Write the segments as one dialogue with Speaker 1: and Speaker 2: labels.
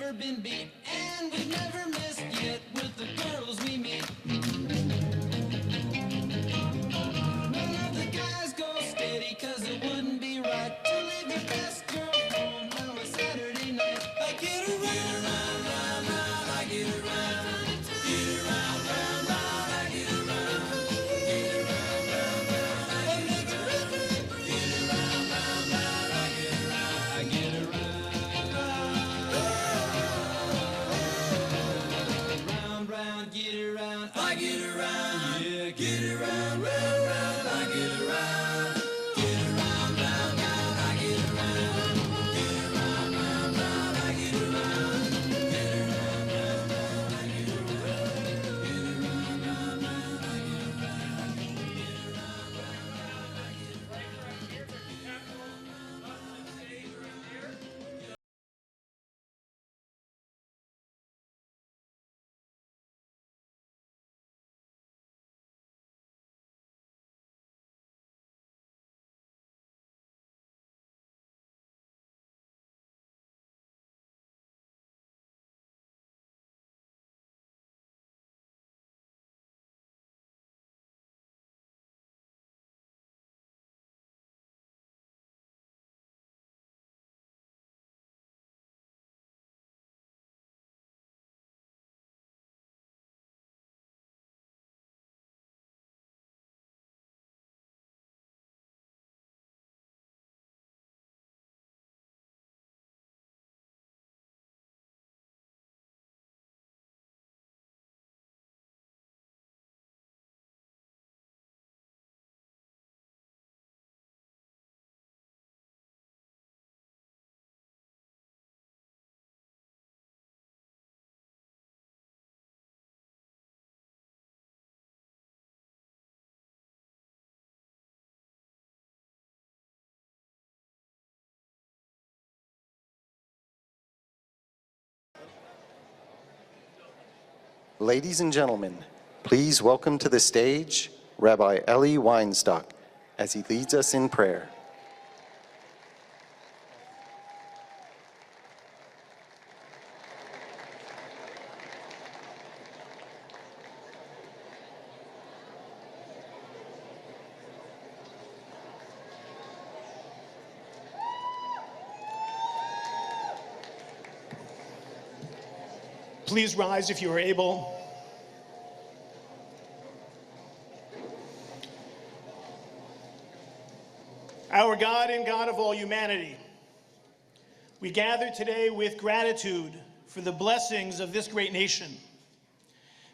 Speaker 1: never been beat, and we've never missed yet with the girls we meet. None of the guys go steady, cause it wouldn't be right to leave your best girl home on a Saturday night. I get around, round, round, I get around. Get around, round, round, I get around. Get around, round, round, I get around. Get around, round, round, I get around. I get around. Round, round, get around. I get around. Yeah, get around, round, round, I get around. Get around, round, round, I get around. Get around, round, round, I get around. Get around, round, round, I get around. Get around, round, round, I get around. Get around, round, round, I get
Speaker 2: Ladies and gentlemen, please welcome to the stage Rabbi Eli Weinstock as he leads us in prayer.
Speaker 3: Please rise if you are able. Our God and God of all humanity, we gather today with gratitude for the blessings of this great nation,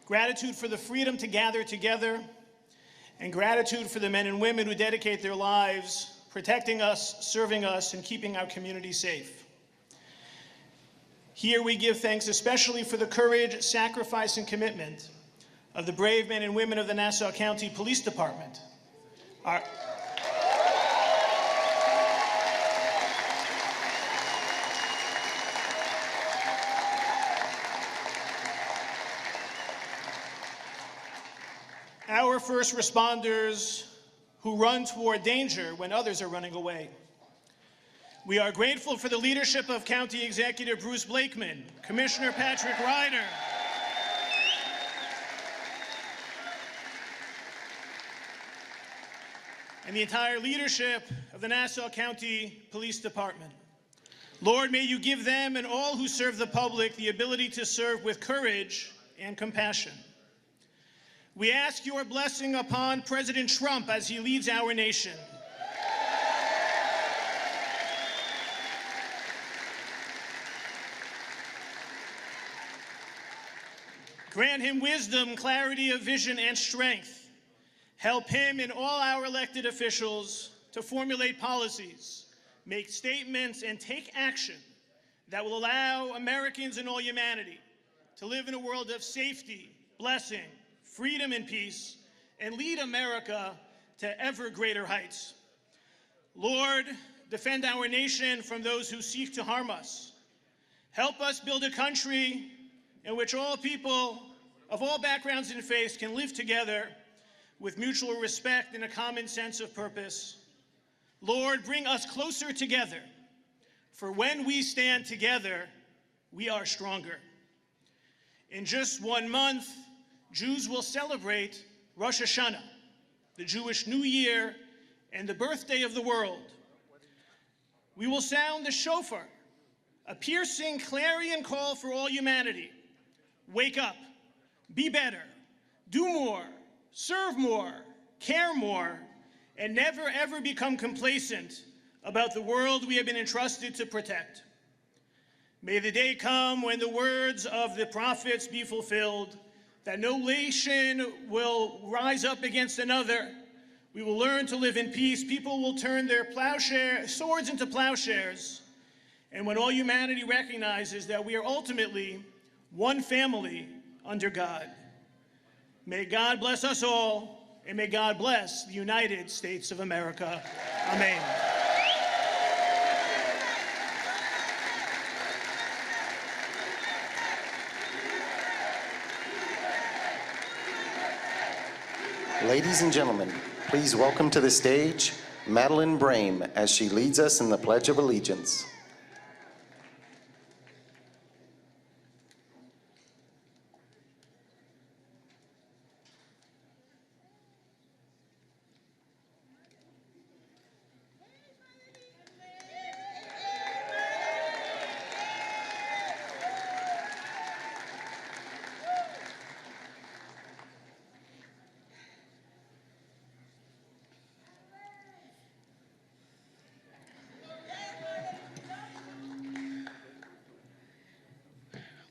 Speaker 3: gratitude for the freedom to gather together, and gratitude for the men and women who dedicate their lives protecting us, serving us, and keeping our community safe. Here we give thanks especially for the courage, sacrifice, and commitment of the brave men and women of the Nassau County Police Department. Our first responders who run toward danger when others are running away. We are grateful for the leadership of County Executive Bruce Blakeman, Commissioner Patrick Ryder, and the entire leadership of the Nassau County Police Department. Lord, may you give them and all who serve the public the ability to serve with courage and compassion. We ask your blessing upon President Trump as he leads our nation. Grant him wisdom, clarity of vision, and strength. Help him and all our elected officials to formulate policies, make statements, and take action that will allow Americans and all humanity to live in a world of safety, blessing, freedom, and peace, and lead America to ever greater heights. Lord, defend our nation from those who seek to harm us. Help us build a country in which all people of all backgrounds and faiths can live together with mutual respect and a common sense of purpose. Lord, bring us closer together, for when we stand together, we are stronger. In just 1 month, Jews will celebrate Rosh Hashanah, the Jewish New Year and the birthday of the world. We will sound the shofar, a piercing clarion call for all humanity. Wake up, be better, do more, serve more, care more, and never ever become complacent about the world we have been entrusted to protect. May the day come when the words of the prophets be fulfilled, that no nation will rise up against another. We will learn to live in peace. People will turn their swords into plowshares. And when all humanity recognizes that we are ultimately one family under God. May God bless us all, and may God bless the United States of America. Amen.
Speaker 2: Ladies and gentlemen, please welcome to the stage Madeline Brame as she leads us in the Pledge of Allegiance.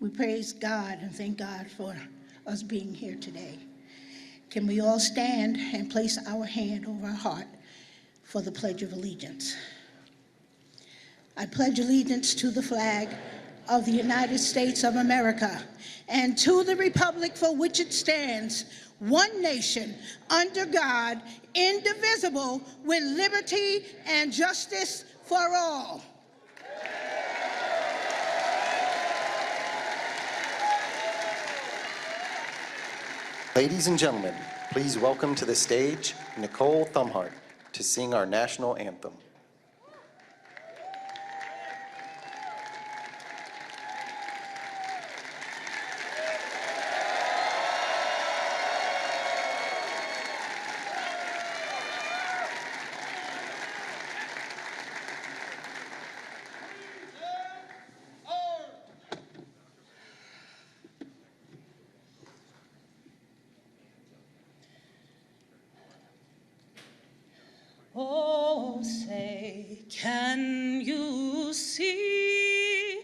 Speaker 4: We praise God and thank God for us being here today. Can we all stand and place our hand over our heart for the Pledge of Allegiance? I pledge allegiance to the flag of the United States of America and to the republic for which it stands, one nation, under God, indivisible, with liberty and justice for all.
Speaker 2: Ladies and gentlemen, please welcome to the stage Nicole Thumhart to sing our national anthem.
Speaker 5: Oh, say, can you see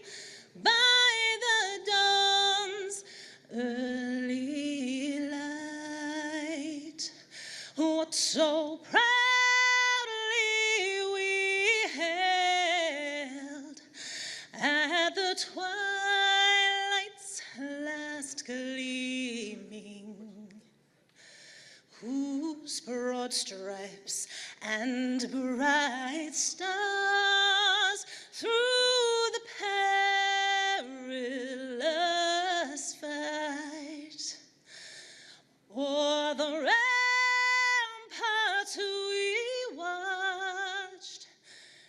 Speaker 5: by the dawn's early light what so proudly we hailed at the twilight's last gleaming, whose broad stripes and bright stars through the perilous fight o'er the ramparts we watched,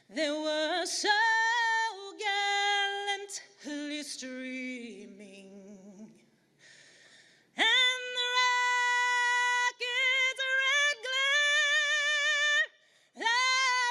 Speaker 5: they were so gallantly streaming, and the rocket's red glare that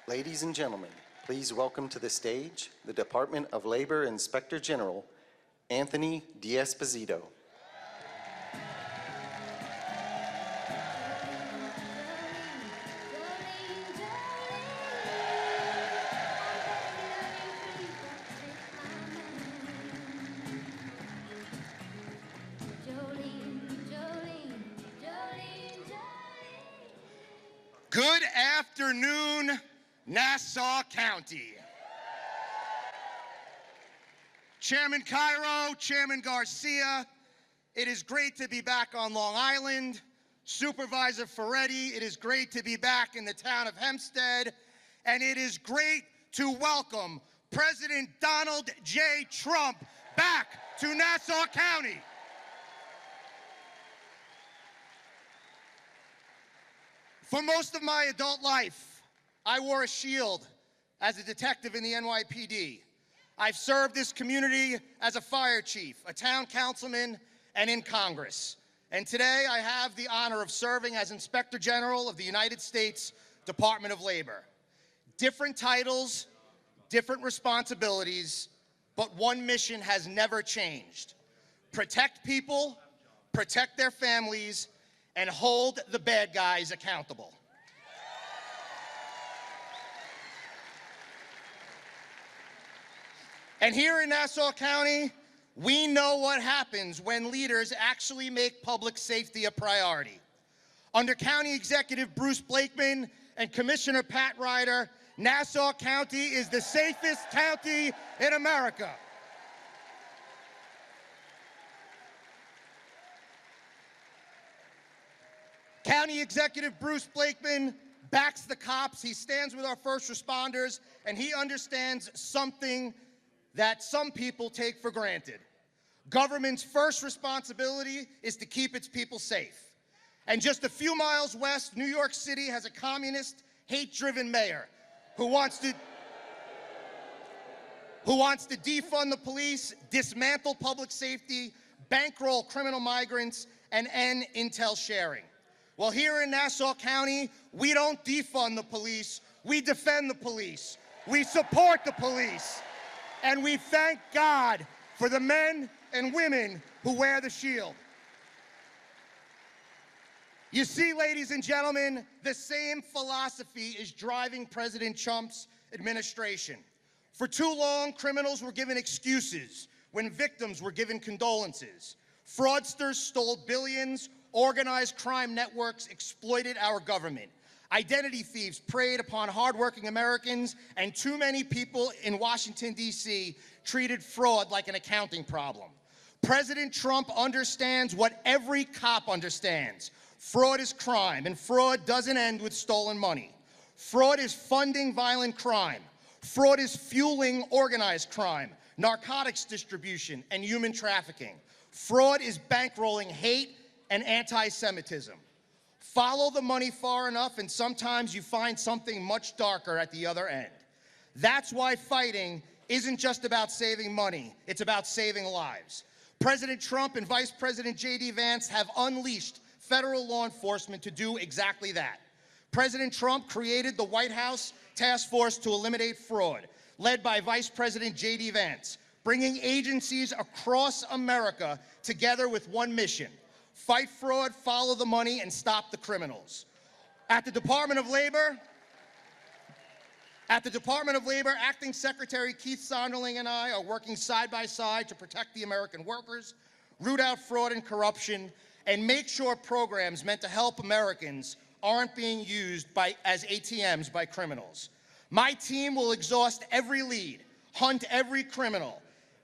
Speaker 2: Ladies and gentlemen, please welcome to the stage the Department of Labor Inspector General, Anthony D'Esposito.
Speaker 6: Good afternoon, Nassau County. Chairman Cairo, Chairman Garcia, it is great to be back on Long Island. Supervisor Ferretti, it is great to be back in the town of Hempstead. And it is great to welcome President Donald J. Trump back to Nassau County. For most of my adult life, I wore a shield as a detective in the NYPD. I've served this community as a fire chief, a town councilman, and in Congress. And today I have the honor of serving as Inspector General of the United States Department of Labor. Different titles, different responsibilities, but one mission has never changed. Protect people, protect their families, and hold the bad guys accountable. And here in Nassau County, we know what happens when leaders actually make public safety a priority. Under County Executive Bruce Blakeman and Commissioner Pat Ryder, Nassau County is the safest county in America. County Executive Bruce Blakeman backs the cops, he stands with our first responders, and he understands something that some people take for granted. Government's first responsibility is to keep its people safe. And just a few miles west, New York City has a communist, hate-driven mayor who wants to defund the police, dismantle public safety, bankroll criminal migrants, and end intel sharing. Well, here in Nassau County, we don't defund the police, we defend the police. We support the police. And we thank God for the men and women who wear the shield. You see, ladies and gentlemen, the same philosophy is driving President Trump's administration. For too long, criminals were given excuses when victims were given condolences. Fraudsters stole billions. Organized crime networks exploited our government. Identity thieves preyed upon hardworking Americans, and too many people in Washington, D.C. treated fraud like an accounting problem. President Trump understands what every cop understands. Fraud is crime, and fraud doesn't end with stolen money. Fraud is funding violent crime. Fraud is fueling organized crime, narcotics distribution, and human trafficking. Fraud is bankrolling hate and anti-Semitism. Follow the money far enough, and sometimes you find something much darker at the other end. That's why fighting isn't just about saving money, it's about saving lives. President Trump and Vice President J.D. Vance have unleashed federal law enforcement to do exactly that. President Trump created the White House Task Force to Eliminate Fraud, led by Vice President J.D. Vance, bringing agencies across America together with one mission: fight fraud, follow the money, and stop the criminals. At the Department of Labor, Acting Secretary Keith Sonderling and I are working side by side to protect the American workers, root out fraud and corruption, and make sure programs meant to help Americans aren't being used as ATMs by criminals. My team will exhaust every lead, hunt every criminal,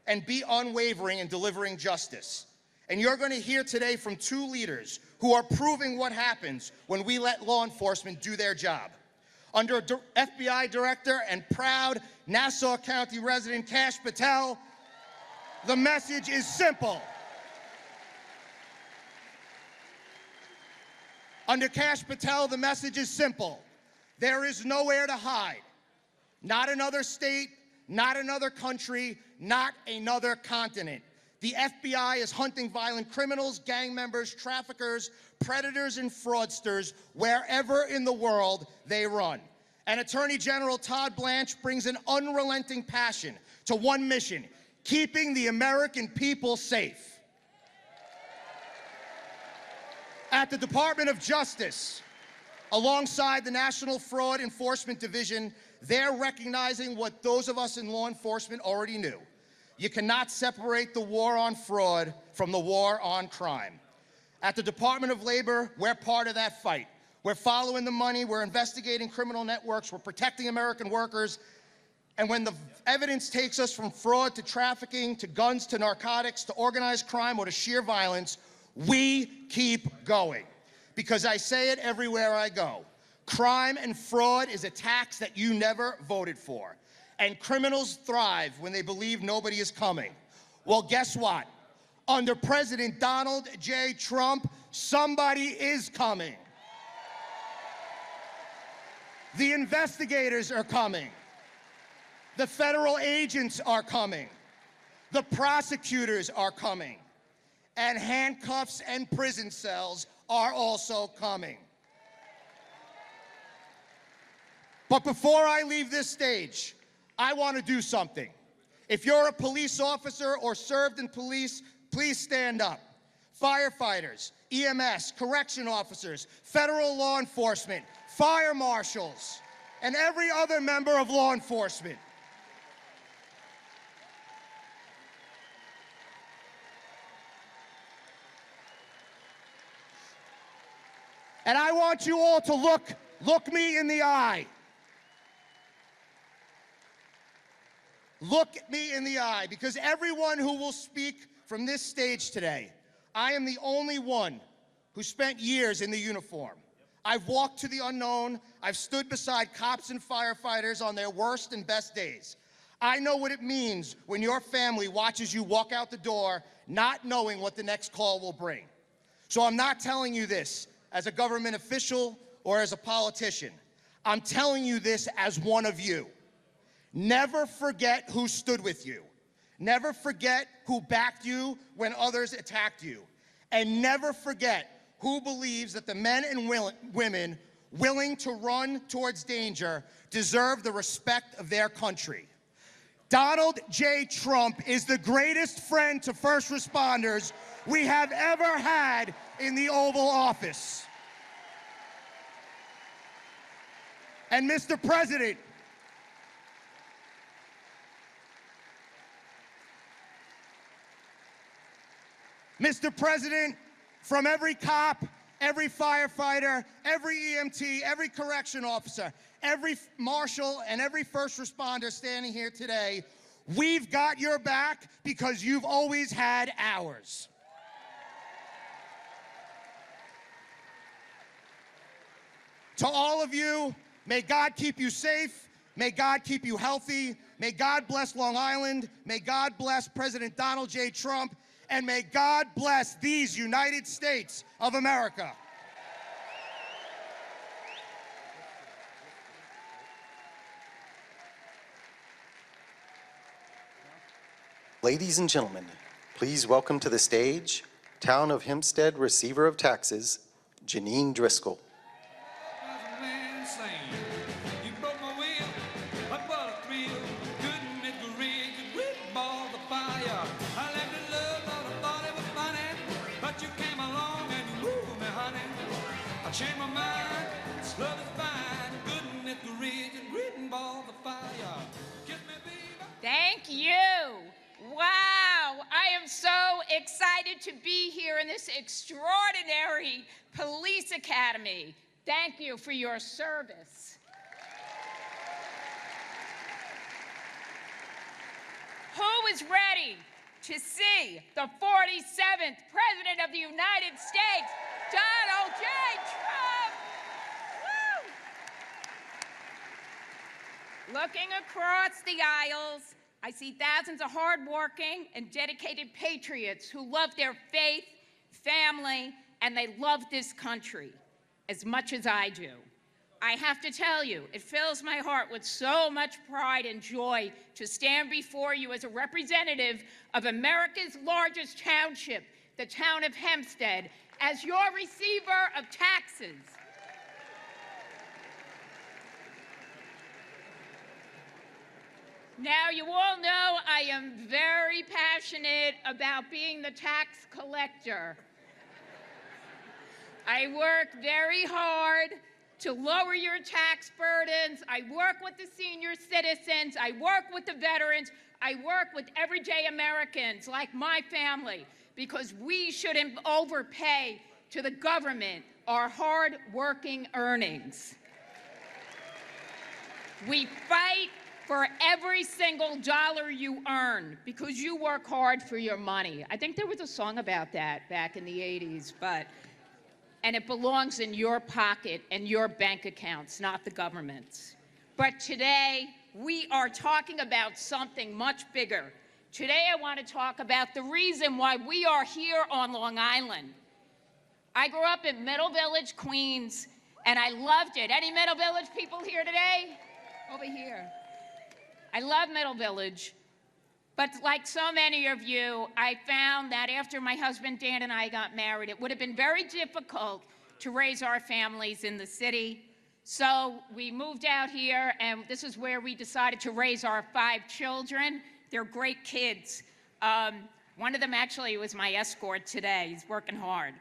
Speaker 6: and be unwavering in delivering justice. And you're going to hear today from two leaders who are proving what happens when we let law enforcement do their job. Under FBI Director and proud Nassau County resident Kash Patel, the message is simple. Under Kash Patel, the message is simple. There is nowhere to hide. Not another state, not another country, not another continent. The FBI is hunting violent criminals, gang members, traffickers, predators, and fraudsters wherever in the world they run. And Attorney General Todd Blanche brings an unrelenting passion to one mission: keeping the American people safe. At the Department of Justice, alongside the National Fraud Enforcement Division, they're recognizing what those of us in law enforcement already knew. You cannot separate the war on fraud from the war on crime. At the Department of Labor, we're part of that fight. We're following the money, we're investigating criminal networks, we're protecting American workers, and when the evidence takes us from fraud to trafficking, to guns, to narcotics, to organized crime, or to sheer violence, we keep going. Because I say it everywhere I go. Crime and fraud is a tax that you never voted for. And criminals thrive when they believe nobody is coming. Well, guess what? Under President Donald J. Trump, somebody is coming. The investigators are coming. The federal agents are coming. The prosecutors are coming. And handcuffs and prison cells are also coming. But before I leave this stage, I want to do something. If you're a police officer or served in police, please stand up. Firefighters, EMS, correction officers, federal law enforcement, fire marshals, and every other member of law enforcement. And I want you all to look me in the eye. Look me in the eye, because everyone who will speak from this stage today, I am the only one who spent years in the uniform. I've walked to the unknown. I've stood beside cops and firefighters on their worst and best days. I know what it means when your family watches you walk out the door not knowing what the next call will bring. So I'm not telling you this as a government official or as a politician. I'm telling you this as one of you. Never forget who stood with you. Never forget who backed you when others attacked you. And never forget who believes that the men and women willing to run towards danger deserve the respect of their country. Donald J. Trump is the greatest friend to first responders we have ever had in the Oval Office. And Mr. President, from every cop, every firefighter, every EMT, every correction officer, every marshal, and every first responder standing here today, we've got your back because you've always had ours. To all of you, may God keep you safe. May God keep you healthy. May God bless Long Island. May God bless President Donald J. Trump. And may God bless these United States of America.
Speaker 2: Ladies and gentlemen, please welcome to the stage, Town of Hempstead Receiver of Taxes, Janine Driscoll.
Speaker 1: Change my mind, this love is fine. Good and at the ridge and gritting ball the fire. Kiss me, baby.
Speaker 7: Thank you. Wow, I am so excited to be here in this extraordinary police academy. Thank you for your service. Who is ready to see the 47th President of the United States, Donald J. Trump? Woo! Looking across the aisles, I see thousands of hardworking and dedicated patriots who love their faith, family, and they love this country as much as I do. I have to tell you, it fills my heart with so much pride and joy to stand before you as a representative of America's largest township, the town of Hempstead, as your receiver of taxes. Now, you all know I am very passionate about being the tax collector. I work very hard to lower your tax burdens. I work with the senior citizens. I work with the veterans. I work with everyday Americans like my family, because we shouldn't overpay to the government our hard-working earnings. We fight for every single dollar you earn because you work hard for your money. I think there was a song about that back in the 80s, and it belongs in your pocket and your bank accounts, not the government's. But today, we are talking about something much bigger. Today, I want to talk about the reason why we are here on Long Island. I grew up in Middle Village, Queens, and I loved it. Any Middle Village people here today? Over here. I love Middle Village, but like so many of you, I found that after my husband Dan and I got married, it would have been very difficult to raise our families in the city. So we moved out here, and this is where we decided to raise our 5 children. They're great kids. One of them actually was my escort today. He's working hard.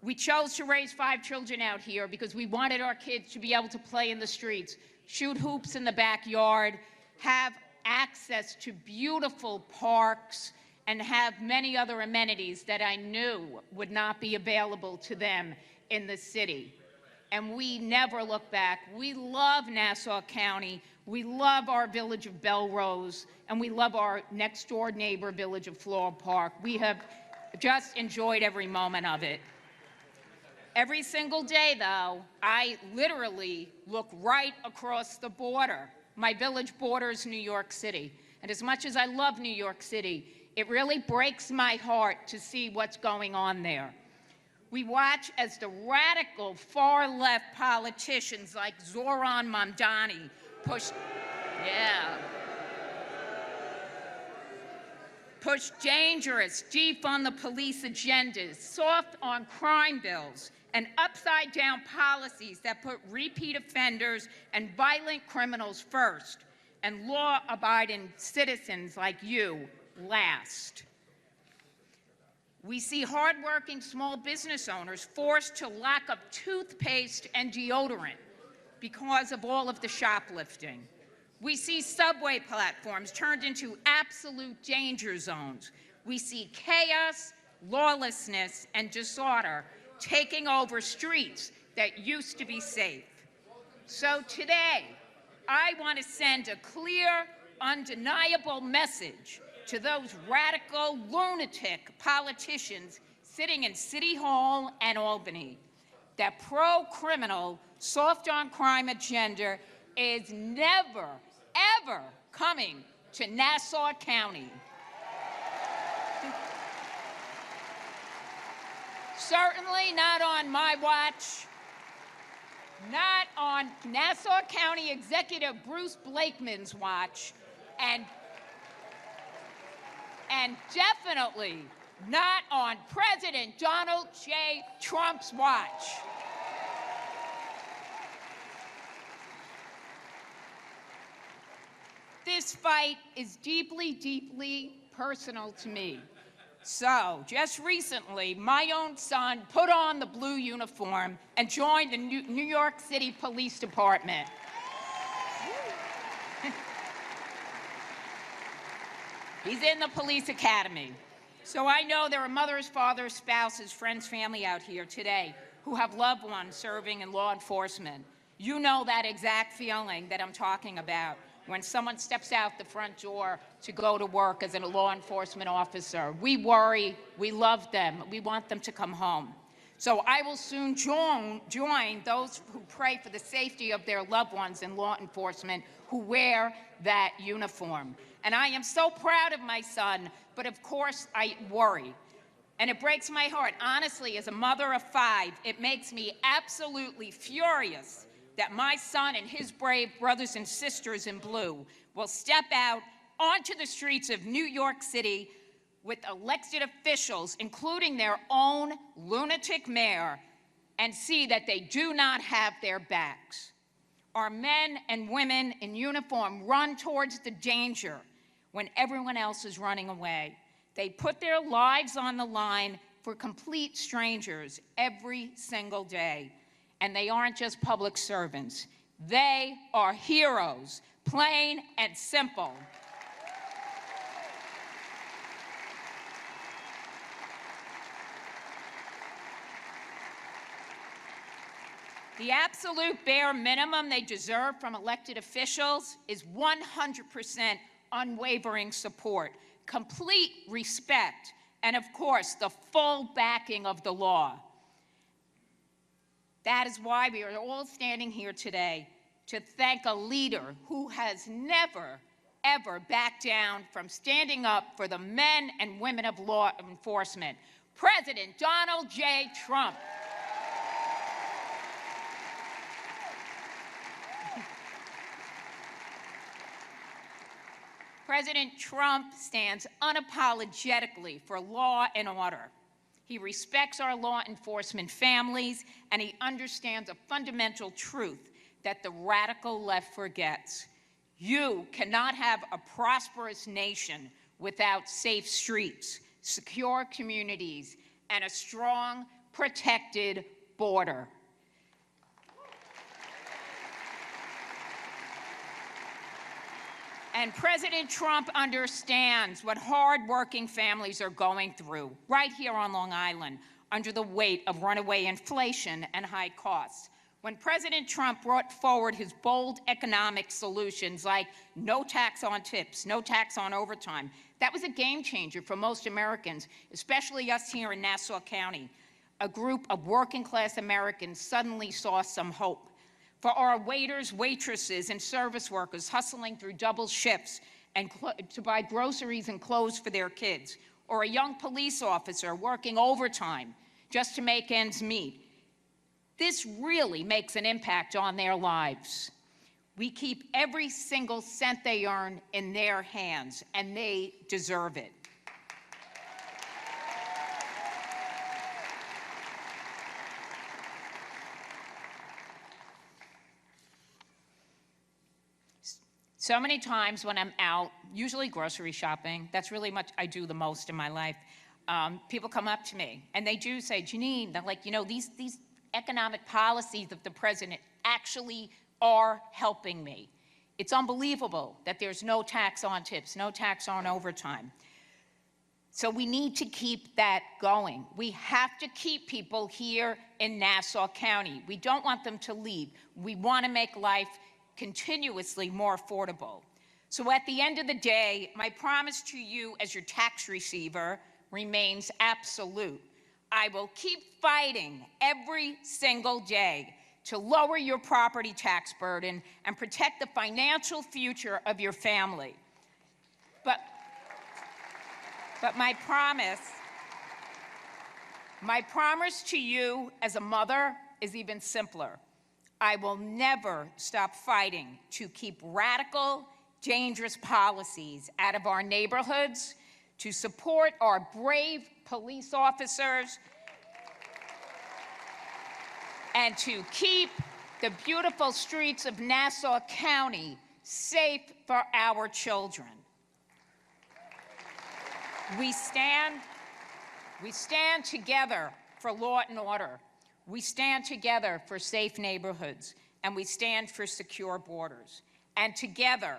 Speaker 7: We chose to raise 5 children out here because we wanted our kids to be able to play in the streets, shoot hoops in the backyard, have access to beautiful parks, and have many other amenities that I knew would not be available to them in the city. And we never look back. We love Nassau County. We love our village of Belrose, and we love our next door neighbor village of Floral Park. We have just enjoyed every moment of it. Every single day, though, I literally look right across the border. My village borders New York City. And as much as I love New York City, it really breaks my heart to see what's going on there. We watch as the radical far-left politicians like Zoran Mamdani push dangerous, defund the police agendas, soft on crime bills, and upside-down policies that put repeat offenders and violent criminals first, and law-abiding citizens like you last. We see hardworking small business owners forced to lock up toothpaste and deodorant because of all of the shoplifting. We see subway platforms turned into absolute danger zones. We see chaos, lawlessness, and disorder taking over streets that used to be safe. So today, I want to send a clear, undeniable message to those radical, lunatic politicians sitting in City Hall and Albany. That pro-criminal, soft-on-crime agenda is never, ever coming to Nassau County. Certainly not on my watch, not on Nassau County Executive Bruce Blakeman's watch, and definitely not on President Donald J. Trump's watch. This fight is deeply, deeply personal to me. So, just recently, my own son put on the blue uniform and joined the New York City Police Department. He's in the police academy. So I know there are mothers, fathers, spouses, friends, family out here today who have loved ones serving in law enforcement. You know that exact feeling that I'm talking about when someone steps out the front door to go to work as a law enforcement officer. We worry, we love them, we want them to come home. So I will soon join those who pray for the safety of their loved ones in law enforcement who wear that uniform. And I am so proud of my son, but of course I worry. And it breaks my heart. Honestly, as a mother of 5, it makes me absolutely furious that my son and his brave brothers and sisters in blue will step out onto the streets of New York City with elected officials, including their own lunatic mayor, and see that they do not have their backs. Our men and women in uniform run towards the danger when everyone else is running away. They put their lives on the line for complete strangers every single day. And they aren't just public servants. They are heroes, plain and simple. The absolute bare minimum they deserve from elected officials is 100% unwavering support, complete respect, and of course, the full backing of the law. That is why we are all standing here today to thank a leader who has never, ever backed down from standing up for the men and women of law enforcement, President Donald J. Trump. President Trump stands unapologetically for law and order. He respects our law enforcement families, and he understands a fundamental truth that the radical left forgets. You cannot have a prosperous nation without safe streets, secure communities, and a strong, protected border. And President Trump understands what hardworking families are going through right here on Long Island under the weight of runaway inflation and high costs. When President Trump brought forward his bold economic solutions like no tax on tips, no tax on overtime, that was a game changer for most Americans, especially us here in Nassau County. A group of working class Americans suddenly saw some hope. For our waiters, waitresses, and service workers hustling through double shifts and to buy groceries and clothes for their kids, or a young police officer working overtime just to make ends meet. This really makes an impact on their lives. We keep every single cent they earn in their hands, and they deserve it. So many times when I'm out, usually grocery shopping, that's really much I do the most in my life, people come up to me and they do say, Janine, they're like, you know, these economic policies of the president actually are helping me. It's unbelievable that there's no tax on tips, no tax on overtime. So we need to keep that going. We have to keep people here in Nassau County. We don't want them to leave. We want to make life continuously more affordable. So at the end of the day, my promise to you as your tax receiver remains absolute. I will keep fighting every single day to lower your property tax burden and protect the financial future of your family. But my promise to you as a mother is even simpler. I will never stop fighting to keep radical, dangerous policies out of our neighborhoods, to support our brave police officers, and to keep the beautiful streets of Nassau County safe for our children. We stand together for law and order. We stand together for safe neighborhoods, and we stand for secure borders. And together,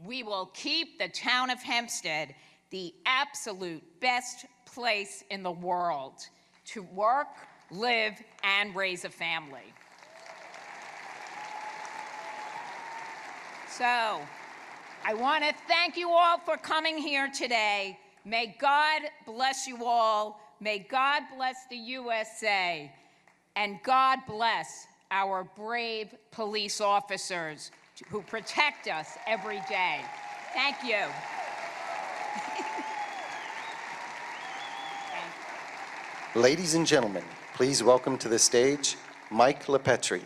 Speaker 7: we will keep the town of Hempstead the absolute best place in the world to work, live, and raise a family. So, I want to thank you all for coming here today. May God bless you all. May God bless the USA. And God bless our brave police officers who protect us every day. Thank you.
Speaker 2: Ladies and gentlemen, please welcome to the stage Mike LePetri.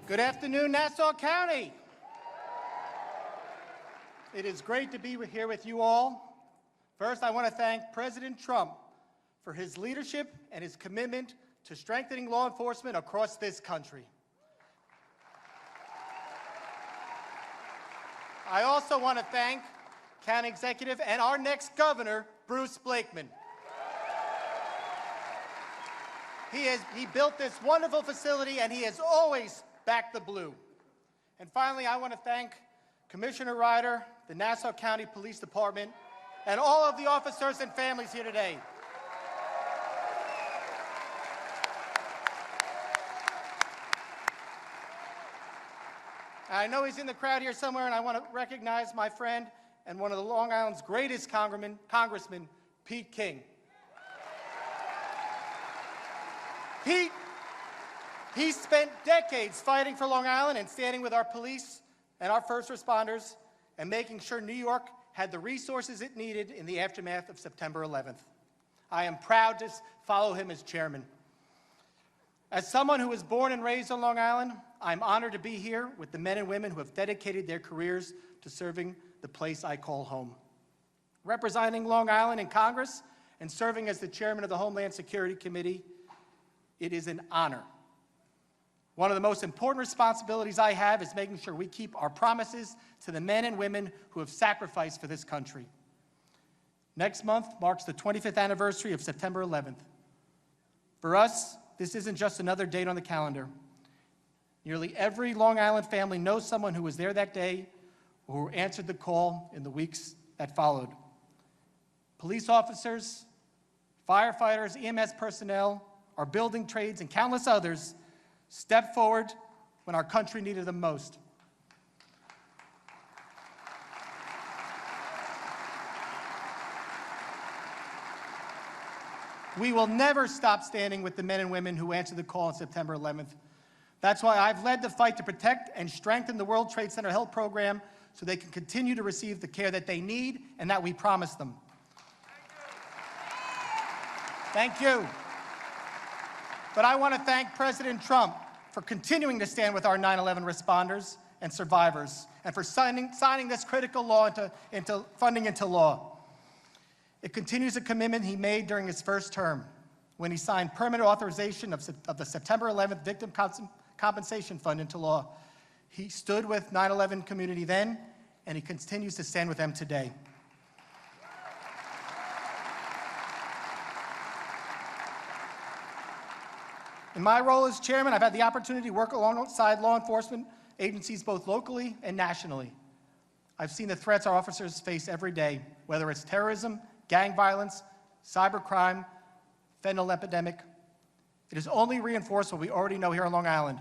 Speaker 8: Good afternoon, Nassau County. It is great to be here with you all. First, I want to thank President Trump for his leadership and his commitment to strengthening law enforcement across this country. I also want to thank County Executive and our next governor, Bruce Blakeman. He built this wonderful facility, and he has always backed the blue. And finally, I want to thank Commissioner Ryder, the Nassau County Police Department, and all of the officers and families here today. I know he's in the crowd here somewhere, and I want to recognize my friend and one of the Long Island's greatest Congressman, Pete King. Pete, he spent decades fighting for Long Island and standing with our police and our first responders and making sure New York had the resources it needed in the aftermath of September 11th. I am proud to follow him as chairman. As someone who was born and raised on Long Island, I'm honored to be here with the men and women who have dedicated their careers to serving the place I call home. Representing Long Island in Congress and serving as the chairman of the Homeland Security Committee, it is an honor. One of the most important responsibilities I have is making sure we keep our promises to the men and women who have sacrificed for this country. Next month marks the 25th anniversary of September 11th. For us, this isn't just another date on the calendar. Nearly every Long Island family knows someone who was there that day or who answered the call in the weeks that followed. Police officers, firefighters, EMS personnel, our building trades, and countless others stepped forward when our country needed them most. We will never stop standing with the men and women who answered the call on September 11th. That's why I've led the fight to protect and strengthen the World Trade Center Health Program so they can continue to receive the care that they need and that we promised them. Thank you. But I want to thank President Trump for continuing to stand with our 9/11 responders and survivors, and for signing this critical law into funding into law. It continues a commitment he made during his first term when he signed permanent authorization of the September 11th Victim Compensation Fund into law. He stood with 9/11 community then, and he continues to stand with them today. In my role as chairman, I've had the opportunity to work alongside law enforcement agencies both locally and nationally. I've seen the threats our officers face every day, whether it's terrorism, gang violence, cybercrime, fentanyl epidemic. It has only reinforced what we already know here on Long Island.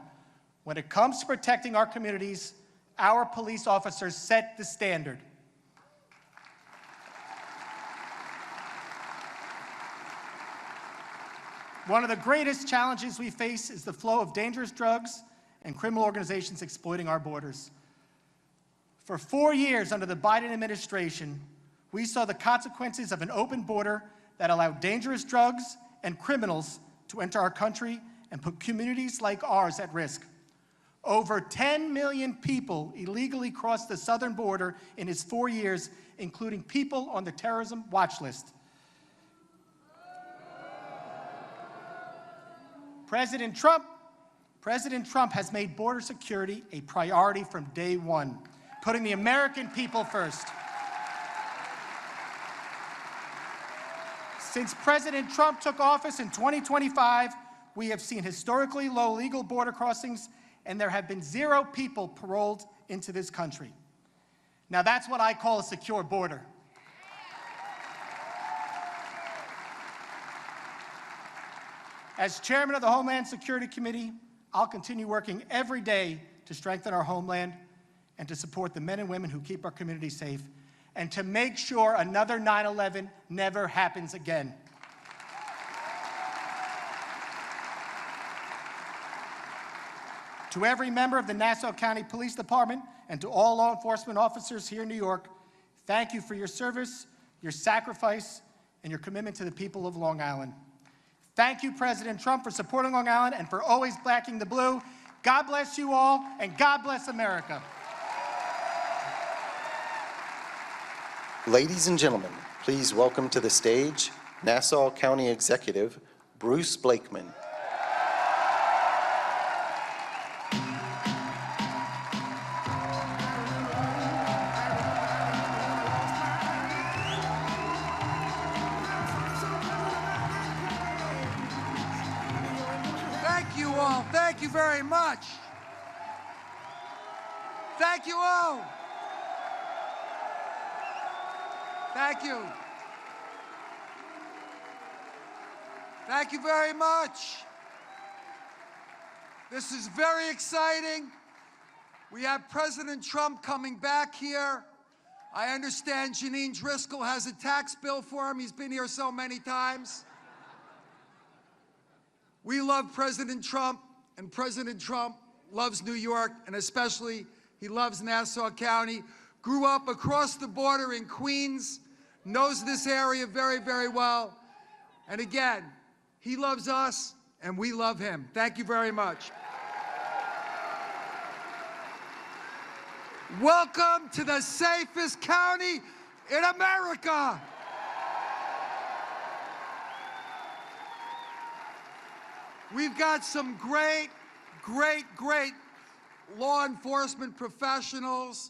Speaker 8: When it comes to protecting our communities, our police officers set the standard. One of the greatest challenges we face is the flow of dangerous drugs and criminal organizations exploiting our borders. For 4 years under the Biden administration, we saw the consequences of an open border that allowed dangerous drugs and criminals to enter our country and put communities like ours at risk. Over 10 million people illegally crossed the southern border in his 4 years, including people on the terrorism watch list. President Trump has made border security a priority from day one, putting the American people first. Since President Trump took office in 2025, we have seen historically low legal border crossings, and there have been 0 people paroled into this country. Now that's what I call a secure border. As chairman of the Homeland Security Committee, I'll continue working every day to strengthen our homeland and to support the men and women who keep our community safe and to make sure another 9/11 never happens again. To every member of the Nassau County Police Department and to all law enforcement officers here in New York, thank you for your service, your sacrifice, and your commitment to the people of Long Island. Thank you, President Trump, for supporting Long Island and for always backing the blue. God bless you all, and God bless America.
Speaker 2: Ladies and gentlemen, please welcome to the stage Nassau County Executive Bruce Blakeman.
Speaker 9: Thank you all. Thank you very much. Thank you all. Thank you. Thank you very much. This is very exciting. We have President Trump coming back here. I understand Janine Driscoll has a tax bill for him. He's been here so many times. We love President Trump, and President Trump loves New York, and especially he loves Nassau County. Grew up across the border in Queens, knows this area very, very well. And again, he loves us, and we love him. Thank you very much. Welcome to the safest county in America. We've got some great law enforcement professionals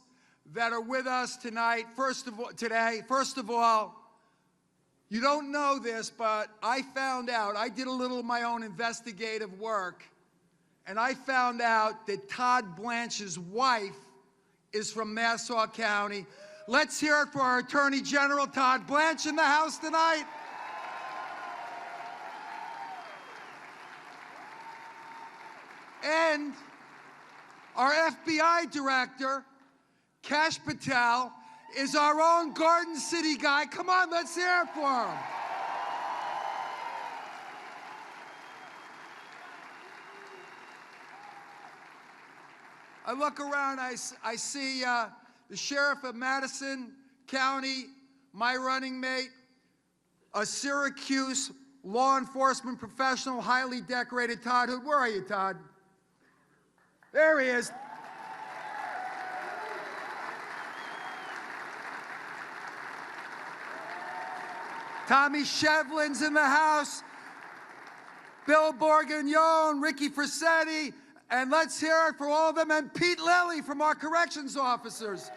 Speaker 9: that are with us tonight. First of all, you don't know this, but I found out, I did a little of my own investigative work, and I found out that Todd Blanche's wife is from Nassau County. Let's hear it for our Attorney General, Todd Blanche, in the house tonight. And our FBI director, Kash Patel, is our own Garden City guy. Come on, let's hear it for him. I look around, I see the sheriff of Madison County, my running mate, a Syracuse law enforcement professional, highly decorated Todd Hood. Where are you, Todd? There he is. Tommy Shevlin's in the house. Bill Borgignon, Ricky Frasetti, and let's hear it for all of them, and Pete Lilly from our corrections officers.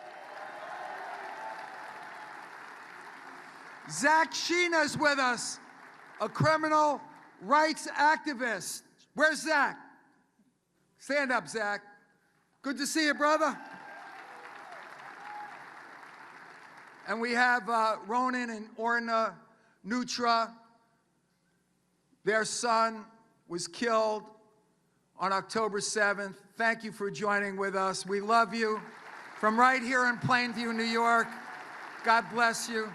Speaker 9: Zach Sheena's with us, a criminal rights activist. Where's Zach? Stand up, Zach. Good to see you, brother. And we have Ronan and Orna Nutra. Their son was killed on October 7th. Thank you for joining with us. We love you from right here in Plainview, New York. God bless you.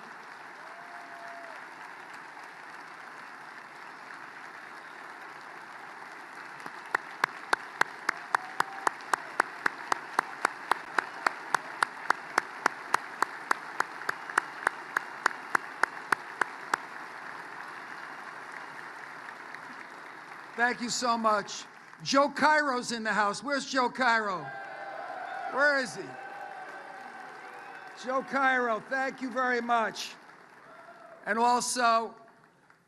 Speaker 9: Thank you so much. Joe Cairo's in the house. Where's Joe Cairo? Where is he? Joe Cairo, thank you very much. And also,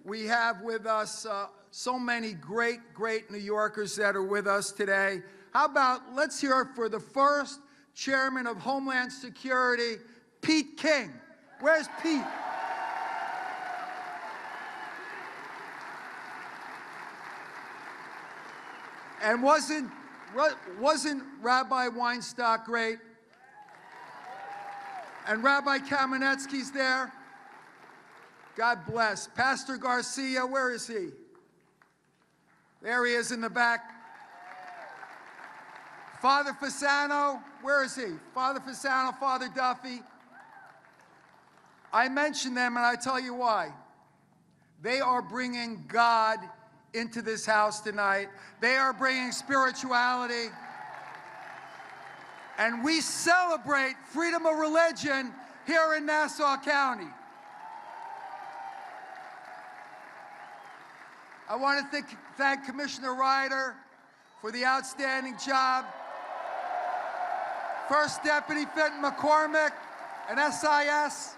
Speaker 9: we have with us so many great New Yorkers that are with us today. How about, let's hear it for the first chairman of Homeland Security, Pete King. Where's Pete? And wasn't Rabbi Weinstock great? And Rabbi Kamenetsky's there. God bless. Pastor Garcia, where is he? There he is in the back. Father Fasano, where is he? Father Fasano, Father Duffy. I mention them and I tell you why. They are bringing God into this house tonight. They are bringing spirituality. And we celebrate freedom of religion here in Nassau County. I want to thank Commissioner Ryder for the outstanding job. First Deputy Fenton McCormick and SIS.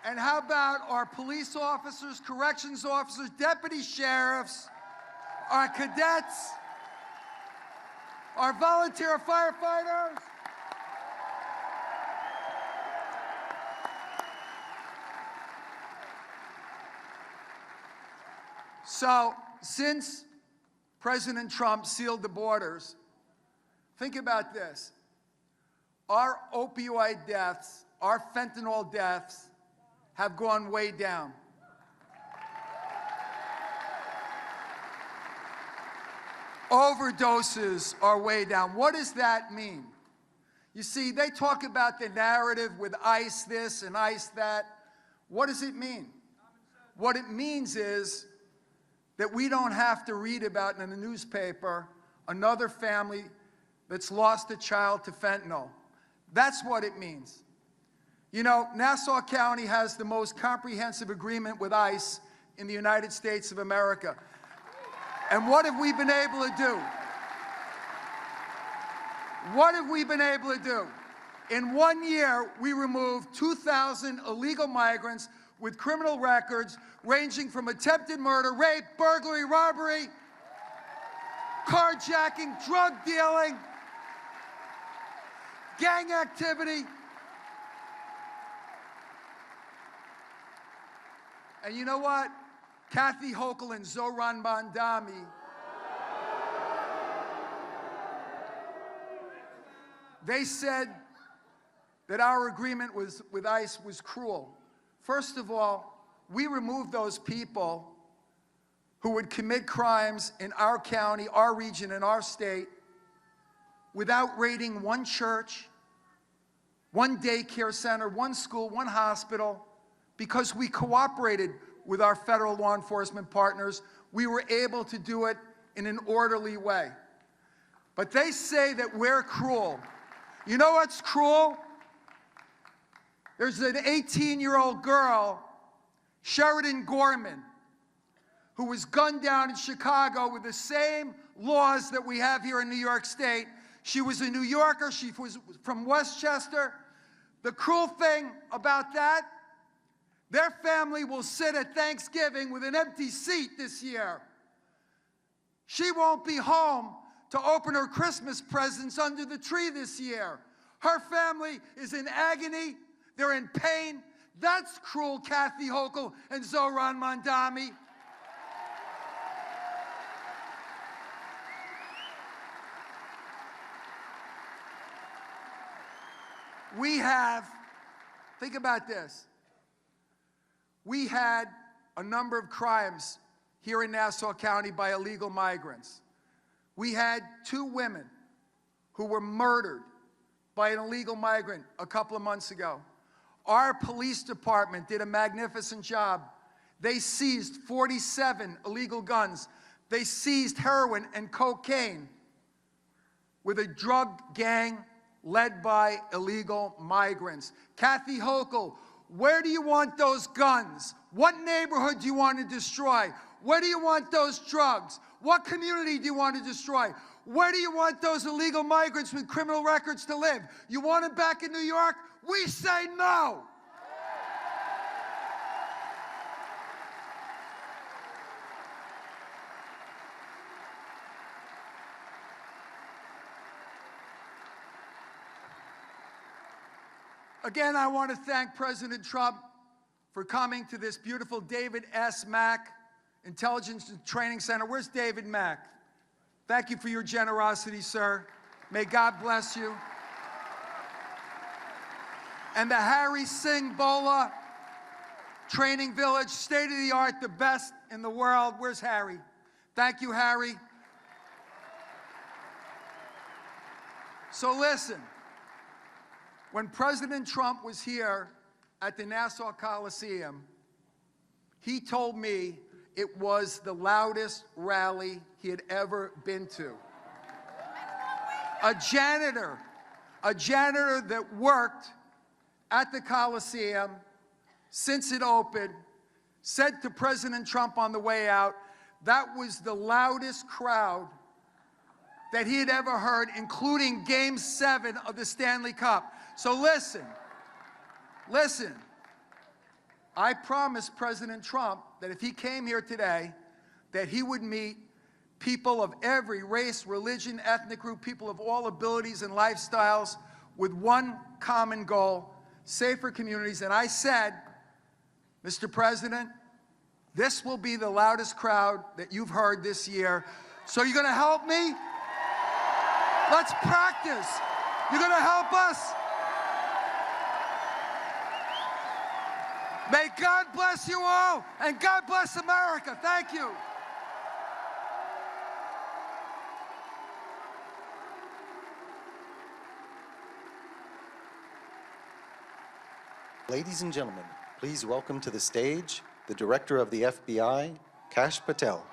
Speaker 9: And how about our police officers, corrections officers, deputy sheriffs, our cadets, our volunteer firefighters? So, since President Trump sealed the borders, think about this. Our opioid deaths, our fentanyl deaths have gone way down. Overdoses are way down. What does that mean? You see, they talk about the narrative with ICE this and ICE that. What does it mean? What it means is that we don't have to read about in the newspaper another family that's lost a child to fentanyl. That's what it means. You know, Nassau County has the most comprehensive agreement with ICE in the United States of America. And what have we been able to do? What have we been able to do? In 1 year, we removed 2,000 illegal migrants with criminal records ranging from attempted murder, rape, burglary, robbery, carjacking, drug dealing, gang activity. And you know what? Kathy Hochul and Zoran Mandami, they said that our agreement with ICE was cruel. First of all, we removed those people who would commit crimes in our county, our region, and our state without raiding one church, one daycare center, one school, one hospital, because we cooperated with our federal law enforcement partners. We were able to do it in an orderly way. But they say that we're cruel. You know what's cruel? There's an 18-year-old girl, Sheridan Gorman, who was gunned down in Chicago with the same laws that we have here in New York State. She was a New Yorker. She was from Westchester. The cruel thing about that, their family will sit at Thanksgiving with an empty seat this year. She won't be home to open her Christmas presents under the tree this year. Her family is in agony. They're in pain. That's cruel, Kathy Hochul and Zoran Mandami. We have, think about this. We had a number of crimes here in Nassau County by illegal migrants. We had 2 women who were murdered by an illegal migrant a couple of months ago. Our police department did a magnificent job. They seized 47 illegal guns. They seized heroin and cocaine with a drug gang led by illegal migrants. Kathy Hochul, where do you want those guns? What neighborhood do you want to destroy? Where do you want those drugs? What community do you want to destroy? Where do you want those illegal migrants with criminal records to live? You want them back in New York? We say no. Again, I want to thank President Trump for coming to this beautiful David S. Mack Intelligence and Training Center. Where's David Mack? Thank you for your generosity, sir. May God bless you. And the Harry Singh Bola Training Village, state-of-the-art, the best in the world. Where's Harry? Thank you, Harry. So listen, when President Trump was here at the Nassau Coliseum, he told me it was the loudest rally he had ever been to. A janitor that worked at the Coliseum since it opened, said to President Trump on the way out, that was the loudest crowd that he had ever heard, including Game 7 of the Stanley Cup. So listen, I promised President Trump that if he came here today, that he would meet people of every race, religion, ethnic group, people of all abilities and lifestyles with one common goal, safer communities. And I said, Mr. President, this will be the loudest crowd that you've heard this year. So you're gonna help me? Let's practice. You're gonna help us? May God bless you all, and God bless America. Thank you.
Speaker 2: Ladies and gentlemen, please welcome to the stage the Director of the FBI, Kash Patel.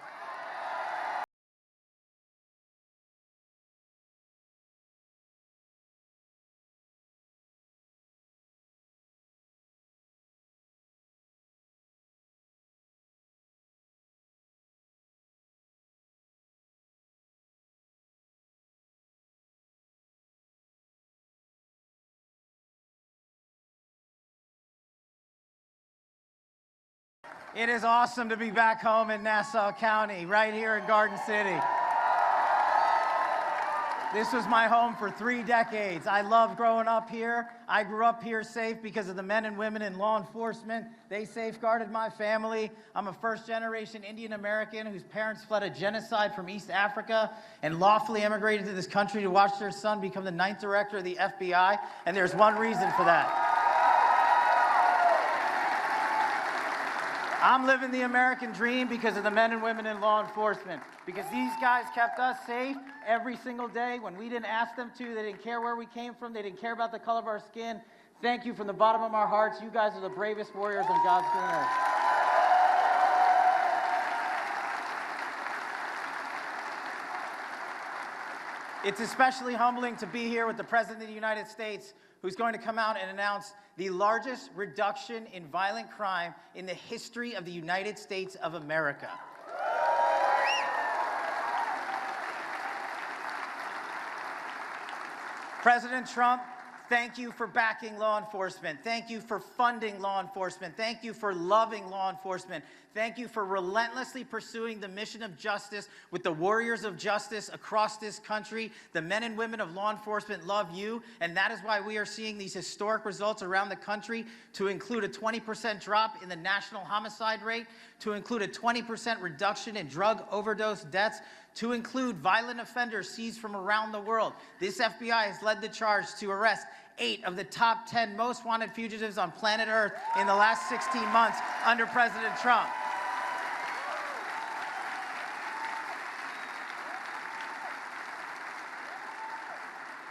Speaker 10: It is awesome to be back home in Nassau County, right here in Garden City. This was my home for 3 decades. I loved growing up here. I grew up here safe because of the men and women in law enforcement. They safeguarded my family. I'm a first-generation Indian American whose parents fled a genocide from East Africa and lawfully immigrated to this country to watch their son become the 9th director of the FBI, and there's one reason for that. I'm living the American dream because of the men and women in law enforcement, because these guys kept us safe every single day when we didn't ask them to. They didn't care where we came from. They didn't care about the color of our skin. Thank you from the bottom of our hearts. You guys are the bravest warriors on God's green earth. It's especially humbling to be here with the President of the United States, who's going to come out and announce the largest reduction in violent crime in the history of the United States of America. President Trump, thank you for backing law enforcement. Thank you for funding law enforcement. Thank you for loving law enforcement. Thank you for relentlessly pursuing the mission of justice with the warriors of justice across this country. The men and women of law enforcement love you, and that is why we are seeing these historic results around the country, to include a 20% drop in the national homicide rate, to include a 20% reduction in drug overdose deaths, to include violent offenders seized from around the world. This FBI has led the charge to arrest 8 of the top 10 most wanted fugitives on planet Earth in the last 16 months under President Trump.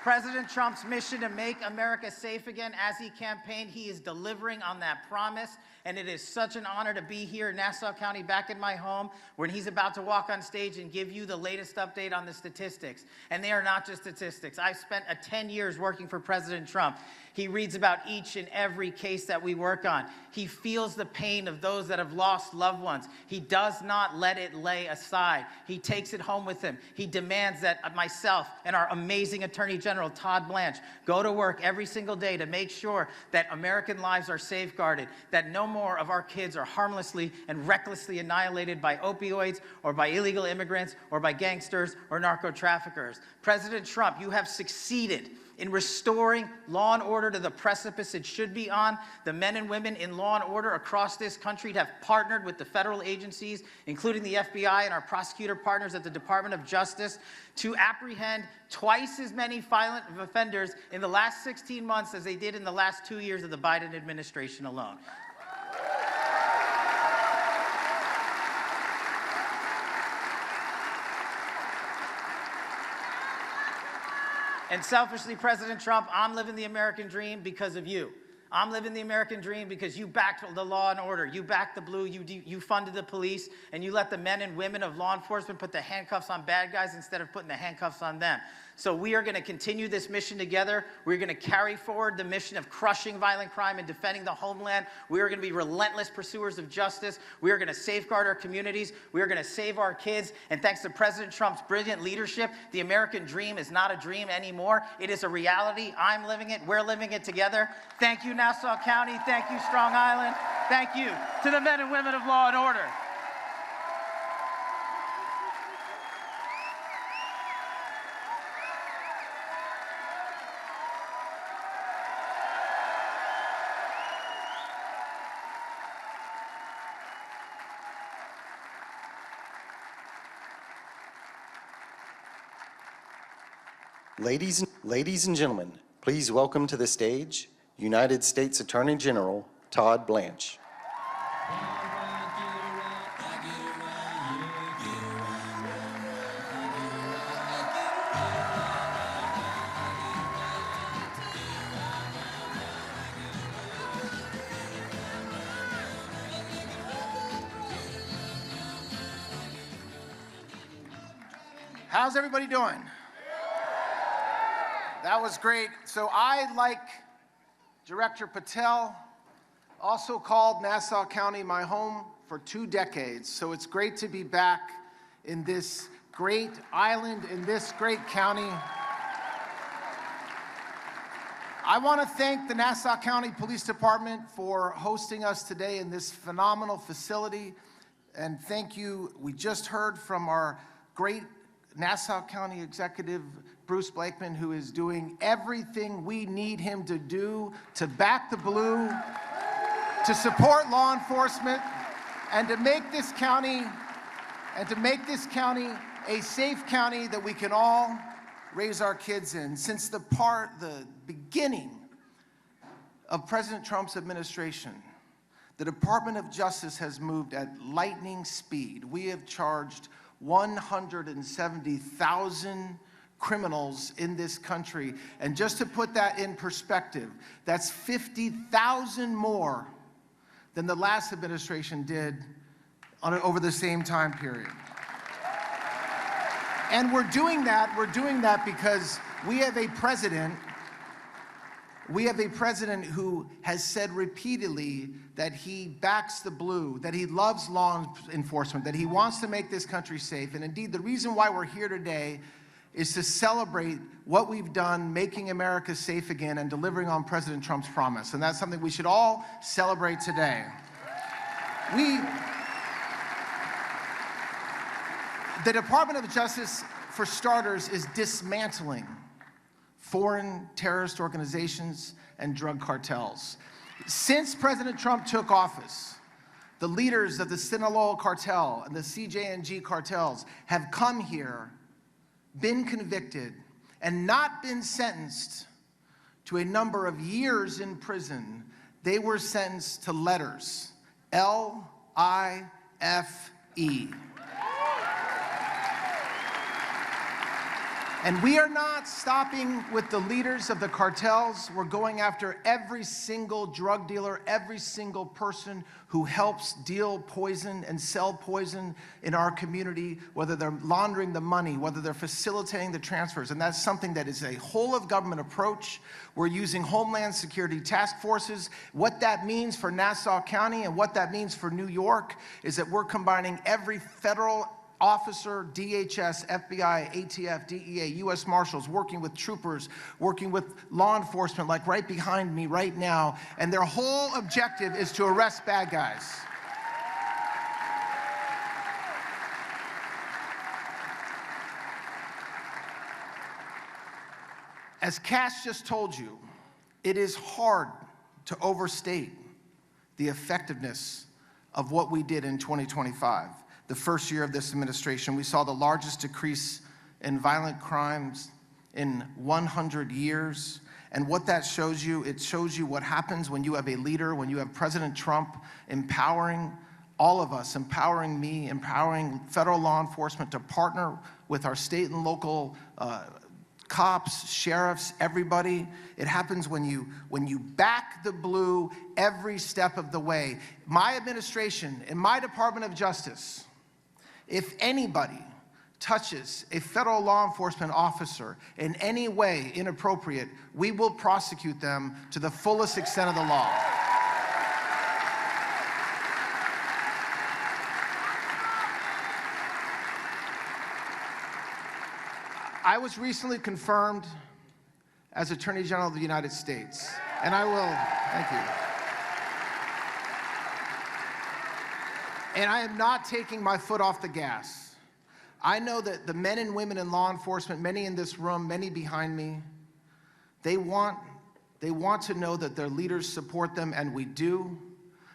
Speaker 10: President Trump's mission to make America safe again, as he campaigned, he is delivering on that promise. And it is such an honor to be here in Nassau County, back in my home, when he's about to walk on stage and give you the latest update on the statistics. And they are not just statistics. I've spent 10 years working for President Trump. He reads about each and every case that we work on. He feels the pain of those that have lost loved ones. He does not let it lay aside. He takes it home with him. He demands that myself and our amazing Attorney General, Todd Blanche, go to work every single day to make sure that American lives are safeguarded, that no more of our kids are harmlessly and recklessly annihilated by opioids or by illegal immigrants or by gangsters or narco traffickers. President Trump, you have succeeded in restoring law and order to the precipice it should be on. The men and women in law and order across this country have partnered with the federal agencies, including the FBI and our prosecutor partners at the Department of Justice, to apprehend twice as many violent offenders in the last 16 months as they did in the last 2 years of the Biden administration alone. And selfishly, President Trump, I'm living the American dream because of you. I'm living the American dream because you backed the law and order. You backed the blue, you funded the police, and you let the men and women of law enforcement put the handcuffs on bad guys instead of putting the handcuffs on them. So we are going to continue this mission together. We're going to carry forward the mission of crushing violent crime and defending the homeland. We are going to be relentless pursuers of justice. We are going to safeguard our communities. We are going to save our kids. And thanks to President Trump's brilliant leadership, the American dream is not a dream anymore. It is a reality. I'm living it. We're living it together. Thank you, Nassau County. Thank you, Strong Island. Thank you to the men and women of law and order.
Speaker 2: Ladies and gentlemen, please welcome to the stage United States Attorney General Todd Blanche.
Speaker 11: How's everybody doing? That was great. So I, like Director Patel, also called Nassau County my home for 2 decades. So it's great to be back in this great island, in this great county. I want to thank the Nassau County Police Department for hosting us today in this phenomenal facility. And thank you. We just heard from our great Nassau County Executive, Bruce Blakeman, who is doing everything we need him to do to back the blue, to support law enforcement, and to make this county a safe county that we can all raise our kids in. Since the beginning of President Trump's administration, the Department of Justice has moved at lightning speed. We have charged 170,000 criminals in this country. And just to put that in perspective, that's 50,000 more than the last administration did over the same time period. And we're doing that because we have a president who has said repeatedly that he backs the blue, that he loves law enforcement, that he wants to make this country safe. And indeed, the reason why we're here today is to celebrate what we've done, making America safe again and delivering on President Trump's promise. And that's something we should all celebrate today. The Department of Justice, for starters, is dismantling foreign terrorist organizations and drug cartels. Since President Trump took office, the leaders of the Sinaloa cartel and the CJ&G cartels have come here, been convicted, and not been sentenced to a number of years in prison. They were sentenced to letters, L-I-F-E. And we are not stopping with the leaders of the cartels. We're going after every single drug dealer, every single person who helps deal poison and sell poison in our community, whether they're laundering the money, whether they're facilitating the transfers. And that's something that is a whole of government approach. We're using Homeland Security task forces. What that means for Nassau County and what that means for New York is that we're combining every federal officer, DHS, FBI, ATF, DEA, U.S. Marshals, working with troopers, working with law enforcement, like right behind me right now, and their whole objective is to arrest bad guys. As Cass just told you, it is hard to overstate the effectiveness of what we did in 2025. The first year of this administration, we saw the largest decrease in violent crimes in 100 years. And what that shows you, it shows you what happens when you have a leader, when you have President Trump empowering all of us, empowering me, empowering federal law enforcement to partner with our state and local cops, sheriffs, everybody. It happens when you back the blue every step of the way. My administration, in my Department of Justice, if anybody touches a federal law enforcement officer in any way inappropriate, we will prosecute them to the fullest extent of the law. I was recently confirmed as Attorney General of the United States, and I will, thank you. And I am not taking my foot off the gas. I know that the men and women in law enforcement, many in this room, many behind me, they want to know that their leaders support them, and we do.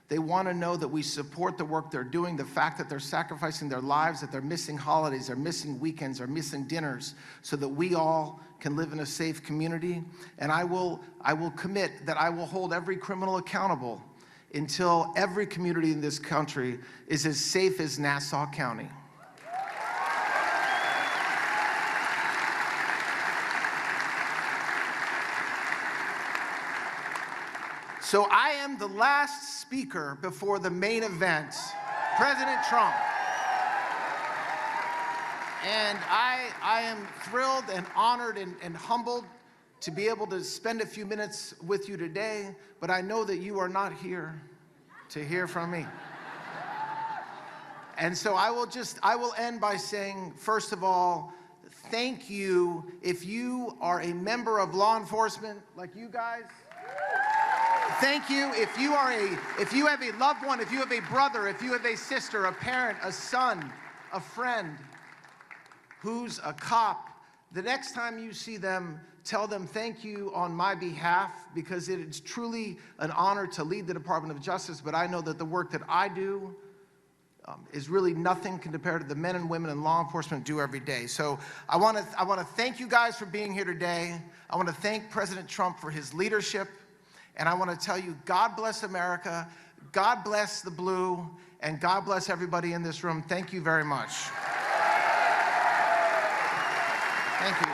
Speaker 11: They want to know that we support the work they're doing, the fact that they're sacrificing their lives, that they're missing holidays, they're missing weekends, they're missing dinners, so that we all can live in a safe community. And I will commit that I will hold every criminal accountable until every community in this country is as safe as Nassau County. So I am the last speaker before the main event, President Trump. And I am thrilled and honored and humbled to be able to spend a few minutes with you today, but I know that you are not here to hear from me. And so I will end by saying, first of all, thank you. If you are a member of law enforcement like you guys, thank you. If you have a loved one, if you have a brother, if you have a sister, a parent, a son, a friend who's a cop, the next time you see them, tell them thank you on my behalf, because it is truly an honor to lead the Department of Justice, but I know that the work that I do is really nothing compared to the men and women in law enforcement do every day. So I want to thank you guys for being here today. I want to thank President Trump for his leadership. And I want to tell you, God bless America, God bless the blue, and God bless everybody in this room. Thank you very much. Thank you.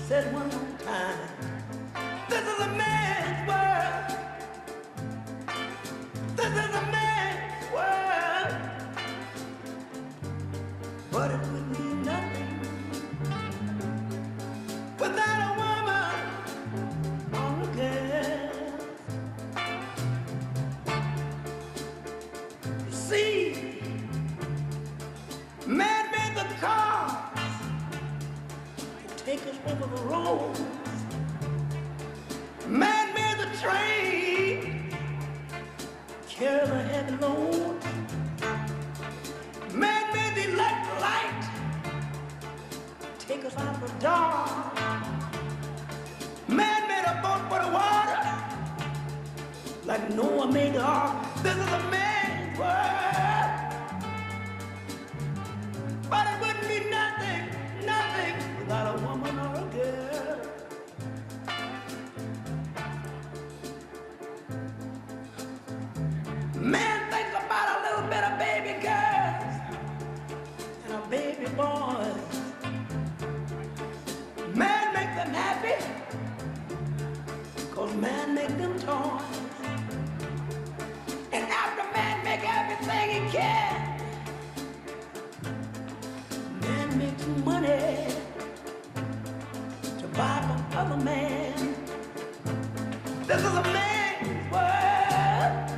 Speaker 1: said one more time, this is a man's world. This is a man's world. But it would be nothing without a woman or a girl. You see, man made the cars to take us over the roads. Man made the train carry the heavy load. Man made the electric light take us out of the dark. Man made a boat for the water like Noah made the ark. This is a man's world. But it wouldn't be nothing, nothing without a woman or a girl. Man thinks about a little bit of baby girls and a baby boys. Man make them happy, cause man make them toys. And after man make everything he can, man makes money to buy from other man. This is a man's world.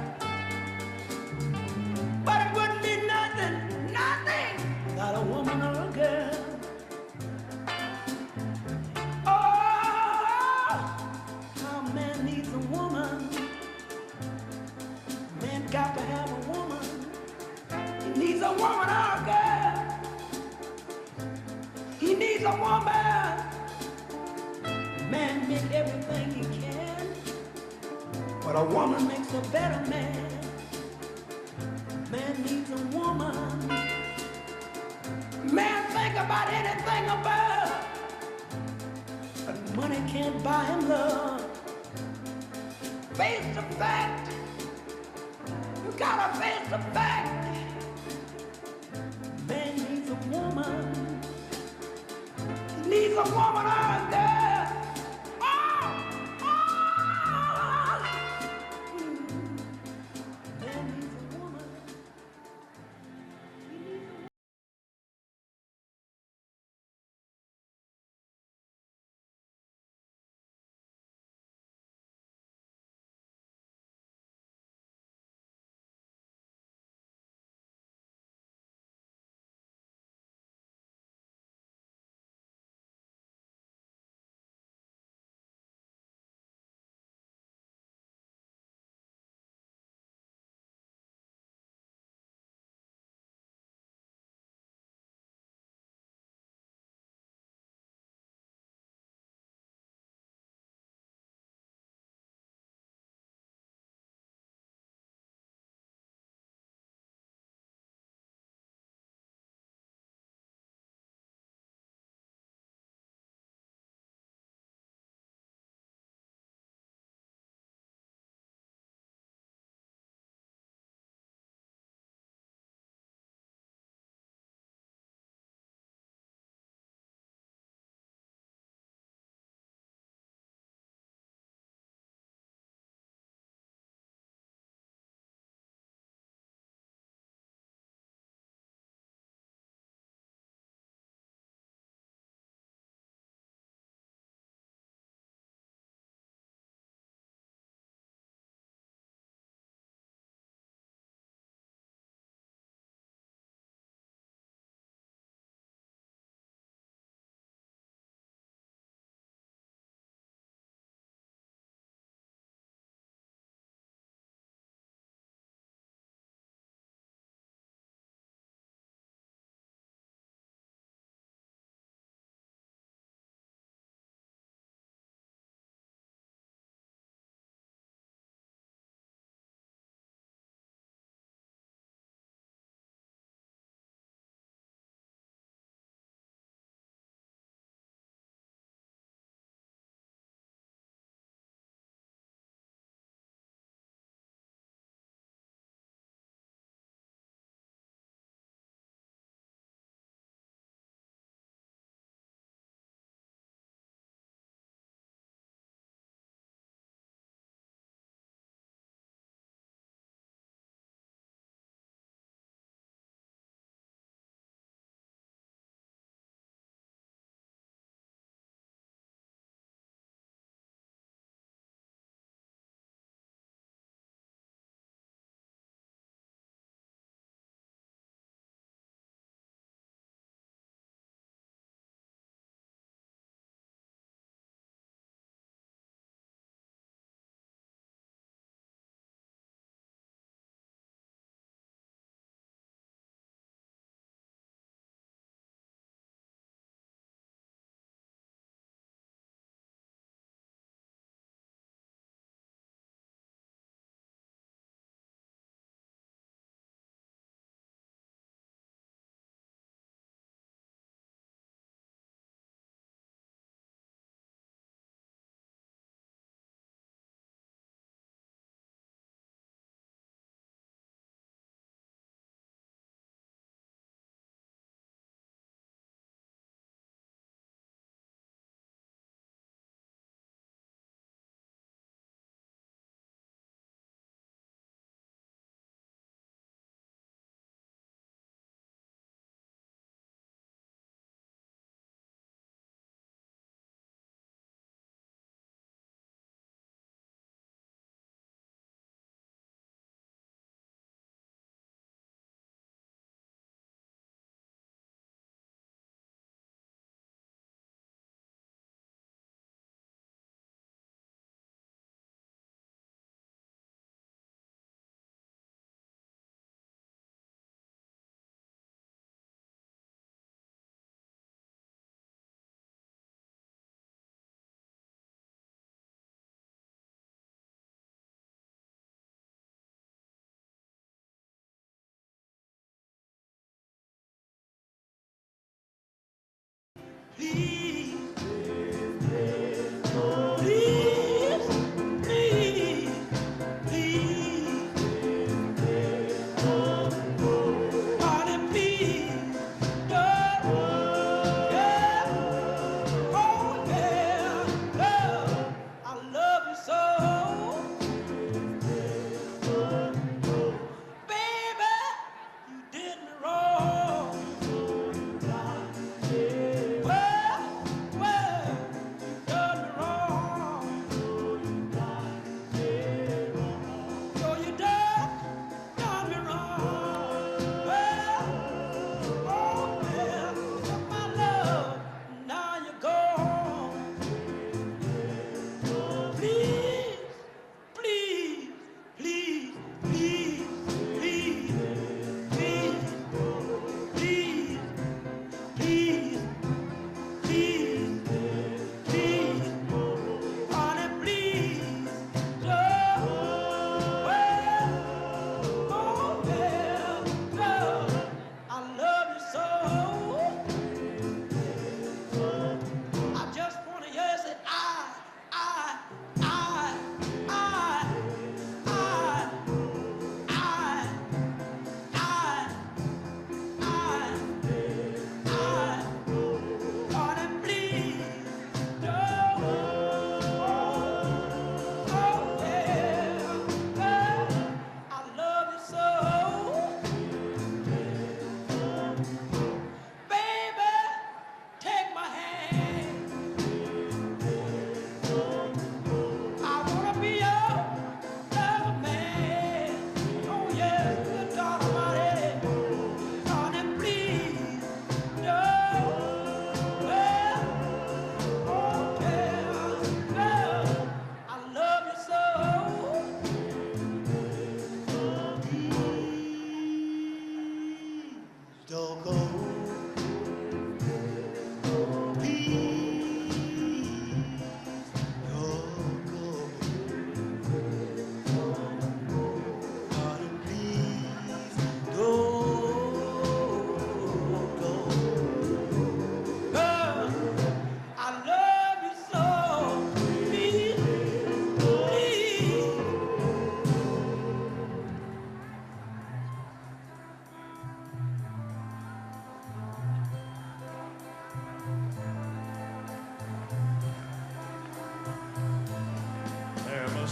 Speaker 1: But it wouldn't be nothing, nothing without a woman or a girl. Oh, how man needs a woman. Man got to have a woman. He needs a woman or a girl. He needs a woman. Man makes everything he can, but a woman makes a better man. Man needs a woman. Man think about anything above, but money can't buy him love. Face the fact. You gotta face the fact. Man needs a woman. He needs a woman or a girl.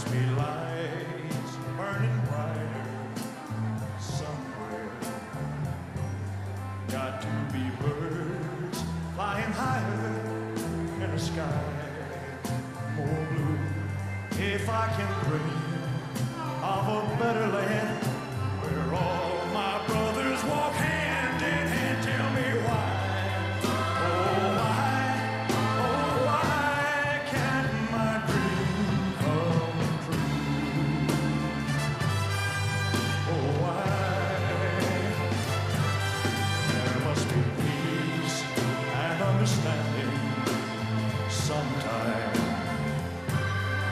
Speaker 1: must be lights burning brighter somewhere. Got to be birds flying higher in the sky, more blue. If I can dream of a better land where all my brothers walk hand in hand, tell me why. Why can't my dream come true? Oh, why? There must be peace and understanding sometime.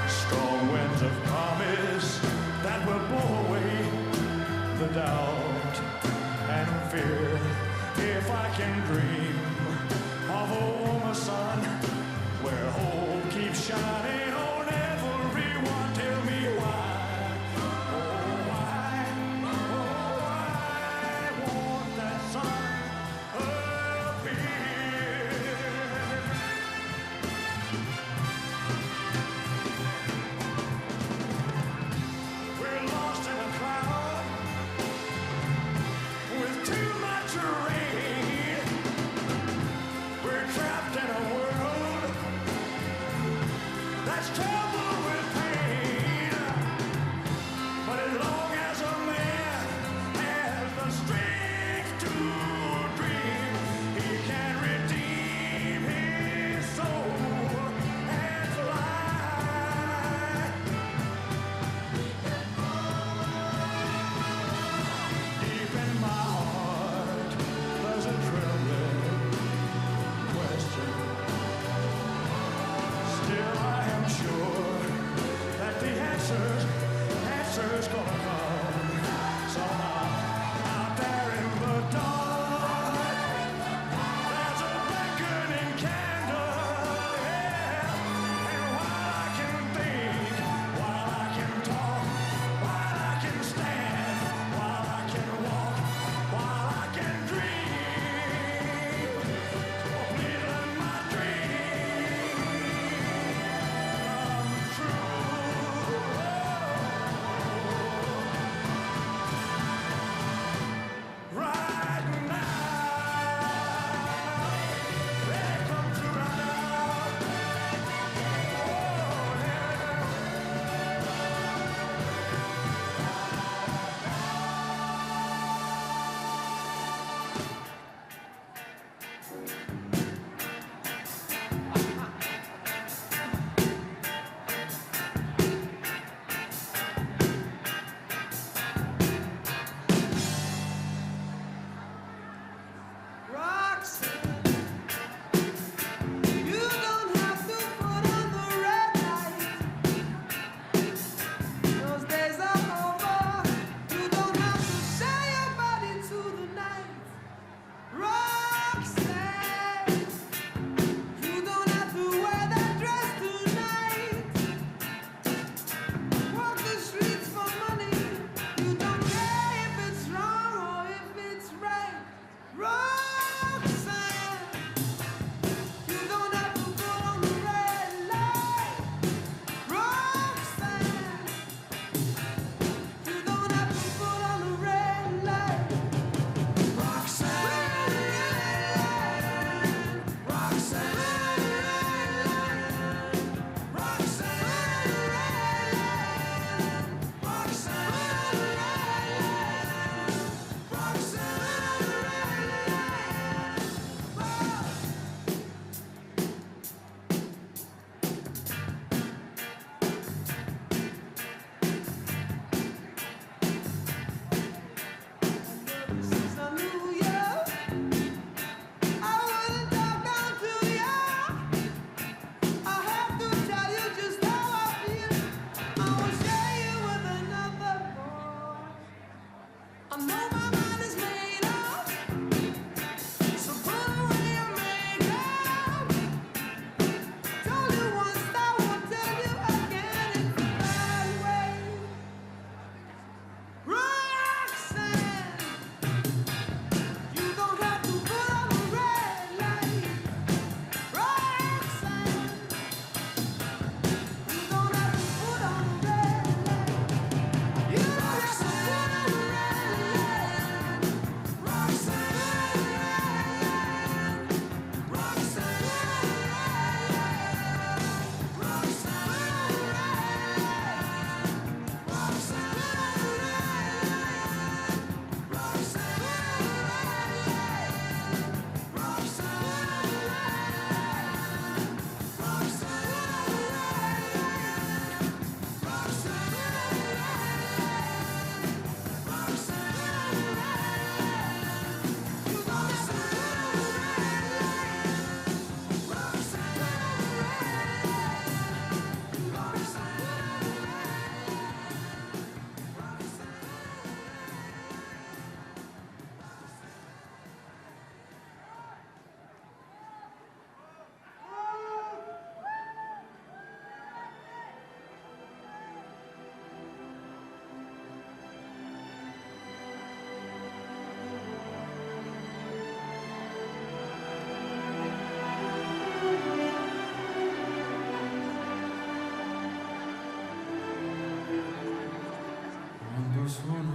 Speaker 1: Strong winds of promise that will blow away the doubt and fear. If I can dream of a warmer sun where hope keeps shining on everyone, tell me why. Oh, why? Oh, why won't that sun appear? We're lost in a cloud with too much rain. We're trapped in a world that's troubled with pain. But as long as a man has the strength to dream, he can redeem his soul and fly. Deep in my heart, there's a trembling question. Still, I am sure that the answer's gonna come somehow. Out there in the dark, there's a beckoning candle, yeah. And while I can think, while I can talk, while I can stand, while I can walk, while I can dream, oh, please let my dream come true.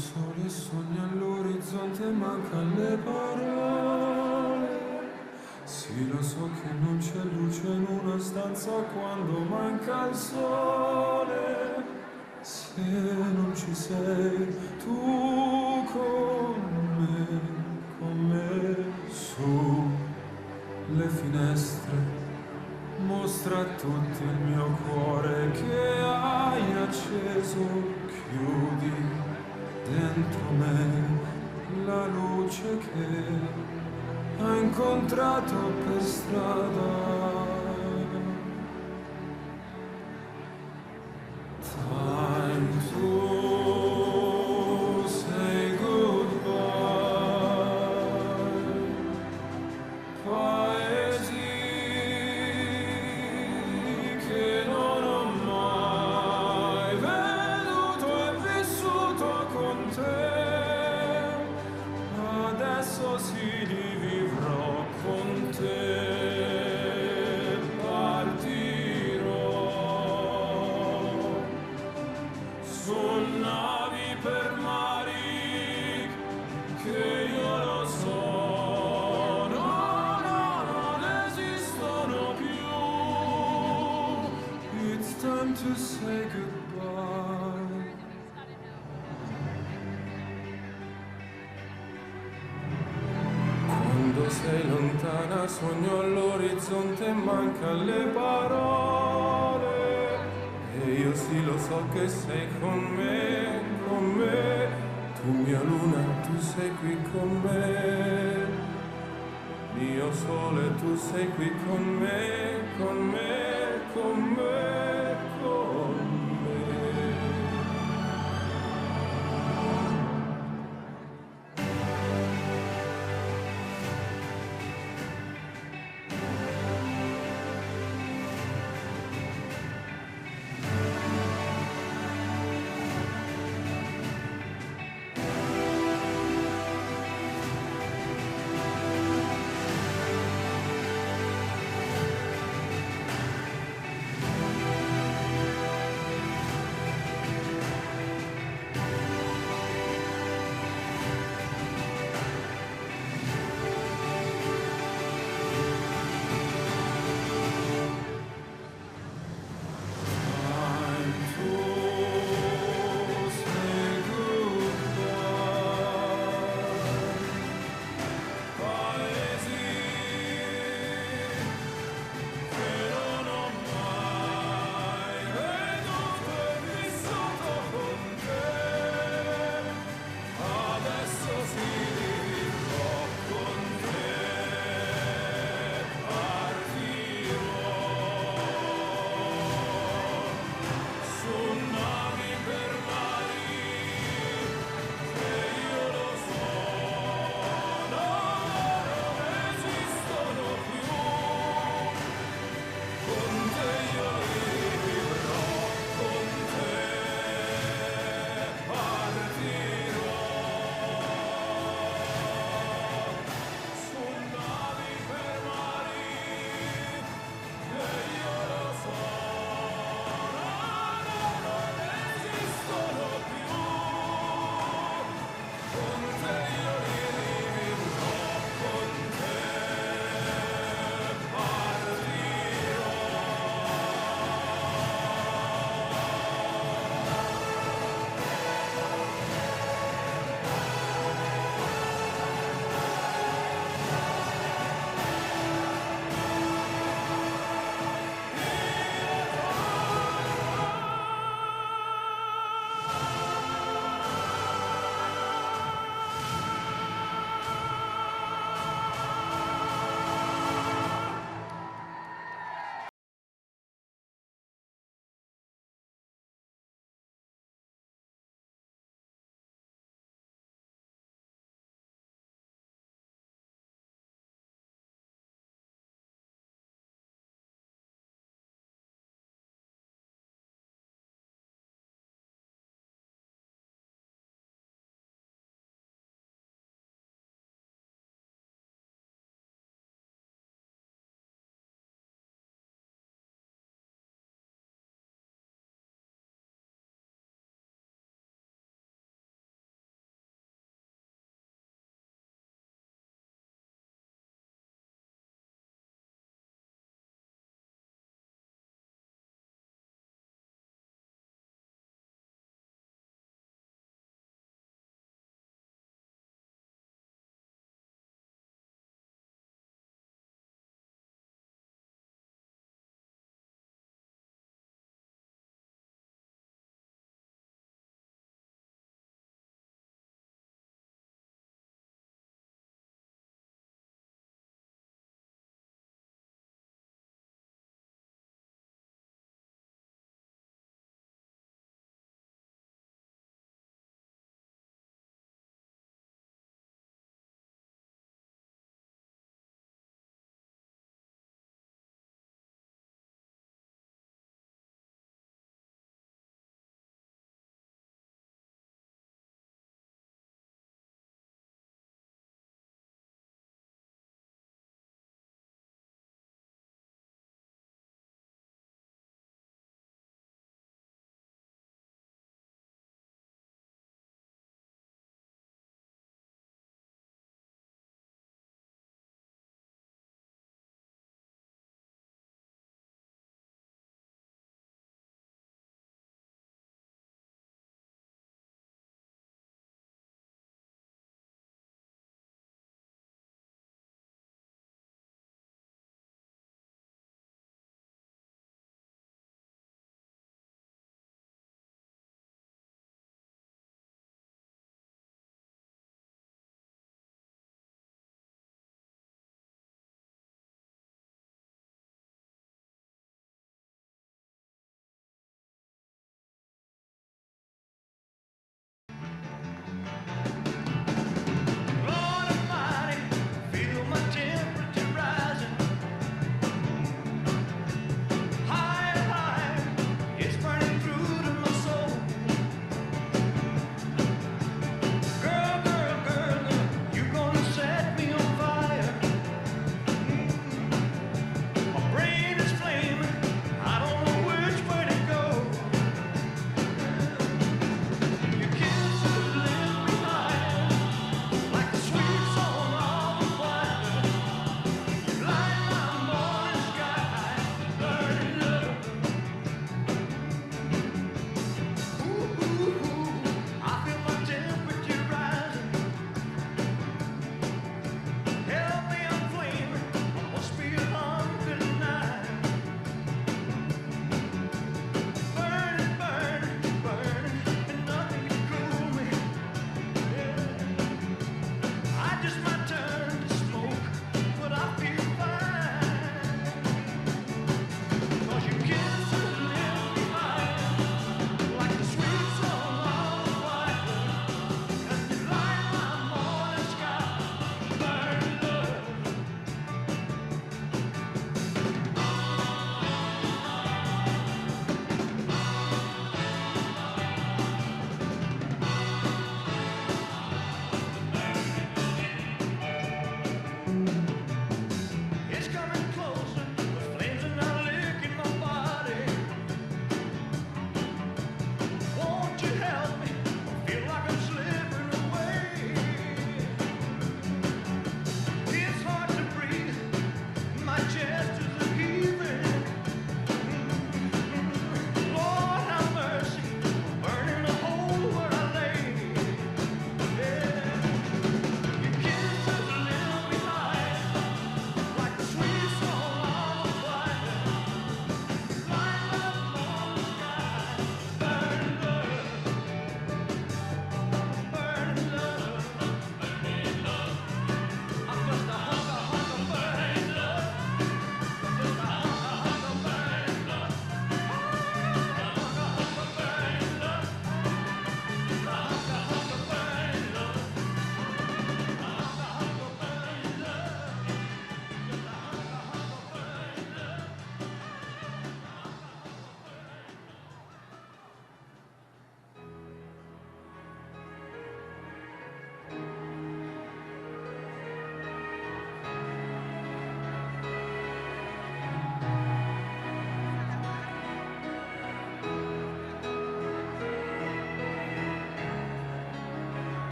Speaker 1: sole sogna all'orizzonte, mancano le parole. Sì, lo so che non c'è luce in una stanza quando manca il sole. Se non ci sei tu con me, su le finestre, mostra a tutti il mio cuore che hai acceso, chiudi dentro me la luce che ho incontrato per strada. Time to say goodbye. Paesi che non ho mai veduto e vissuto con te, adesso sì li vivrò con te. Su navi per mari che io lo so, non esistono più. It's time to say goodbye. Quando sei lontana sogno all'orizzonte e mancano le parole. E io sì lo so che sei con me, tu mia luna, tu sei qui con me, mio sole, tu sei qui con me, con me, con me, con me.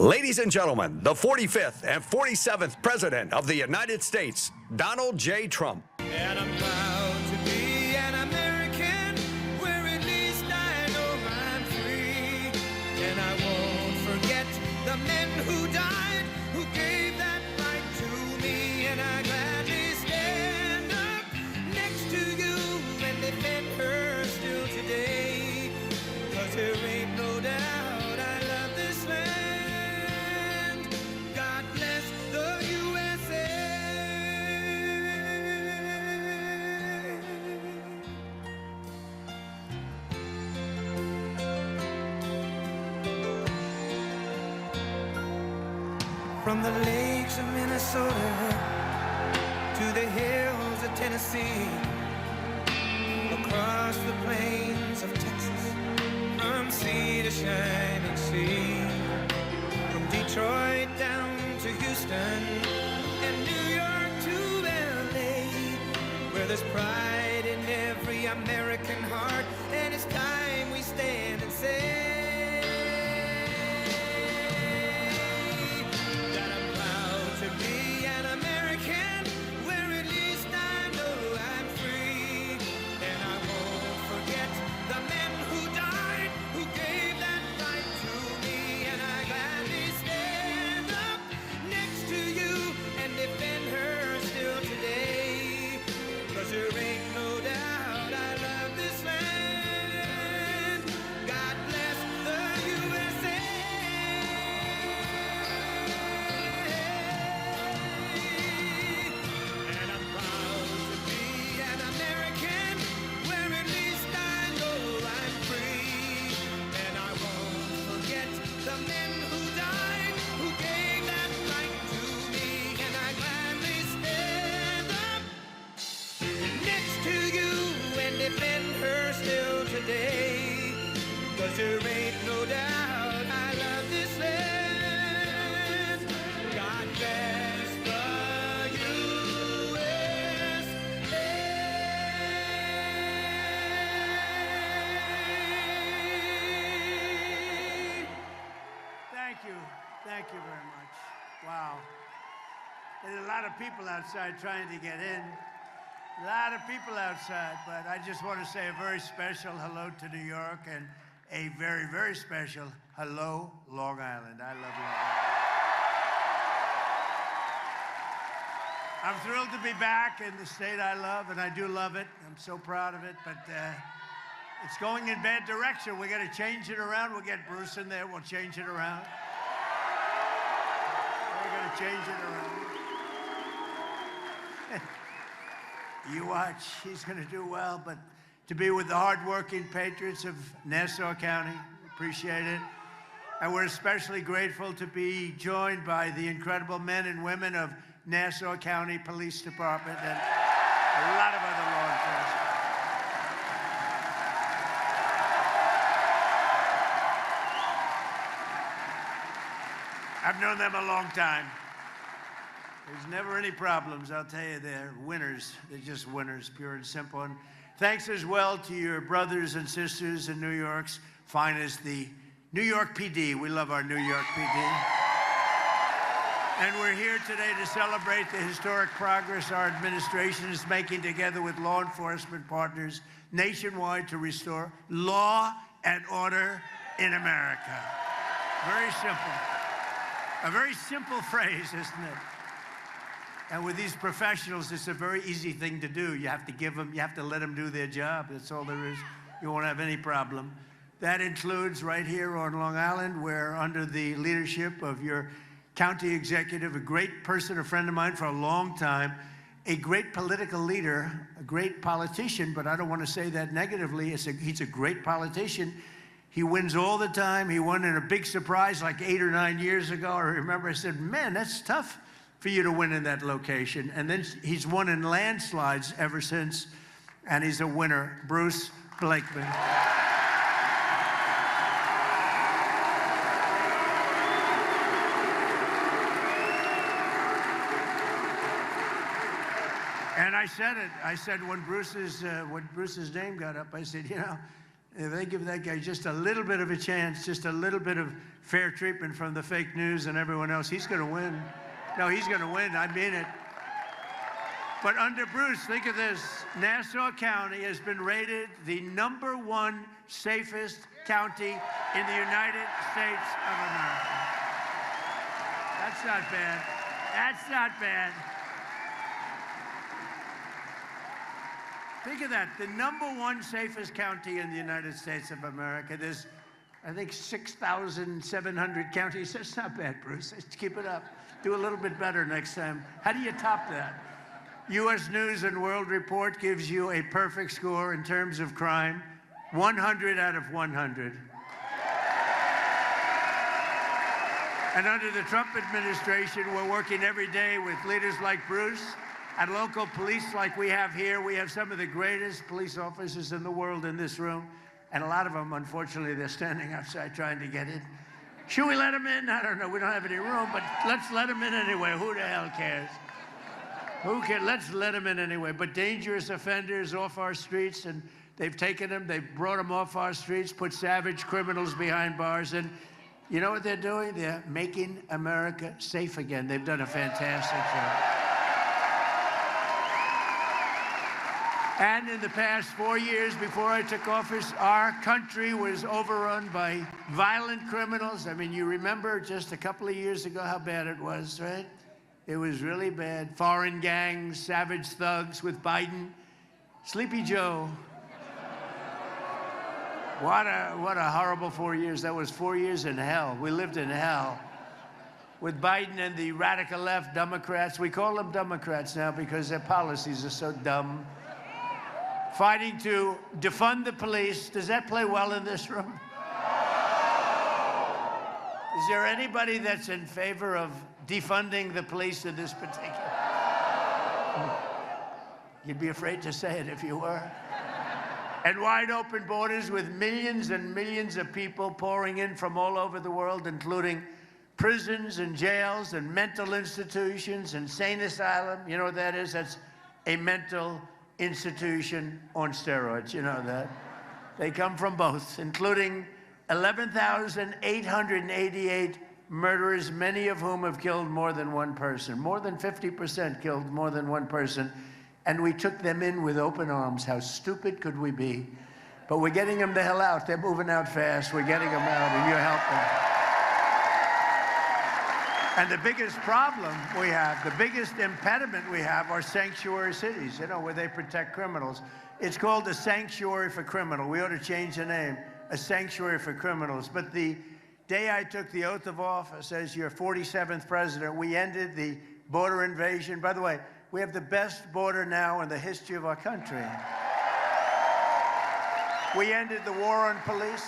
Speaker 12: Ladies and gentlemen, the 45th and 47th President of the United States, Donald J. Trump.
Speaker 1: And I'm proud to be an American, where at least I know I'm free. And I won't forget the men who died, who gave that right to me. And I gladly stand up next to you and defend her still today. 'Cause there ain't no doubt I love this land. God bless the USA. From the lakes of Minnesota to the hills of Tennessee, across the plains of Texas, from sea to shining sea, from Detroit down to Houston and New York to LA, where there's pride in every American heart, and it's time we stand and say that I'm proud to be an American, where at least I know I'm free. And I won't forget the men who died, who gave that right to me. And I gladly stand up next to you and defend her still today. 'Cause there ain't no doubt I love this land. God bless the USA. And I'm proud to be an American, where at least I know I'm free. And I won't forget the men who died, who gave that right to me. And I gladly stand up next to you and defend her still today. 'Cause there ain't no doubt I love this land. God bless the USA.
Speaker 13: Thank you very much. Wow. There's a lot of people outside trying to get in. A lot of people outside, but I just want to say a very special hello to New York and a very, very special hello, Long Island. I love Long Island. I'm thrilled to be back in the state I love, and I do love it. I'm so proud of it, but it's going in bad direction. We got to change it around. We'll get Bruce in there. We'll change it around. We're going to change it around. You watch, he's going to do well, but to be with the hardworking patriots of Nassau County, appreciate it. And we're especially grateful to be joined by the incredible men and women of Nassau County Police Department and a lot of other law enforcement. I've known them a long time. There's never any problems, I'll tell you. They're winners. They're just winners, pure and simple. And thanks as well to your brothers and sisters in New York's finest, the New York PD. We love our New York PD. And we're here today to celebrate the historic progress our administration is making together with law enforcement partners nationwide to restore law and order in America. Very simple. A very simple phrase, isn't it? And with these professionals, it's a very easy thing to do. You have to give them, you have to let them do their job. That's all there is. You won't have any problem. That includes right here on Long Island, where under the leadership of your county executive, a great person, a friend of mine for a long time, a great political leader, a great politician, but I don't want to say that negatively. He's a great politician. He wins all the time. He won in a big surprise like 8 or 9 years ago. I remember I said, man, that's tough for you to win in that location. And then he's won in landslides ever since, and he's a winner. Bruce Blakeman. And I said it. I said when Bruce's name got up, I said, you know, If they give that guy just a little bit of a chance, just a little bit of fair treatment from the fake news and everyone else, he's going to win. No, he's going to win. I mean it. But under Bruce, think of this. Nassau County has been rated the #1 safest county in the United States of America. That's not bad. That's not bad. Think of that, the #1 safest county in the United States of America. There's, I think, 6,700 counties. That's not bad, Bruce. Let's keep it up. Do a little bit better next time. How do you top that? U.S. News and World Report gives you a perfect score in terms of crime, 100 out of 100. And under the Trump administration, we're working every day with leaders like Bruce and local police like we have here. We have some of the greatest police officers in the world in this room. And a lot of them, unfortunately, they're standing outside trying to get in. Should we let them in? I don't know. We don't have any room, but let's let them in anyway. Who the hell cares? Who cares? Let's let them in anyway. But dangerous offenders off our streets, and they've taken them, they've brought them off our streets, put savage criminals behind bars, and you know what they're doing? They're making America safe again. They've done a fantastic job. And in the past 4 years before I took office, our country was overrun by violent criminals. I mean, you remember just a couple of years ago how bad it was, right? It was really bad. Foreign gangs, savage thugs with Biden. Sleepy Joe. What a horrible 4 years. That was 4 years in hell. We lived in hell. With Biden and the radical left Democrats. We call them Democrats now because their policies are so dumb. Fighting to defund the police. Does that play well in this room? Is there anybody that's in favor of defunding the police in this particular? You'd be afraid to say it if you were. And wide open borders with millions and millions of people pouring in from all over the world, including prisons and jails and mental institutions, insane asylum. You know what that is? That's a mental institution on steroids. You know that. They come from both, including 11,888 murderers, many of whom have killed more than one person. More than 50% killed more than one person. And we took them in with open arms. How stupid could we be? But we're getting them the hell out. They're moving out fast. We're getting them out, and you help them. And the biggest problem we have, the biggest impediment we have are sanctuary cities, you know, where they protect criminals. It's called a sanctuary for criminals. We ought to change the name, a sanctuary for criminals. But the day I took the oath of office as your 47th president, we ended the border invasion. By the way, we have the best border now in the history of our country. We ended the war on police,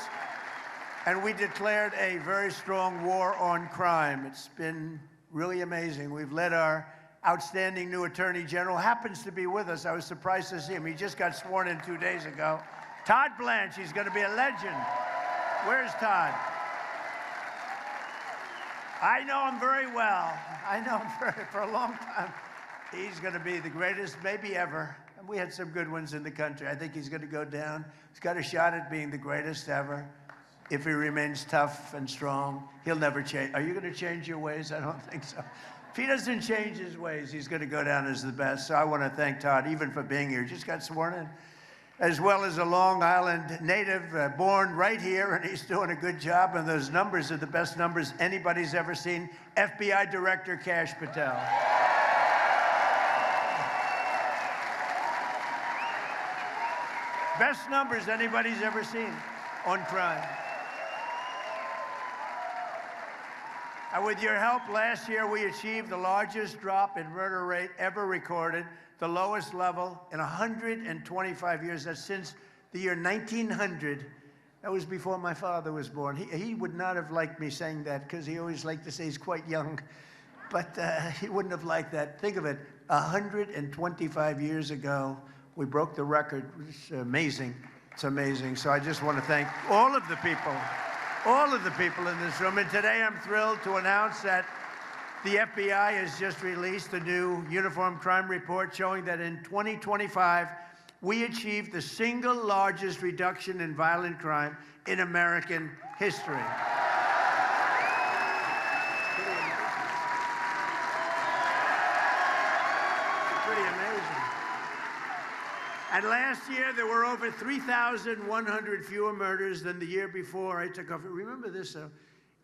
Speaker 13: and we declared a very strong war on crime. It's been really amazing. We've led our outstanding new Attorney General, happens to be with us. I was surprised to see him. He just got sworn in 2 days ago. Todd Blanche, he's going to be a legend. Where's Todd? I know him very well. I know him for a long time. He's going to be the greatest, maybe ever. And we had some good ones in the country. I think he's going to go down. He's got a shot at being the greatest ever. If he remains tough and strong, he'll never change. Are you going to change your ways? I don't think so. If he doesn't change his ways, he's going to go down as the best. So I want to thank Todd, even for being here. He just got sworn in. As well as a Long Island native, born right here, and he's doing a good job. And those numbers are the best numbers anybody's ever seen. FBI Director Kash Patel. Best numbers anybody's ever seen on crime. And with your help, last year we achieved the largest drop in murder rate ever recorded, the lowest level in 125 years. That's since the year 1900. That was before my father was born. He would not have liked me saying that because he always liked to say he's quite young. But he wouldn't have liked that. Think of it, 125 years ago, we broke the record. It's amazing. It's amazing. So I just want to thank all of the people in this room. And today I'm thrilled to announce that the FBI has just released a new uniform crime report showing that in 2025, we achieved the single largest reduction in violent crime in American history. Pretty amazing. And last year, there were over 3,100 fewer murders than the year before I took office. Remember this, though?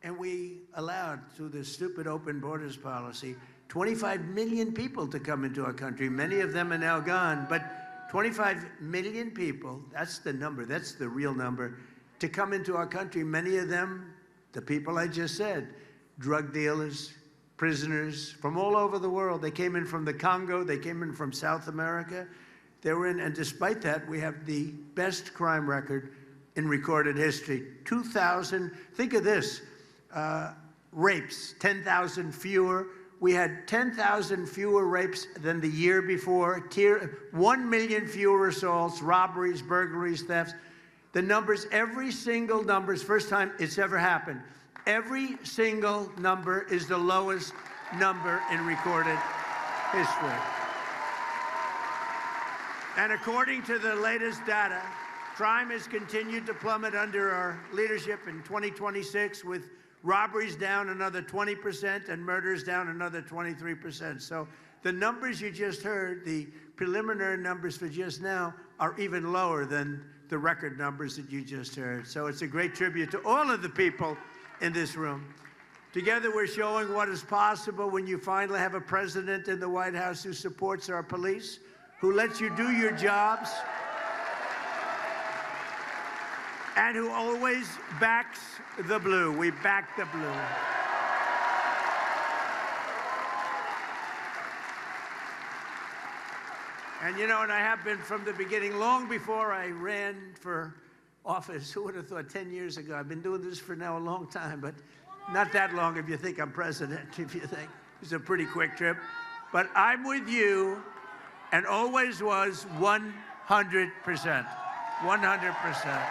Speaker 13: And we allowed, through this stupid open borders policy, 25 million people to come into our country. Many of them are now gone, but 25 million people, that's the number, that's the real number, to come into our country. Many of them, the people I just said, drug dealers, prisoners from all over the world. They came in from the Congo, they came in from South America. They were in, and despite that, we have the best crime record in recorded history. 2,000, think of this, rapes, 10,000 fewer. We had 10,000 fewer rapes than the year before, 1 million fewer assaults, robberies, burglaries, thefts. The numbers, every single number, is first time it's ever happened. Every single number is the lowest number in recorded history. And according to the latest data, crime has continued to plummet under our leadership in 2026, with robberies down another 20% and murders down another 23%. So the numbers you just heard, the preliminary numbers for just now, are even lower than the record numbers that you just heard. So it's a great tribute to all of the people in this room. Together, we're showing what is possible when you finally have a president in the White House who supports our police, who lets you do your jobs, and who always backs the blue. We back the blue. And you know, and I have been from the beginning, long before I ran for office. Who would have thought 10 years ago? I've been doing this for now a long time, but not that long if you think I'm president, if you think. It's a pretty quick trip. But I'm with you, and always was 100%. 100%.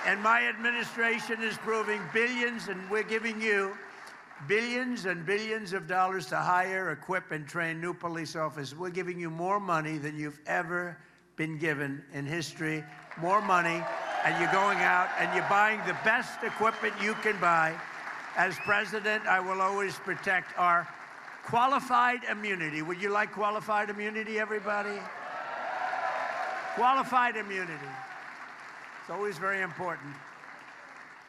Speaker 13: And my administration is proving billions, and we're giving you billions and billions of dollars to hire, equip, and train new police officers. We're giving you more money than you've ever been given in history. More money, and you're going out and you're buying the best equipment you can buy. As president, I will always protect our qualified immunity. Would you like qualified immunity, everybody? Qualified immunity. It's always very important.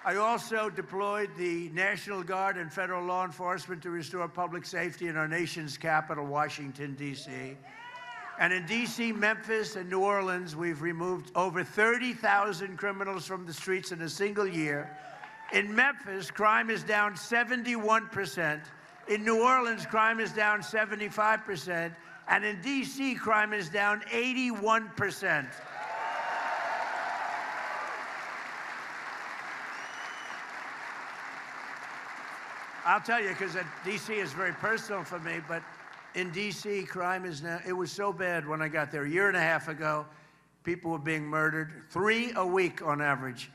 Speaker 13: I also deployed the National Guard and federal law enforcement to restore public safety in our nation's capital, Washington, D.C. And in D.C., Memphis, and New Orleans, we've removed over 30,000 criminals from the streets in a single year. In Memphis, crime is down 71%. In New Orleans, crime is down 75%. And in D.C., crime is down 81%. I'll tell you, because D.C. is very personal for me, but in D.C., crime is now, it was so bad when I got there a year and a half ago. People were being murdered, 3 a week on average.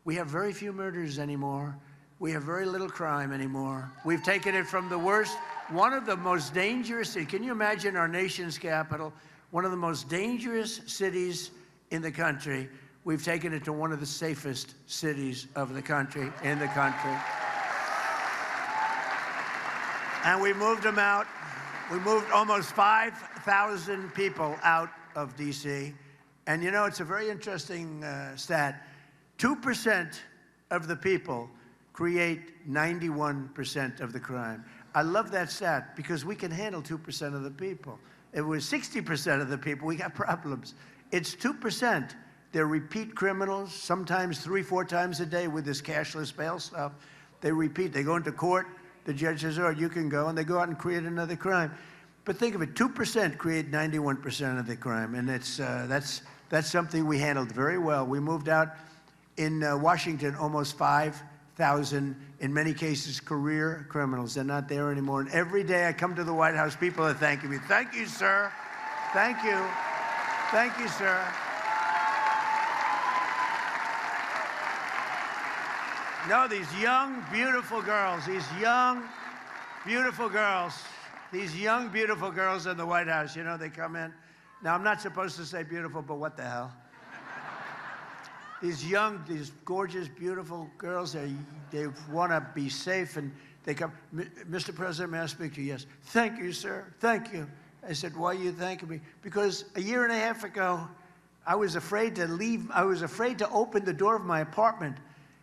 Speaker 13: We have very few murders anymore. We have very little crime anymore. We've taken it from the worst, one of the most dangerous cities. Can you imagine our nation's capital, one of the most dangerous cities in the country? We've taken it to one of the safest cities of the country, in the country. And we moved them out. We moved almost 5,000 people out of D.C. And you know, it's a very interesting stat. 2% of the people create 91% of the crime. I love that stat because we can handle 2% of the people. If it was 60% of the people, we got problems. It's 2%. They're repeat criminals, sometimes 3-4 times a day with this cashless bail stuff. They repeat. They go into court. The judge says, oh, you can go, and they go out and create another crime. But think of it, 2% create 91% of the crime, and that's something we handled very well. We moved out in Washington almost 5,000, in many cases, career criminals. They're not there anymore. And every day I come to the White House, people are thanking me. Thank you, sir. Thank you. Thank you, sir. No, these young, beautiful girls, these young, beautiful girls in the White House, you know, they come in. Now, I'm not supposed to say beautiful, but what the hell? These young, these gorgeous, beautiful girls, they want to be safe, and they come, Mr. President, may I speak to you? Yes. Thank you, sir. Thank you. I said, why are you thanking me? Because a year and a half ago, I was afraid to leave. I was afraid to open the door of my apartment.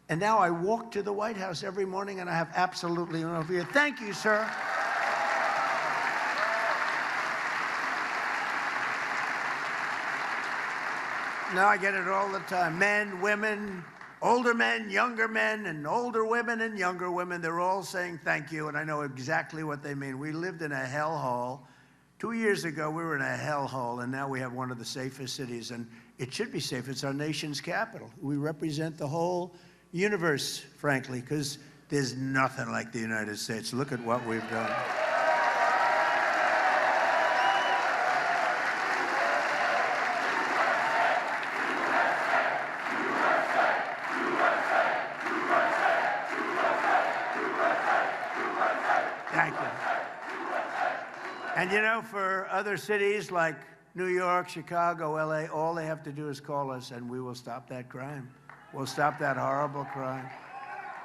Speaker 13: And now I walk to the White House every morning, and I have absolutely no fear. Thank you, sir. Now I get it all the time. Men, women, older men, younger men, and older women and younger women, they're all saying thank you, and I know exactly what they mean. We lived in a hellhole. 2 years ago, we were in a hellhole, and now we have one of the safest cities, and it should be safe. It's our nation's capital. We represent the whole universe, frankly, because there's nothing like the United States. Look at what we've done. Thank you. And you know, for other cities like New York, Chicago, LA, all they have to do is call us and we will stop that crime. We'll stop that horrible crime.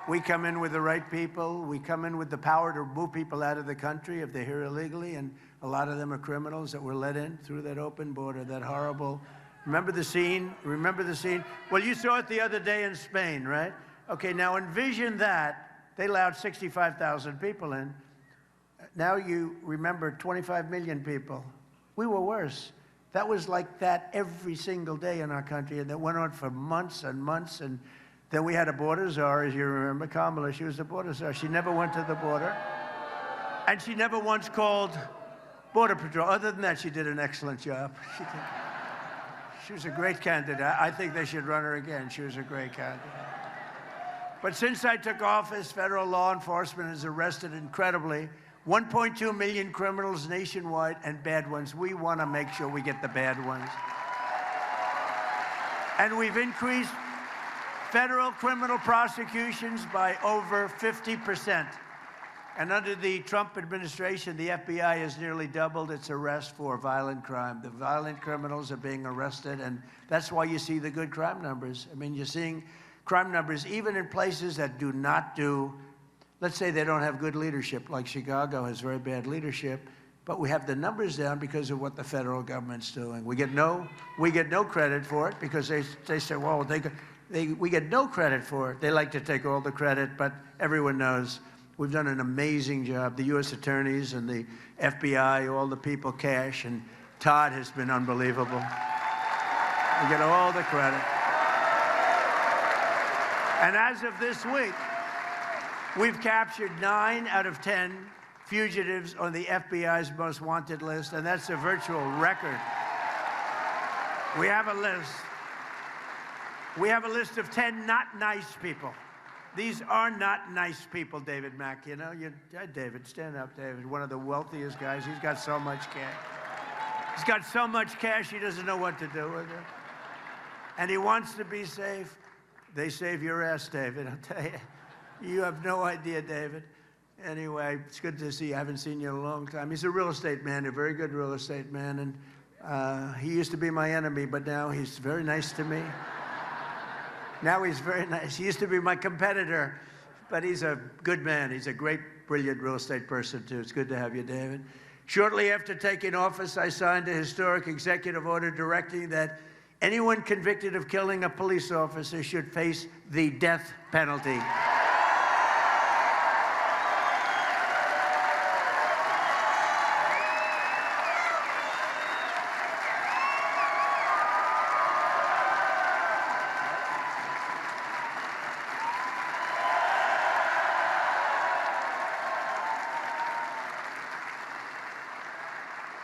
Speaker 13: We come in with the right people. We come in with the power to move people out of the country if they're here illegally, and a lot of them are criminals that were let in through that open border, that horrible. Remember the scene? Remember the scene? Well, you saw it the other day in Spain, right? Okay, now envision that. They allowed 65,000 people in. Now you remember 25 million people. We were worse. That was like that every single day in our country, and that went on for months and months. And then we had a border czar, as you remember, Kamala. She was the border czar. She never went to the border, and she never once called Border Patrol. Other than that, she did an excellent job. She was a great candidate. I think they should run her again. She was a great candidate. But since I took office, federal law enforcement has arrested incredibly 1.2 million criminals nationwide, and bad ones. We want to make sure we get the bad ones. And we've increased federal criminal prosecutions by over 50%. And under the Trump administration, the FBI has nearly doubled its arrests for violent crime. The violent criminals are being arrested, and that's why you see the good crime numbers. I mean, you're seeing crime numbers even in places that do not do, let's say they don't have good leadership, like Chicago has very bad leadership, but we have the numbers down because of what the federal government's doing. We get no credit for it because they say, well, we get no credit for it. They like to take all the credit, but everyone knows we've done an amazing job. The U.S. attorneys and the FBI, all the people, Cash, and Todd has been unbelievable. We get all the credit. And as of this week, we've captured 9 out of 10 fugitives on the FBI's most wanted list, and that's a virtual record. We have a list. We have a list of 10 not nice people. These are not nice people, David Mack. You know, David, stand up, David. One of the wealthiest guys. He's got so much cash. He's got so much cash, he doesn't know what to do with it. And he wants to be safe. They save your ass, David, I'll tell you. You have no idea, David. Anyway, it's good to see you. I haven't seen you in a long time. He's a real estate man, a very good real estate man. And he used to be my enemy, but now he's very nice to me. Now he's very nice. He used to be my competitor, but he's a good man. He's a great, brilliant real estate person, too. It's good to have you, David. Shortly after taking office, I signed a historic executive order directing that anyone convicted of killing a police officer should face the death penalty.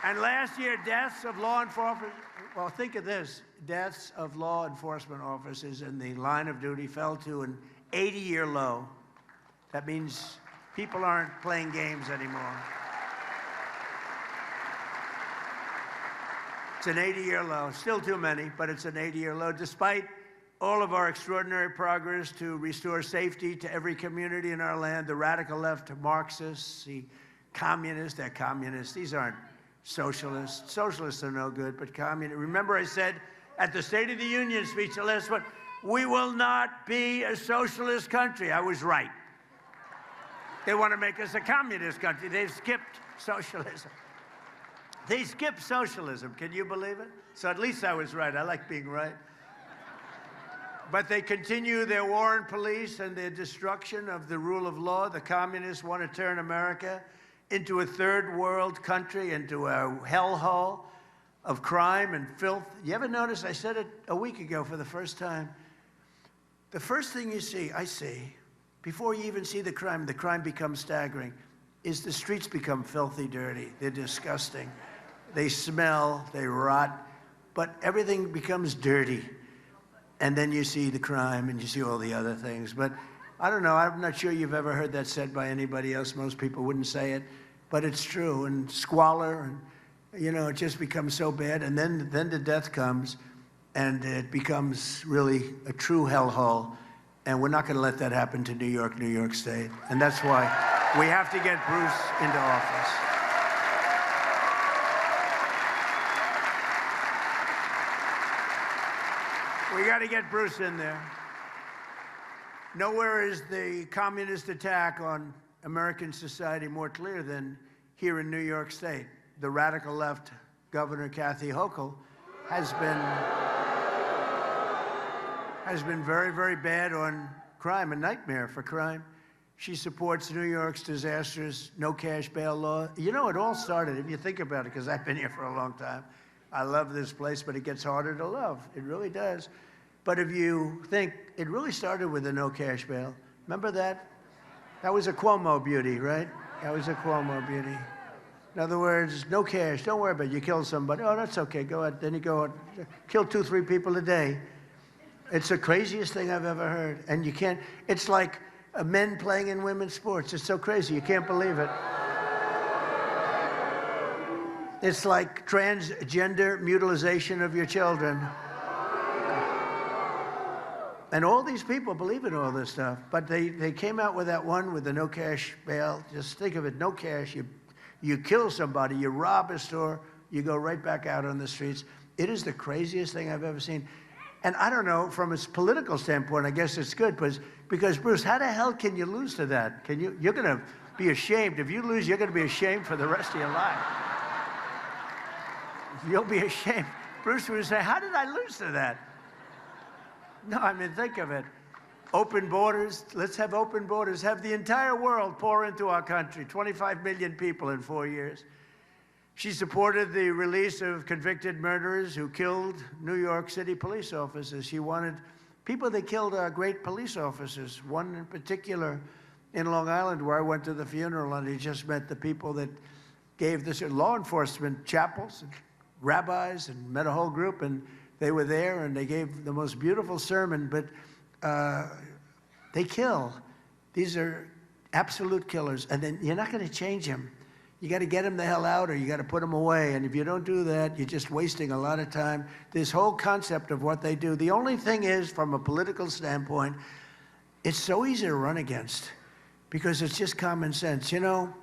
Speaker 13: And last year, deaths of law enforcement, well, think of this, deaths of law enforcement officers in the line of duty fell to an 80-year low. That means people aren't playing games anymore. It's an 80-year low. Still too many, but it's an 80-year low, despite all of our extraordinary progress to restore safety to every community in our land. The radical left, Marxists, the communists, they're communists. These aren't socialists. Socialists are no good, but communists. Remember I said at the State of the Union speech, the last one, we will not be a socialist country. I was right. They want to make us a communist country. They've skipped socialism. They skipped socialism. Can you believe it? So at least I was right. I like being right. But they continue their war on police and their destruction of the rule of law. The communists want to turn America into a third world country, into a hellhole of crime and filth. You ever notice, I said it a week ago for the first time, the first thing you see, I see, before you even see the crime becomes staggering, is the streets become filthy dirty. They're disgusting. They smell, they rot, but everything becomes dirty. And then you see the crime and you see all the other things. But I don't know, I'm not sure you've ever heard that said by anybody else. Most people wouldn't say it, but it's true. And squalor, and you know, it just becomes so bad. And then the death comes, and it becomes really a true hellhole. And we're not going to let that happen to New York State. And that's why we have to get Bruce into office. We got to get Bruce in there. Nowhere is the communist attack on American society more clear than here in New York State. The radical left Governor Kathy Hochul has been very, very bad on crime, a nightmare for crime. She supports New York's disastrous no cash bail law. You know, it all started, if you think about it, because I've been here for a long time. I love this place, but it gets harder to love. It really does. But if you think, it really started with the no cash bail. Remember that? That was a Cuomo beauty, right? That was a Cuomo beauty. In other words, no cash, don't worry about it. You kill somebody, oh, that's okay, go ahead. Then you go out, kill 2, 3 people a day. It's the craziest thing I've ever heard. And you can't, it's like men playing in women's sports. It's so crazy, you can't believe it. It's like transgender mutilization of your children. And all these people believe in all this stuff. But they came out with that one with the no cash bail. Just think of it, no cash. You kill somebody, you rob a store, you go right back out on the streets. It is the craziest thing I've ever seen. And I don't know, from a political standpoint, I guess it's good, because Bruce, how the hell can you lose to that? You're going to be ashamed. If you lose, you're going to be ashamed for the rest of your life. You'll be ashamed. Bruce would say, how did I lose to that? No, I mean, think of it. Open borders. Let's have open borders. Have the entire world pour into our country. 25 million people in 4 years. She supported the release of convicted murderers who killed New York City police officers. She wanted people that killed great police officers. One in particular in Long Island, where I went to the funeral, and he just met the people that gave this law enforcement chapels and rabbis, and met a whole group, and they were there, and they gave the most beautiful sermon, but they kill. These are absolute killers, and then you're not going to change them. You got to get them the hell out, or you got to put them away, and if you don't do that, you're just wasting a lot of time. This whole concept of what they do, the only thing is, from a political standpoint, it's so easy to run against, because it's just common sense. You know,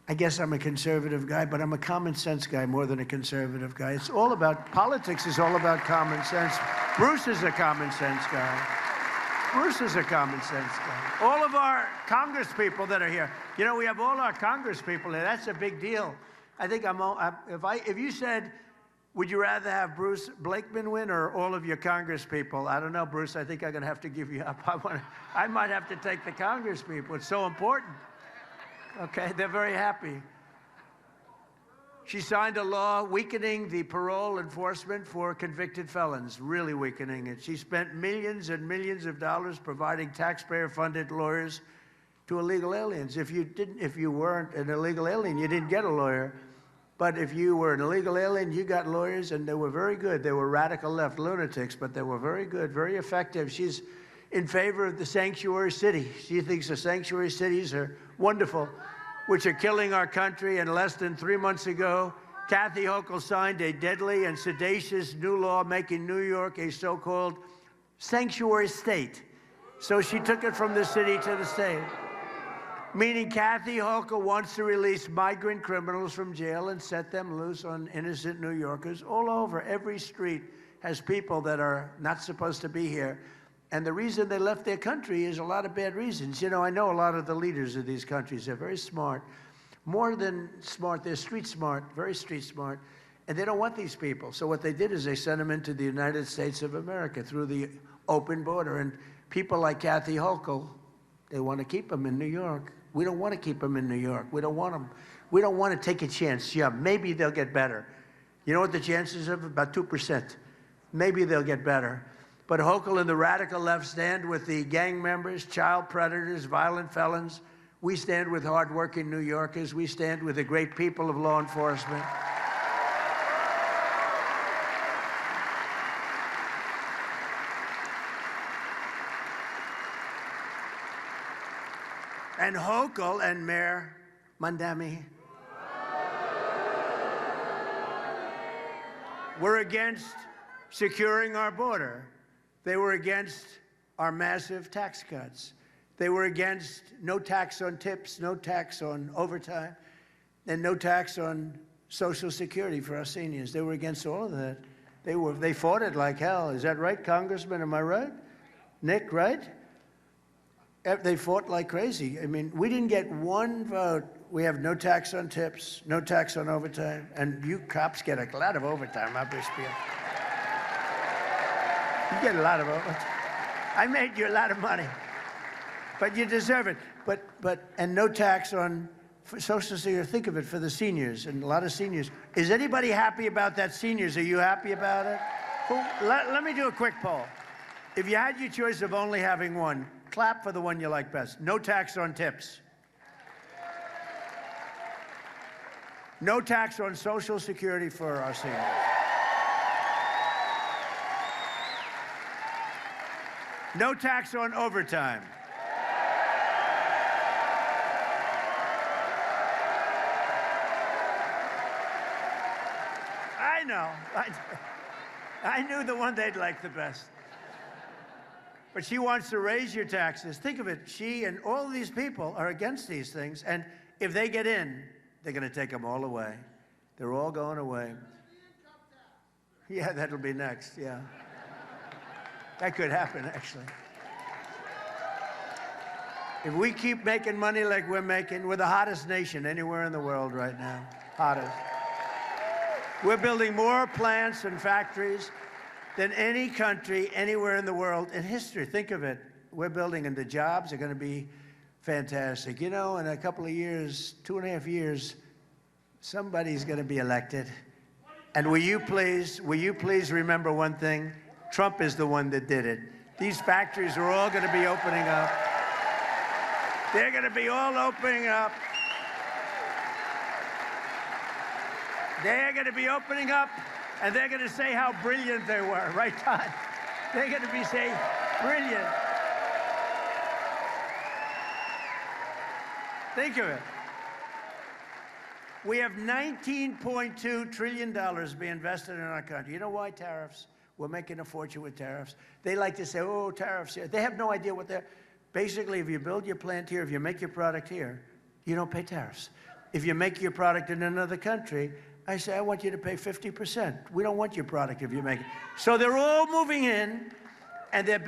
Speaker 13: I guess I'm a conservative guy, but I'm a common sense guy more than a conservative guy. It's all about, politics is all about common sense. Bruce is a common sense guy. Bruce is a common sense guy. All of our Congress people that are here, you know, we have all our Congress people here. That's a big deal. I think if you said, would you rather have Bruce Blakeman win or all of your Congress people? I don't know, Bruce, I think I'm going to have to give you up. I might have to take the Congress people. It's so important. Okay, they're very happy. She signed a law weakening the parole enforcement for convicted felons, really weakening it. She spent millions and millions of dollars providing taxpayer-funded lawyers to illegal aliens. If you weren't an illegal alien, you didn't get a lawyer. But if you were an illegal alien, you got lawyers, and they were very good. They were radical left lunatics, but they were very good, very effective. She's in favor of the sanctuary city. She thinks the sanctuary cities are wonderful, which are killing our country. And less than 3 months ago, Kathy Hochul signed a deadly and sedacious new law making New York a so-called sanctuary state. So she took it from the city to the state. Meaning Kathy Hochul wants to release migrant criminals from jail and set them loose on innocent New Yorkers all over. Every street has people that are not supposed to be here. And the reason they left their country is a lot of bad reasons. You know, I know a lot of the leaders of these countries. They're very smart. More than smart, they're street smart, very street smart. And they don't want these people. So what they did is they sent them into the United States of America through the open border. And people like Kathy Hochul, they want to keep them in New York. We don't want to keep them in New York. We don't want them. We don't want to take a chance. Yeah, maybe they'll get better. You know what the chances are? About 2%. Maybe they'll get better. But Hochul and the radical left stand with the gang members, child predators, violent felons. We stand with hardworking New Yorkers. We stand with the great people of law enforcement. And Hochul and Mayor Mandami were against securing our border. They were against our massive tax cuts. They were against no tax on tips, no tax on overtime, and no tax on Social Security for our seniors. They were against all of that. They fought it like hell. Is that right, Congressman? Am I right? Nick, right? They fought like crazy. I mean, we didn't get one vote. We have no tax on tips, no tax on overtime, and you cops get a lot of overtime, obviously. You get a lot of overtime. I made you a lot of money, but you deserve it. And no tax on Social Security. Think of it for the seniors, and a lot of seniors. Is anybody happy about that, seniors? Are you happy about it? Well, let me do a quick poll. If you had your choice of only having one, clap for the one you like best. No tax on tips. No tax on Social Security for our seniors. No tax on overtime. I know. I knew the one they'd like the best. But she wants to raise your taxes. Think of it. She and all of these people are against these things. And if they get in, they're going to take them all away. They're all going away. Yeah, that'll be next. Yeah. That could happen, actually. If we keep making money like we're making, we're the hottest nation anywhere in the world right now. Hottest. We're building more plants and factories than any country anywhere in the world in history. Think of it. We're building, and the jobs are going to be fantastic. You know, in a couple of years, 2.5 years, somebody's going to be elected. And will you please remember one thing? Trump is the one that did it. These factories are all going to be opening up. They're going to be all opening up. They're going to be opening up, and they're going to say how brilliant they were, right, Todd? They're going to be saying, brilliant. Think of it. We have $19.2 trillion being invested in our country. You know why? Tariffs. We're making a fortune with tariffs. They like to say, oh, tariffs here. They have no idea what they're... Basically, if you build your plant here, if you make your product here, you don't pay tariffs. If you make your product in another country, I say, I want you to pay 50%. We don't want your product if you make it. So they're all moving in, and they're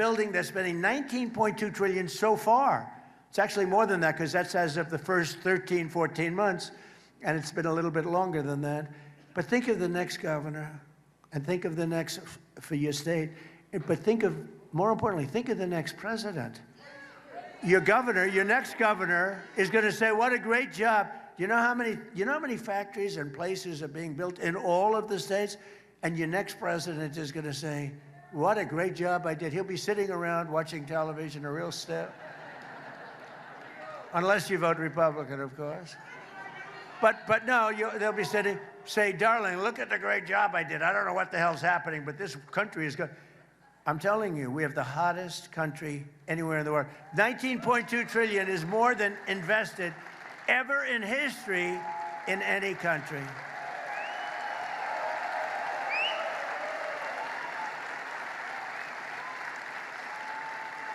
Speaker 13: spending $19.2 trillion so far. It's actually more than that, because that's as of the first 13, 14 months, and it's been a little bit longer than that. But think of the next governor, and think of the next for your state. But think of, more importantly, think of the next president. Your governor, your next governor, is going to say, what a great job. You know how many factories and places are being built in all of the states? And your next president is going to say, what a great job I did. He'll be sitting around watching television, a real step. Unless you vote Republican, of course. But no, they'll be sitting, say, darling, look at the great job I did. I don't know what the hell's happening, but this country is good. I'm telling you, we have the hottest country anywhere in the world. $19.2 trillion is more than invested ever in history in any country.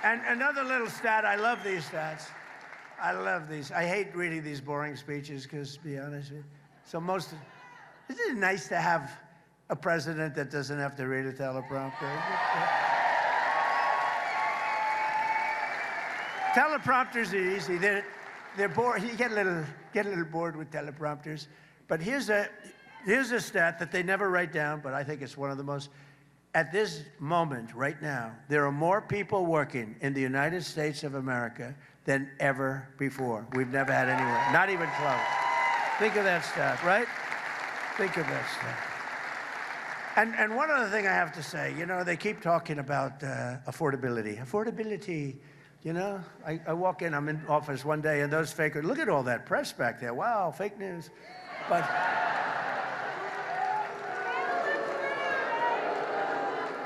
Speaker 13: And another little stat, I love these stats. I love these. I hate reading these boring speeches because, to be honest with you, isn't it nice to have a president that doesn't have to read a teleprompter? Teleprompters are easy. They're bored. You get a little bored with teleprompters. But here's a stat that they never write down, but I think it's one of the most. At this moment, right now, there are more people working in the United States of America than ever before. We've never had anywhere, not even close. Think of that stat, right? Think of that stat. And one other thing I have to say, you know, they keep talking about affordability. Affordability, you know, I walk in, I'm in office one day, and those fakers, look at all that press back there. Wow, fake news.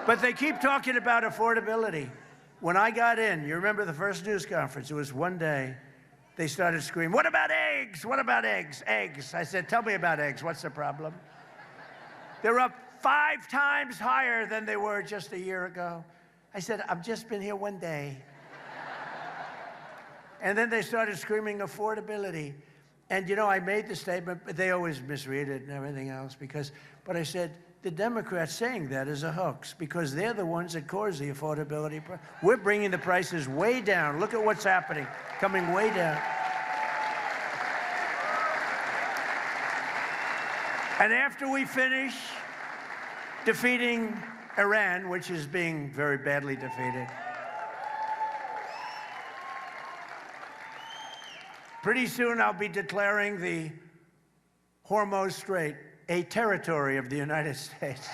Speaker 13: But they keep talking about affordability. When I got in, you remember the first news conference, it was one day, they started screaming, what about eggs? What about eggs? Eggs. I said, tell me about eggs. What's the problem? They're up 5 times higher than they were just a year ago. I said, I've just been here one day. And then they started screaming affordability. And, you know, I made the statement, but they always misread it and everything else but I said, the Democrats saying that is a hoax because they're the ones that cause the affordability. We're bringing the prices way down. Look at what's happening, coming way down. And after we finish defeating Iran, which is being very badly defeated, pretty soon I'll be declaring the Hormuz Strait a territory of the United States.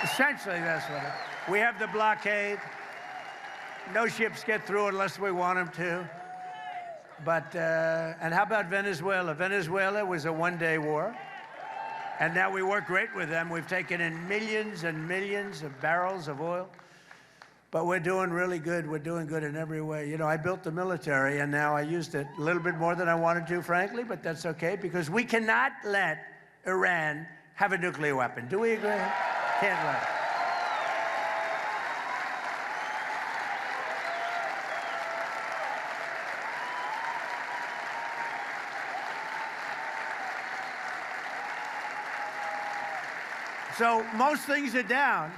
Speaker 13: Essentially, that's what it is. We have the blockade. No ships get through unless we want them to. But, and how about Venezuela? Venezuela was a one-day war. And now we work great with them. We've taken in millions and millions of barrels of oil. But we're doing really good. We're doing good in every way. You know, I built the military, and now I used it a little bit more than I wanted to, frankly, but that's okay, because we cannot let Iran have a nuclear weapon. Do we agree? Can't let it. So most things are down.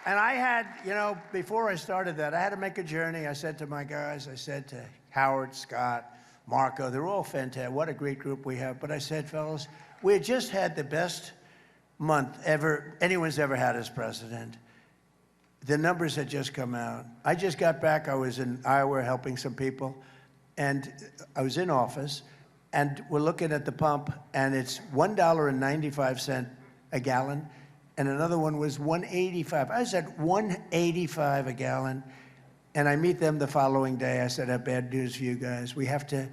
Speaker 13: And I had, you know, before I started that, I had to make a journey. I said to my guys, I said to Howard, Scott, Marco, they're all fantastic. What a great group we have. But I said, fellas, we had just had the best month anyone's ever had as president. The numbers had just come out. I just got back. I was in Iowa helping some people. And I was in office. And we're looking at the pump, and it's $1.95 a gallon. And another one was $1.85. I said $1.85 a gallon. And I meet them the following day. I said, I have bad news for you guys. We have to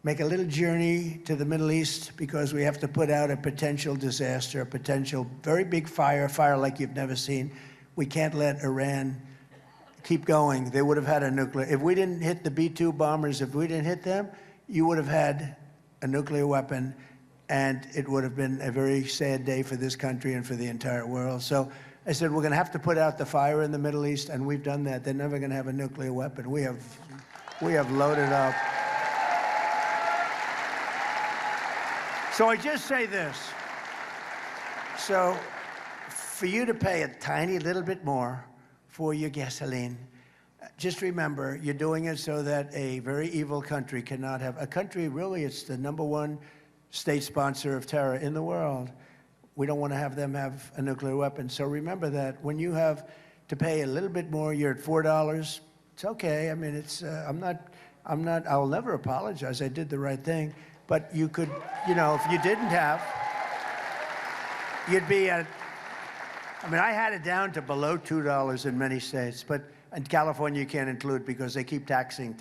Speaker 13: make a little journey to the Middle East because we have to put out a potential disaster, a potential very big fire like you've never seen. We can't let Iran keep going. They would have had a nuclear. If we didn't hit the B-2 bombers, if we didn't hit them, you would have had a nuclear weapon. And it would have been a very sad day for this country and for the entire world. So I said, we're going to have to put out the fire in the Middle East, and we've done that. They're never going to have a nuclear weapon. We have loaded up. So I just say this. So for you to pay a tiny little bit more for your gasoline, just remember, you're doing it so that a very evil country cannot have, a country really, it's the #1 state sponsor of terror in the world. We don't want to have them have a nuclear weapon. So remember that when you have to pay a little bit more, you're at $4. It's okay. I mean, it's, I'll never apologize. I did the right thing. But you could, you know, if you didn't have, you'd be at, I mean, I had it down to below $2 in many states, but in California you can't include because they keep taxing.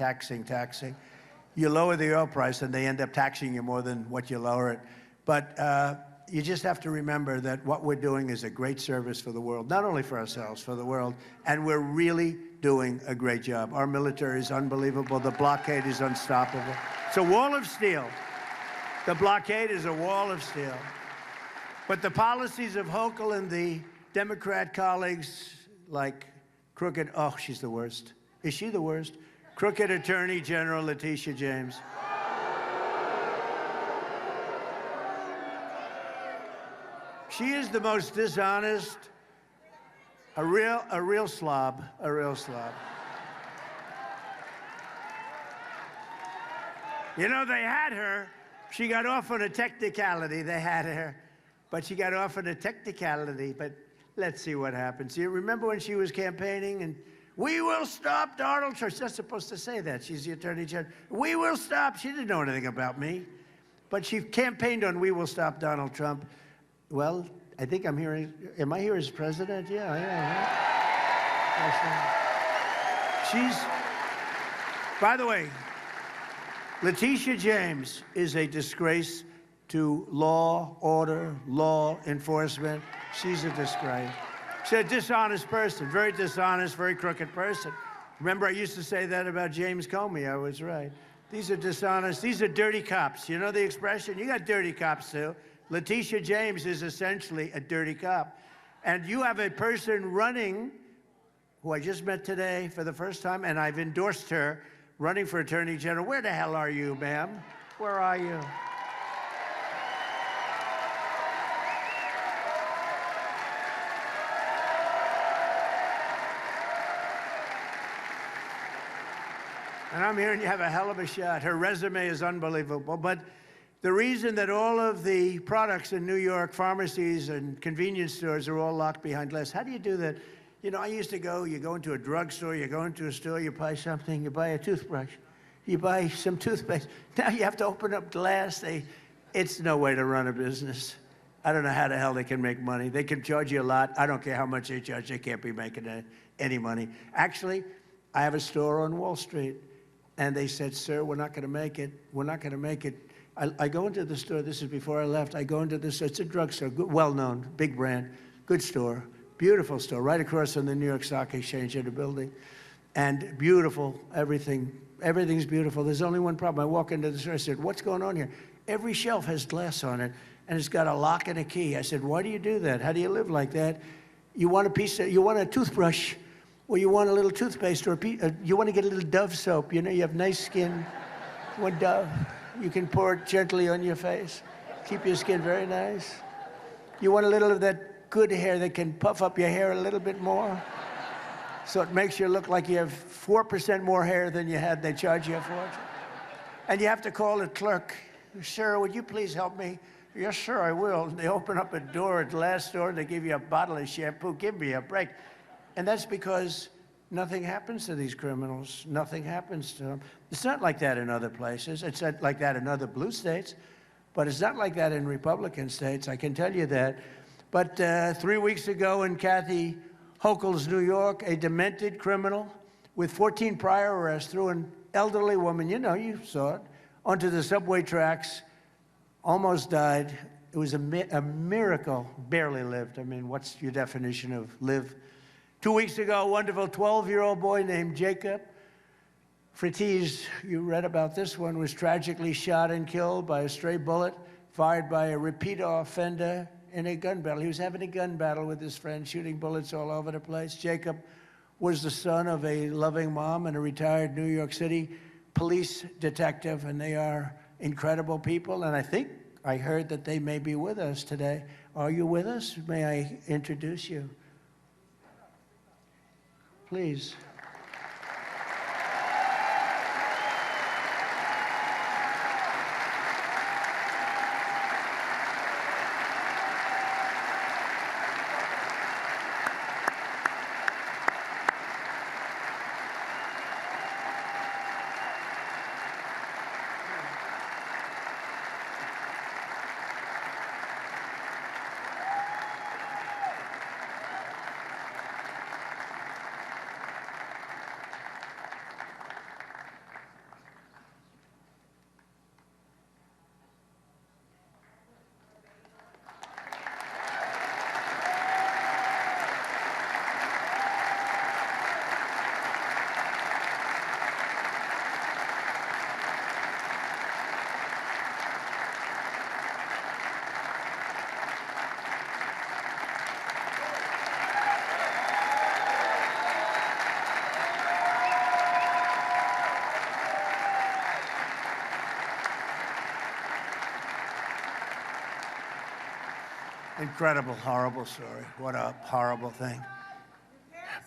Speaker 13: You lower the oil price and they end up taxing you more than what you lower it. But you just have to remember that what we're doing is a great service for the world, not only for ourselves, for the world. And we're really doing a great job. Our military is unbelievable. The blockade is unstoppable. It's a wall of steel. The blockade is a wall of steel. But the policies of Hochul and the Democrat colleagues like crooked, oh, she's the worst. Is she the worst? Crooked Attorney General Letitia James. She is the most dishonest, a real slob, a real slob. You know, they had her. She got off on a technicality. They had her, but she got off on a technicality. But let's see what happens. You remember when she was campaigning and we will stop Donald Trump. She's not supposed to say that. She's the Attorney General. We will stop. She didn't know anything about me, but she campaigned on we will stop Donald Trump. Well, I think I'm hearing, am I here as president? Yeah, I am. She's, by the way, Letitia James is a disgrace to law, order, law enforcement. She's a disgrace. She's a dishonest person, very dishonest, very crooked person. Remember, I used to say that about James Comey. I was right. These are dishonest. These are dirty cops. You know the expression? You got dirty cops, too. Letitia James is essentially a dirty cop. And you have a person running, who I just met today for the first time, and I've endorsed her, running for Attorney General. Where the hell are you, ma'am? Where are you? And I'm hearing you have a hell of a shot. Her resume is unbelievable. But the reason that all of the products in New York, pharmacies and convenience stores are all locked behind glass, how do you do that? You know, I used to go, you go into a drugstore, you go into a store, you buy something, you buy a toothbrush, you buy some toothpaste. Now you have to open up glass. It's no way to run a business. I don't know how the hell they can make money. They can charge you a lot. I don't care how much they charge. They can't be making any money. Actually, I have a store on Wall Street, and they said, sir, we're not going to make it. We're not going to make it. I go into the store. This is before I left. I go into this. It's a drugstore, well-known, big brand, good store. Beautiful store, right across from the New York Stock Exchange in the building. And beautiful, everything's beautiful. There's only one problem. I walk into the store, I said, what's going on here? Every shelf has glass on it, and it's got a lock and a key. I said, why do you do that? How do you live like that? You want you want a toothbrush, or you want a little toothpaste, or you want to get a little Dove soap. You know, you have nice skin. You want Dove. You can pour it gently on your face. Keep your skin very nice. You want a little of that good hair that can puff up your hair a little bit more, so it makes you look like you have 4% more hair than you had. They charge you a fortune. And you have to call the clerk. Sir, would you please help me? Yes, sir, I will. They open up a door at the last door, and they give you a bottle of shampoo. Give me a break. And that's because nothing happens to these criminals. Nothing happens to them. It's not like that in other places. It's not like that in other blue states. But it's not like that in Republican states, I can tell you that. But 3 weeks ago in Kathy Hochul's New York, a demented criminal with 14 prior arrests threw an elderly woman, you know, you saw it, onto the subway tracks, almost died. It was a miracle, barely lived. I mean, what's your definition of live? 2 weeks ago, a wonderful 12-year-old boy named Jacob Fritiz, you read about this one, was tragically shot and killed by a stray bullet fired by a repeat offender in a gun battle. He was having a gun battle with his friend, shooting bullets all over the place. Jacob was the son of a loving mom and a retired New York City police detective, and they are incredible people. And I think I heard that they may be with us today. Are you with us? May I introduce you? Please. Incredible, horrible story. What a horrible thing.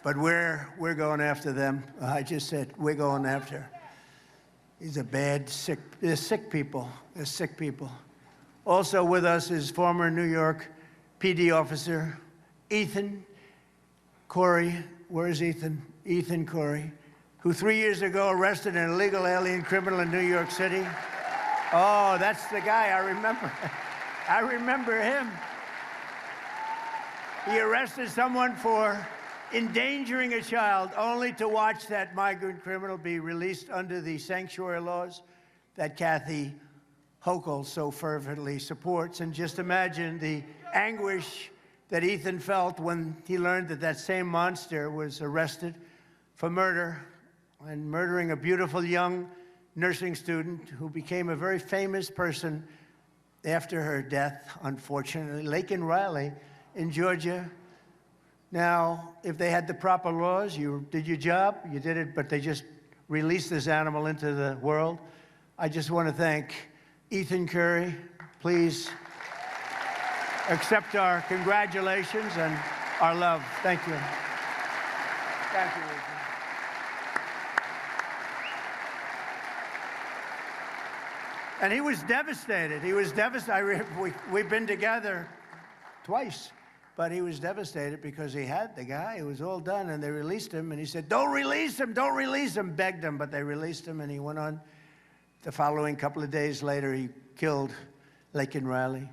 Speaker 13: But we're going after them. I just said we're going after. These are bad, sick. They're sick people. They're sick people. Also with us is former New York PD officer Ethan Corey. Where is Ethan? Ethan Corey, who 3 years ago arrested an illegal alien criminal in New York City. Oh, that's the guy I remember. I remember him. He arrested someone for endangering a child, only to watch that migrant criminal be released under the sanctuary laws that Kathy Hochul so fervently supports. And just imagine the anguish that Ethan felt when he learned that that same monster was arrested for murder and murdering a beautiful young nursing student who became a very famous person after her death, unfortunately, Laken Riley in Georgia. Now, if they had the proper laws, you did your job, you did it, but they just released this animal into the world. I just want to thank Ethan Curry. Please accept our congratulations and our love. Thank you. Thank you, Ethan. And he was devastated. He was devastated. We've been together twice. But he was devastated because he had the guy. It was all done, and they released him. And he said, don't release him, don't release him, begged him. But they released him, and he went on. The following couple of days later, he killed Laken Riley.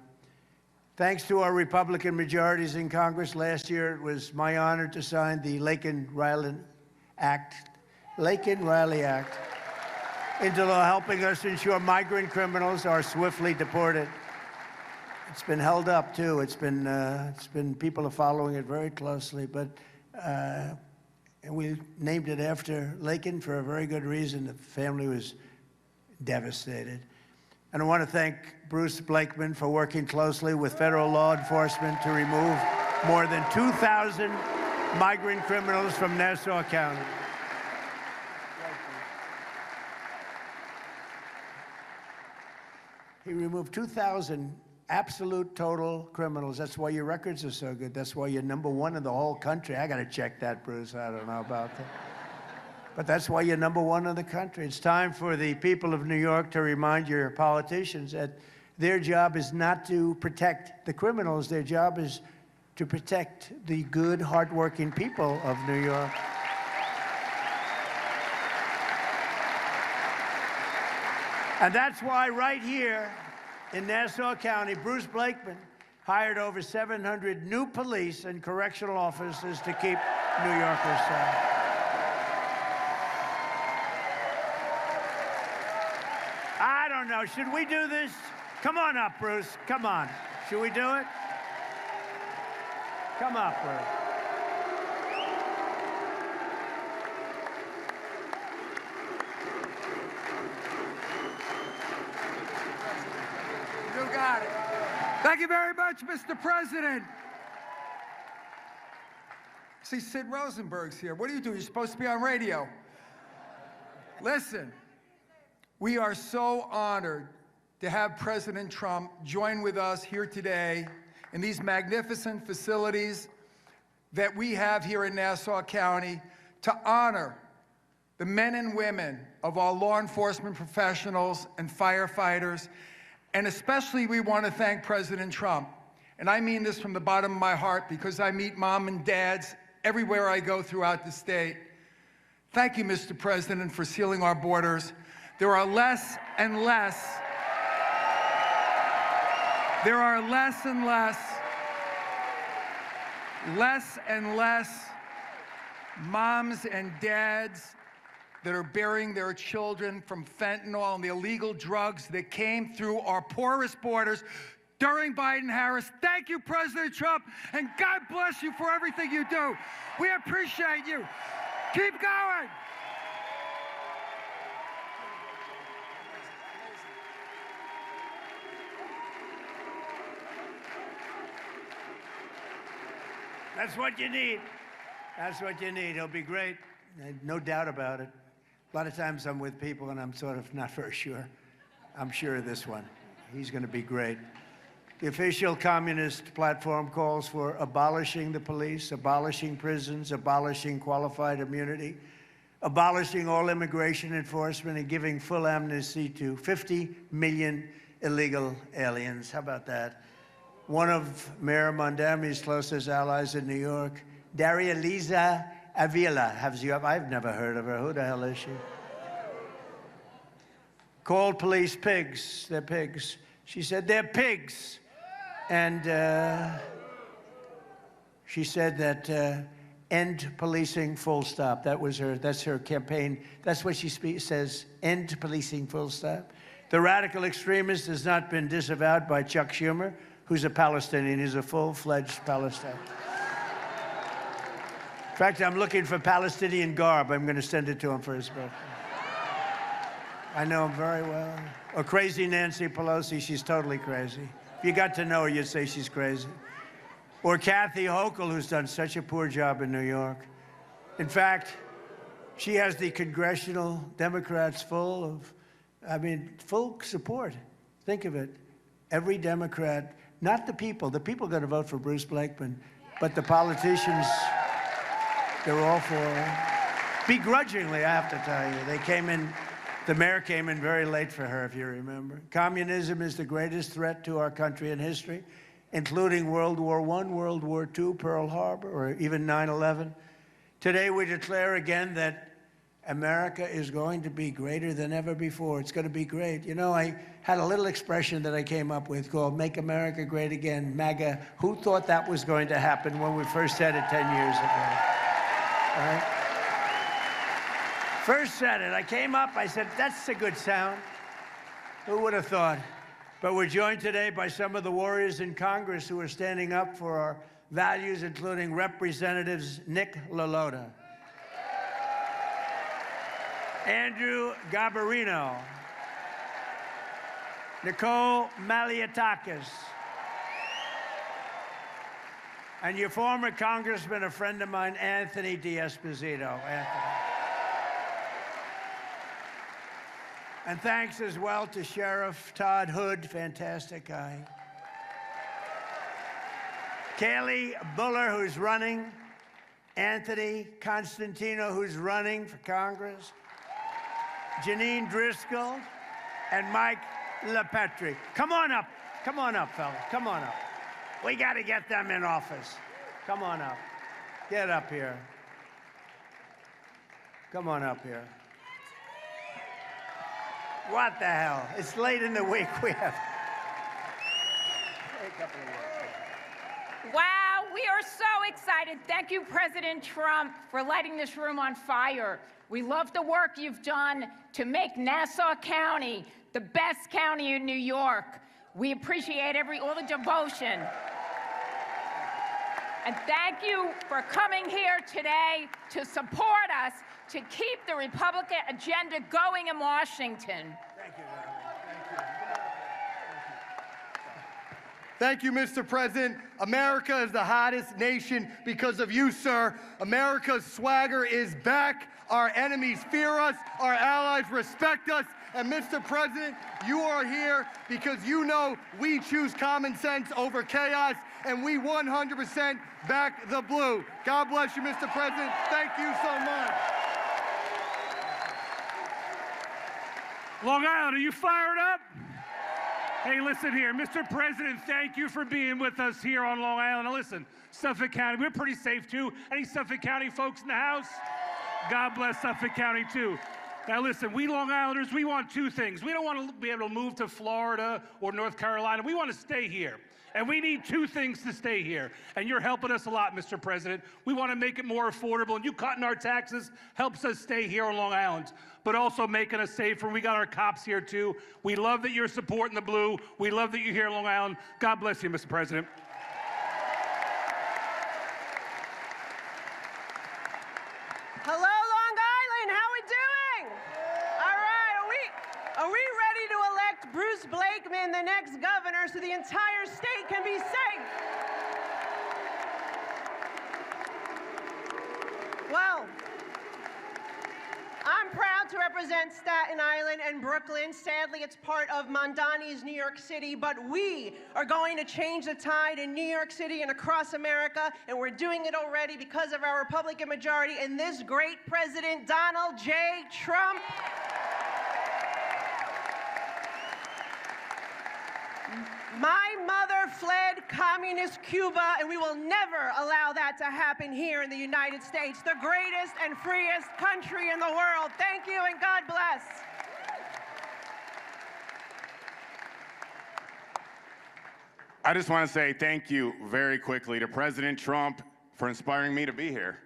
Speaker 13: Thanks to our Republican majorities in Congress last year, it was my honor to sign the Laken Riley Act into law, helping us ensure migrant criminals are swiftly deported. It's been held up too. It's been people are following it very closely, but and we named it after Laken for a very good reason. The family was devastated. And I want to thank Bruce Blakeman for working closely with federal law enforcement to remove more than 2,000 migrant criminals from Nassau County. He removed 2,000 absolute total criminals. That's why your records are so good. That's why you're #1 in the whole country. I got to check that, Bruce. I don't know about that. But that's why you're #1 in the country. It's time for the people of New York to remind your politicians that their job is not to protect the criminals. Their job is to protect the good, hardworking people of New York. And that's why right here in Nassau County, Bruce Blakeman hired over 700 new police and correctional officers to keep New Yorkers safe. I don't know. Should we do this? Come on up, Bruce. Come on. Should we do it? Come up, Bruce.
Speaker 9: You got it. Thank you very much, Mr. President. See, Sid Rosenberg's here. What do? You're supposed to be on radio. Listen, we are so honored to have President Trump join with us here today in these magnificent facilities that we have here in Nassau County to honor the men and women of our law enforcement professionals and firefighters. And especially we want to thank President Trump. And I mean this from the bottom of my heart because I meet mom and dads everywhere I go throughout the state. Thank you, Mr. President, for sealing our borders. There are less and less moms and dads that are burying their children from fentanyl and the illegal drugs that came through our porous borders during Biden-Harris. Thank you, President Trump, and God bless you for everything you do. We appreciate you. Keep going.
Speaker 13: That's what you need. That's what you need. He'll be great. No doubt about it. A lot of times I'm with people and I'm sort of not very sure. I'm sure of this one. He's going to be great. The official communist platform calls for abolishing the police, abolishing prisons, abolishing qualified immunity, abolishing all immigration enforcement, and giving full amnesty to 50 million illegal aliens. How about that? One of Mayor Mondami's closest allies in New York, Daria Liza Avila. I've never heard of her. Who the hell is she? Called police pigs. They're pigs. She said, they're pigs. And she said that end policing, full stop. That's her campaign. That's what she says, end policing, full stop. The radical extremist has not been disavowed by Chuck Schumer, who's a Palestinian. He's a full-fledged Palestinian. In fact, I'm looking for Palestinian garb. I'm going to send it to him for his birthday. I know him very well. Or crazy Nancy Pelosi, she's totally crazy. If you got to know her, you'd say she's crazy. Or Kathy Hochul, who's done such a poor job in New York. In fact, she has the congressional Democrats full support. Think of it. Every Democrat, not the people are going to vote for Bruce Blakeman, but the politicians, they're all for her. Begrudgingly, I have to tell you. The mayor came in very late for her, if you remember. Communism is the greatest threat to our country in history, including World War I, World War II, Pearl Harbor, or even 9/11. Today, we declare again that America is going to be greater than ever before. It's going to be great. You know, I had a little expression that I came up with called Make America Great Again, MAGA. Who thought that was going to happen when we first said it 10 years ago? All right? First said it. I came up, I said, that's a good sound. Who would have thought? But we're joined today by some of the warriors in Congress who are standing up for our values, including Representatives Nick LaLota, Andrew Garbarino, Nicole Malliotakis, and your former congressman, a friend of mine, Anthony D'Esposito. Anthony. And thanks as well to Sheriff Todd Hood, fantastic guy. Kaylee Buller, who's running. Anthony Constantino, who's running for Congress. Janine Driscoll and Mike LaPetri. Come on up, fellas, come on up. We got to get them in office. Come on up. Get up here. Come on up here. What the hell? It's late in the week. We have a couple of minutes.
Speaker 7: Wow, we are so excited. Thank you, President Trump, for lighting this room on fire. We love the work you've done to make Nassau County the best county in New York. We appreciate all the devotion. And thank you for coming here today to support us to keep the Republican agenda going in Washington.
Speaker 13: Thank you, Robert.
Speaker 6: Thank you, Mr. President. America is the hottest nation because of you, sir. America's swagger is back. Our enemies fear us. Our allies respect us. And Mr. President, you are here because you know we choose common sense over chaos, and we 100% back the blue. God bless you, Mr. President. Thank you so much.
Speaker 14: Long Island, are you fired up? Hey, listen here. Mr. President, thank you for being with us here on Long Island. Now listen, Suffolk County, we're pretty safe too. Any Suffolk County folks in the house? God bless Suffolk County too. Now listen, we Long Islanders, we want two things. We don't want to be able to move to Florida or North Carolina. We want to stay here. And we need two things to stay here. And you're helping us a lot, Mr. President. We want to make it more affordable. And you cutting our taxes helps us stay here on Long Island, but also making us safer. We got our cops here, too. We love that you're supporting the blue. We love that you're here on Long Island. God bless you, Mr. President.
Speaker 15: Hello, Long Island. How we doing? All right, are we ready to elect Bruce Blakeman, the next governor, so the entire state can be safe? Well, I'm proud proud to represent Staten Island and Brooklyn. Sadly, it's part of Mondani's New York City, but we are going to change the tide in New York City and across America, and we're doing it already because of our Republican majority and this great president, Donald J. Trump. My mother fled communist Cuba, and we will never allow that to happen here in the United States, the greatest and freest country in the world. Thank you, and God bless.
Speaker 16: I just want to say thank you very quickly to President Trump for inspiring me to be here.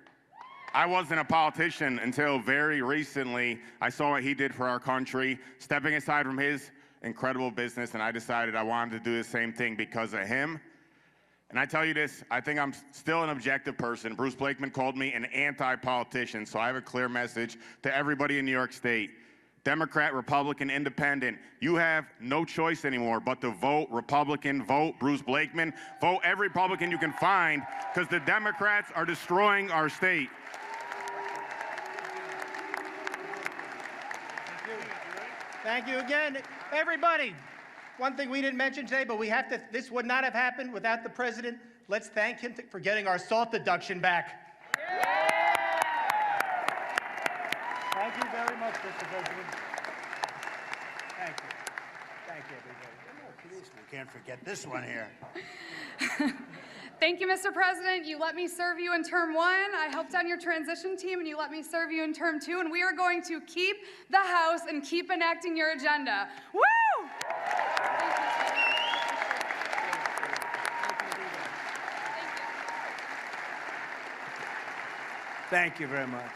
Speaker 16: I wasn't a politician until very recently. I saw what he did for our country, stepping aside from his incredible business, and I decided I wanted to do the same thing because of him. And I tell you this, I think I'm still an objective person. Bruce Blakeman called me an anti-politician, so I have a clear message to everybody in New York State. Democrat, Republican, Independent, you have no choice anymore but to vote Republican, vote Bruce Blakeman, vote every Republican you can find, because the Democrats are destroying our state.
Speaker 8: Thank you again, everybody. One thing we didn't mention today, but we have to, this would not have happened without the president. Let's thank him for getting our SALT deduction back. Thank you very much, Mr. President. Thank you. Thank you, everybody.
Speaker 13: We can't forget this one here.
Speaker 17: Thank you, Mr. President. You let me serve you in term 1. I helped on your transition team, and you let me serve you in term 2. And we are going to keep the House and keep enacting your agenda. Woo!
Speaker 13: Thank you very much.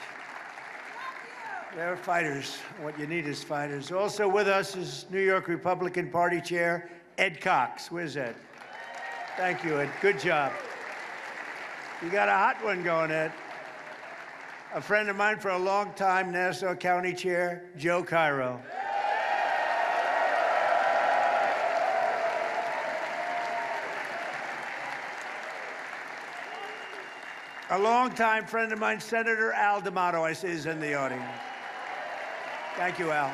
Speaker 13: They're fighters. What you need is fighters. Also with us is New York Republican Party Chair Ed Cox. Where's Ed? Thank you, Ed. Good job. You got a hot one going, Ed. A friend of mine for a long time, Nassau County Chair Joe Cairo. A longtime friend of mine, Senator Al D'Amato, I see is in the audience. Thank you, Al.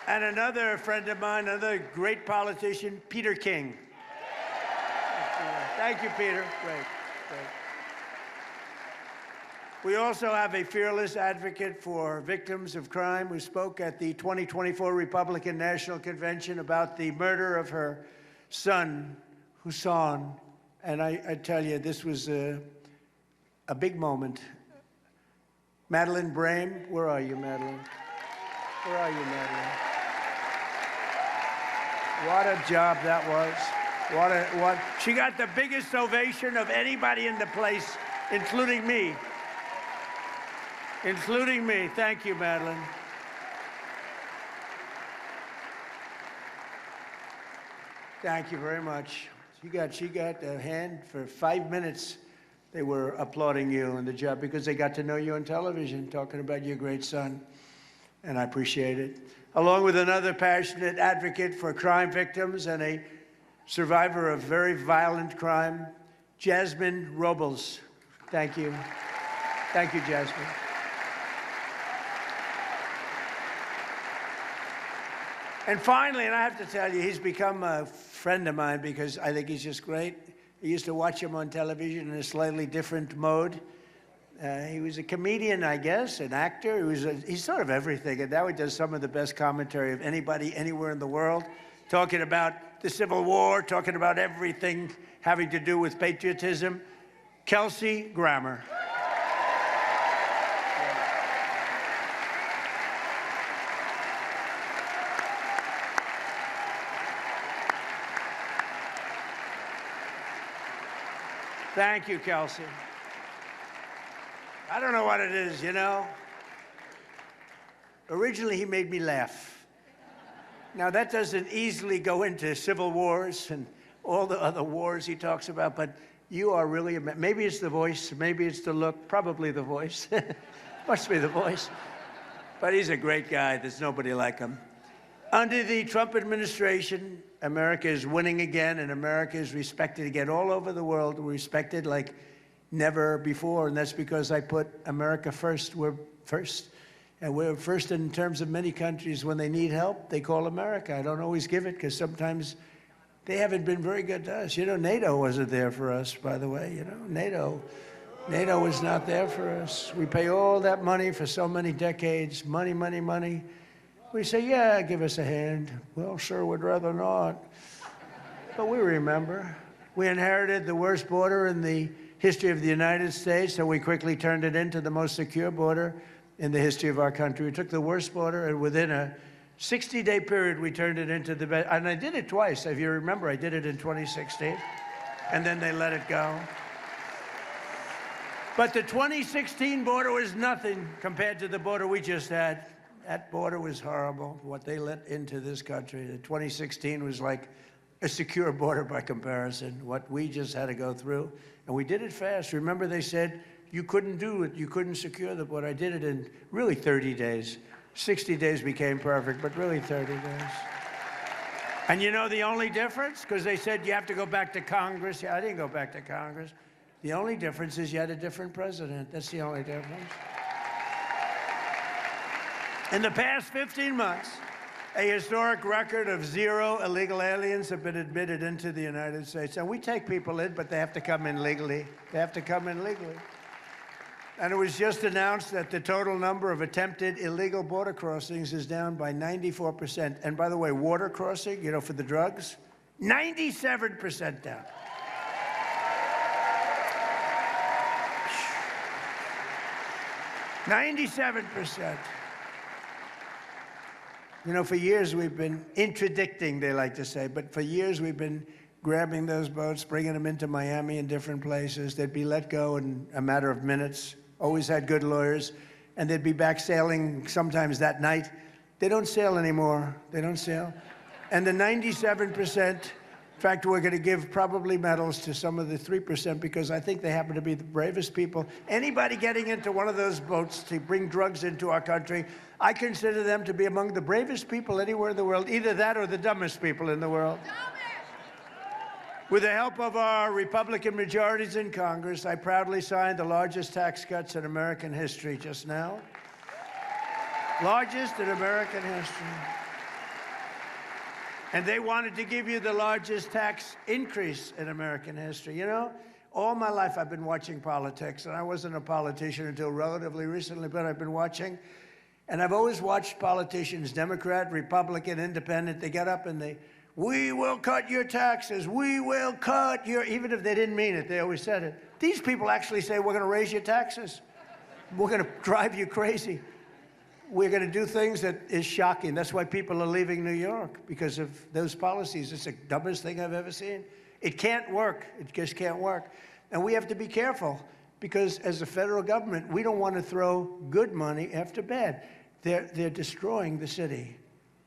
Speaker 13: And another friend of mine, another great politician, Peter King. Thank you, Peter. Great, great. We also have a fearless advocate for victims of crime who spoke at the 2024 Republican National Convention about the murder of her son, Hussein. And I tell you, this was a big moment. Madeline Brame, where are you, Madeline? Where are you, Madeline? What a job that was. What she got the biggest ovation of anybody in the place, including me. Including me. Thank you, Madeline. Thank you very much. She got a hand for 5 minutes. They were applauding you and the job because they got to know you on television, talking about your great son, and I appreciate it. Along with another passionate advocate for crime victims and a survivor of very violent crime, Jasmine Robles. Thank you. Thank you, Jasmine. And finally, and I have to tell you, he's become a friend of mine because I think he's just great. I used to watch him on television in a slightly different mode. He was a comedian, I guess, an actor. He's sort of everything, and now he does some of the best commentary of anybody anywhere in the world, talking about the Civil War, talking about everything having to do with patriotism. Kelsey Grammer. Thank you, Kelsey. I don't know what it is, you know. Originally, he made me laugh. Now, that doesn't easily go into civil wars and all the other wars he talks about, but you are really, maybe it's the voice, maybe it's the look, probably the voice. Must be the voice. But he's a great guy. There's nobody like him. Under the Trump administration, America is winning again, and America is respected again all over the world. We're respected like never before, and that's because I put America first. We're first.
Speaker 18: And we're first in terms of many countries. When they need help, they call America. I don't always give it because sometimes they haven't been very good to us. You know, NATO wasn't there for us, by the way. You know, NATO was not there for us. We pay all that money for so many decades, money, money, money. We say, yeah, give us a hand. Well, sure, would rather not. But we remember. We inherited the worst border in the history of the United States, so we quickly turned it into the most secure border in the history of our country. We took the worst border, and within a 60-day period, we turned it into the best. And I did it twice. If you remember, I did it in 2016, and then they let it go. But the 2016 border was nothing compared to the border we just had. That border was horrible, what they let into this country. The 2016 was like a secure border by comparison, what we just had to go through. And we did it fast. Remember, they said you couldn't do it, you couldn't secure the border. I did it in really 30 days. 60 days became perfect, but really 30 days. And you know the only difference? Because they said you have to go back to Congress. Yeah, I didn't go back to Congress. The only difference is you had a different president. That's the only difference. In the past 15 months, a historic record of 0 illegal aliens have been admitted into the United States. And we take people in, but they have to come in legally. They have to come in legally. And it was just announced that the total number of attempted illegal border crossings is down by 94%. And by the way, water crossing, you know, for the drugs, 97% down. %97. You know, for years we've been interdicting, they like to say, but for years we've been grabbing those boats, bringing them into Miami and different places. They'd be let go in a matter of minutes, always had good lawyers, and they'd be back sailing sometimes that night. They don't sail anymore. They don't sail. And the 97%, in fact, we're going to give probably medals to some of the 3% because I think they happen to be the bravest people. Anybody getting into one of those boats to bring drugs into our country, I consider them to be among the bravest people anywhere in the world, either that or the dumbest people in the world. With the help of our Republican majorities in Congress, I proudly signed the largest tax cuts in American history just now. Largest in American history. And they wanted to give you the largest tax increase in American history. You know, all my life I've been watching politics, and I wasn't a politician until relatively recently, but I've been watching. And I've always watched politicians, Democrat, Republican, Independent, they get up and we will cut your taxes, we will cut your, even if they didn't mean it, they always said it. These people actually say, we're gonna raise your taxes. We're gonna drive you crazy. We're gonna do things that is shocking. That's why people are leaving New York, because of those policies. It's the dumbest thing I've ever seen. It can't work, it just can't work. And we have to be careful, because as a federal government, we don't wanna throw good money after bad. They're destroying the city.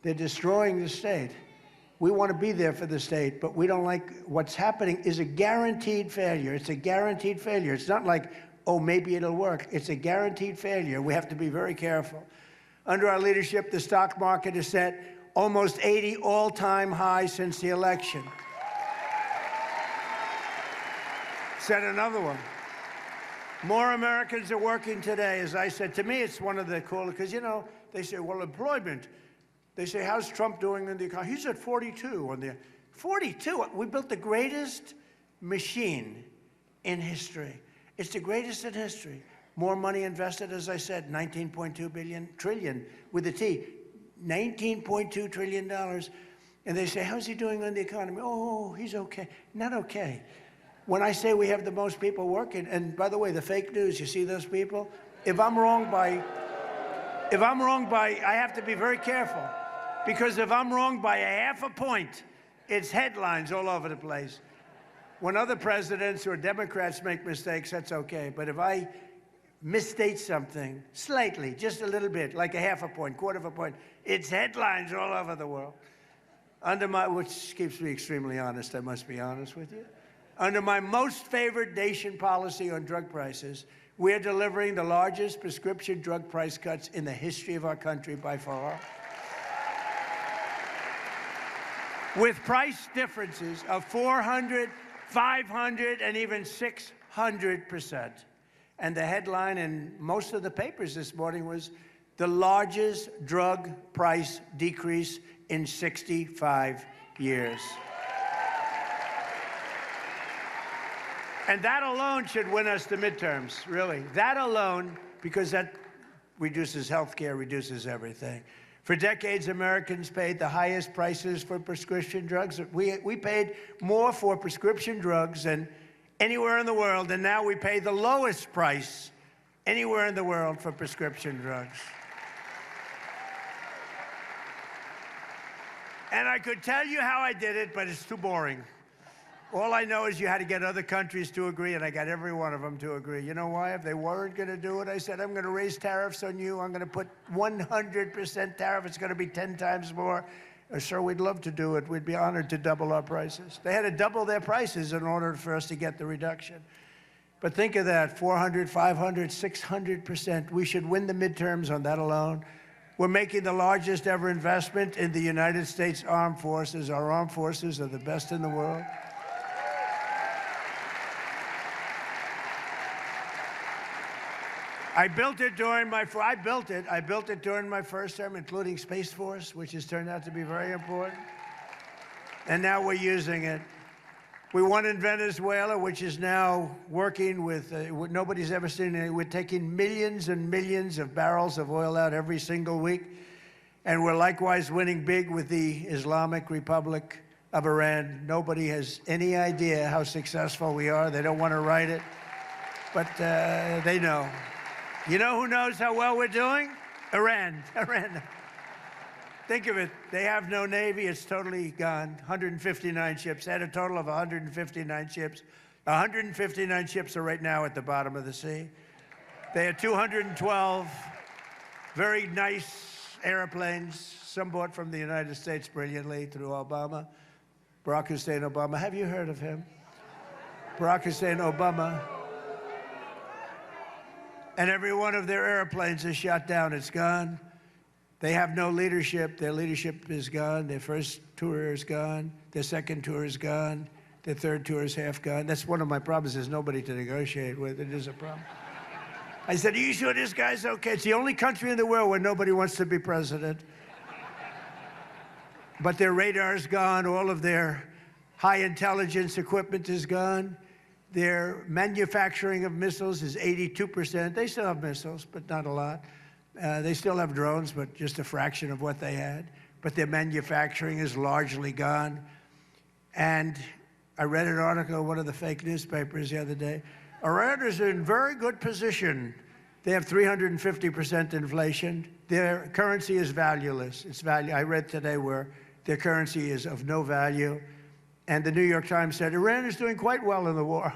Speaker 18: They're destroying the state. We want to be there for the state, but we don't like what's happening is a guaranteed failure. It's a guaranteed failure. It's not like, oh, maybe it'll work. It's a guaranteed failure. We have to be very careful. Under our leadership, the stock market has set almost 80 all-time highs since the election. Set another one. More Americans are working today. As I said, to me, it's one of the coolest, because, you know, they say, well, employment. They say, how's Trump doing in the economy? He's at 42 on the 42. We built the greatest machine in history. It's the greatest in history. More money invested, as I said, 19.2 trillion with a T, $19.2 trillion. And they say, how's he doing on the economy? Oh, he's okay. Not okay. When I say we have the most people working, and by the way, the fake news, you see those people? If I'm wrong by, I have to be very careful. Because if I'm wrong by a half a point, it's headlines all over the place. When other presidents or Democrats make mistakes, that's okay. But if I misstate something slightly, just a little bit, like a half a point, quarter of a point, it's headlines all over the world. Which keeps me extremely honest, I must be honest with you. Under my most favored nation policy on drug prices, we're delivering the largest prescription drug price cuts in the history of our country by far. With price differences of 400, 500, and even 600%. And the headline in most of the papers this morning was, the largest drug price decrease in 65 years. And that alone should win us the midterms, really. That alone, because that reduces health care, reduces everything. For decades, Americans paid the highest prices for prescription drugs. We paid more for prescription drugs than anywhere in the world, and now we pay the lowest price anywhere in the world for prescription drugs. And I could tell you how I did it, but it's too boring. All I know is you had to get other countries to agree, and I got every one of them to agree. You know why? If they weren't going to do it, I said, I'm going to raise tariffs on you. I'm going to put 100% tariff. It's going to be 10 times more. Sir, we'd love to do it. We'd be honored to double our prices. They had to double their prices in order for us to get the reduction. But think of that, 400, 500, 600%. We should win the midterms on that alone. We're making the largest ever investment in the United States Armed Forces. Our armed forces are the best in the world. I built it during my first term, including Space Force, which has turned out to be very important. And now we're using it. We won in Venezuela, which is now working with what nobody's ever seen. We're taking millions and millions of barrels of oil out every single week. And we're likewise winning big with the Islamic Republic of Iran. Nobody has any idea how successful we are. They don't want to write it, but they know. You know who knows how well we're doing? Iran. Think of it. They have no Navy. It's totally gone. 159 ships. They had a total of 159 ships. 159 ships are right now at the bottom of the sea. They had 212 very nice airplanes, some bought from the United States brilliantly through Obama. Barack Hussein Obama. Have you heard of him? Barack Hussein Obama. And every one of their airplanes is shot down. It's gone. They have no leadership. Their leadership is gone. Their first tour is gone. Their second tour is gone. Their third tour is half gone. That's one of my problems. There's nobody to negotiate with. It is a problem. I said, are you sure this guy's okay? It's the only country in the world where nobody wants to be president. But their radar's gone. All of their high intelligence equipment is gone. Their manufacturing of missiles is 82%. They still have missiles, but not a lot. They still have drones, but just a fraction of what they had. But their manufacturing is largely gone. And I read an article in one of the fake newspapers the other day. Iran is in very good position. They have 350% inflation. Their currency is valueless. I read today where their currency is of no value. And the New York Times said, Iran is doing quite well in the war.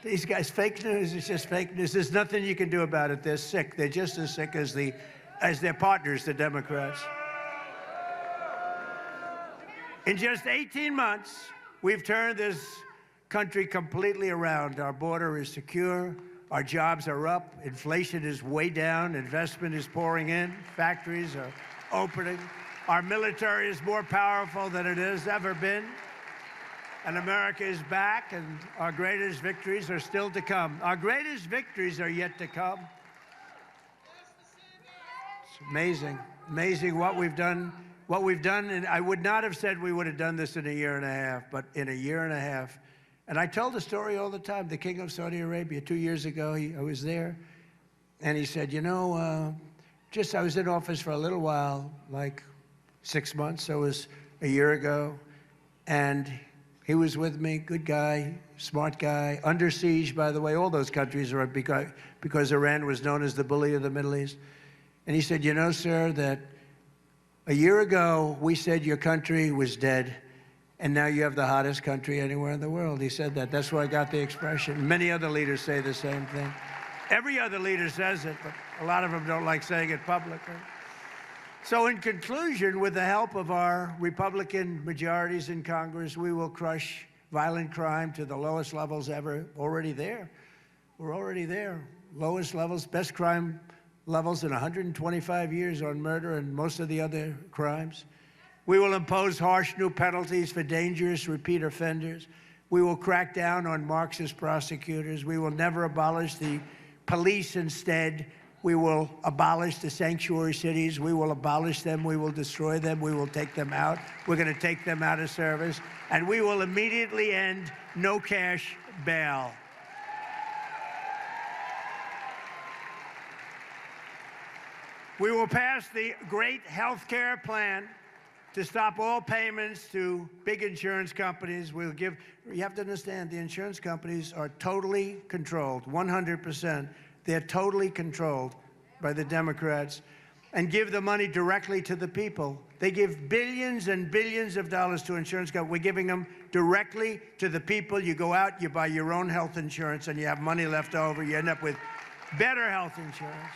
Speaker 18: These guys, fake news, it's just fake news. There's nothing you can do about it. They're sick. They're just as sick as their partners, the Democrats. In just 18 months, we've turned this country completely around. Our border is secure. Our jobs are up. Inflation is way down. Investment is pouring in. Factories are opening. Our military is more powerful than it has ever been. And America is back, and our greatest victories are still to come. Our greatest victories are yet to come. It's amazing, amazing what we've done. And I would not have said we would have done this in a year and a half, but in a year and a half. And I tell the story all the time. The King of Saudi Arabia, 2 years ago, I was there, and he said, you know, I was in office for a little while, like 6 months, so it was a year ago, and he was with me, good guy, smart guy, under siege, by the way. All those countries are because Iran was known as the bully of the Middle East. And he said, you know, sir, that a year ago, we said your country was dead, and now you have the hottest country anywhere in the world. He said that. That's where I got the expression. Many other leaders say the same thing. Every other leader says it, but a lot of them don't like saying it publicly. So in conclusion, with the help of our Republican majorities in Congress, we will crush violent crime to the lowest levels ever. Already there. We're already there. Lowest levels, best crime levels in 125 years on murder and most of the other crimes. We will impose harsh new penalties for dangerous repeat offenders. We will crack down on Marxist prosecutors. We will never abolish the police. Instead, We will abolish the sanctuary cities. We will abolish them. We will destroy them. We will take them out. We're going to take them out of service. And we will immediately end no cash bail. We will pass the great health care plan to stop all payments to big insurance companies. We'll give, you have to understand, the insurance companies are totally controlled, 100%. They're totally controlled by the Democrats, and give the money directly to the people. They give billions and billions of dollars to insurance companies. We're giving them directly to the people. You go out, you buy your own health insurance, and you have money left over. You end up with better health insurance.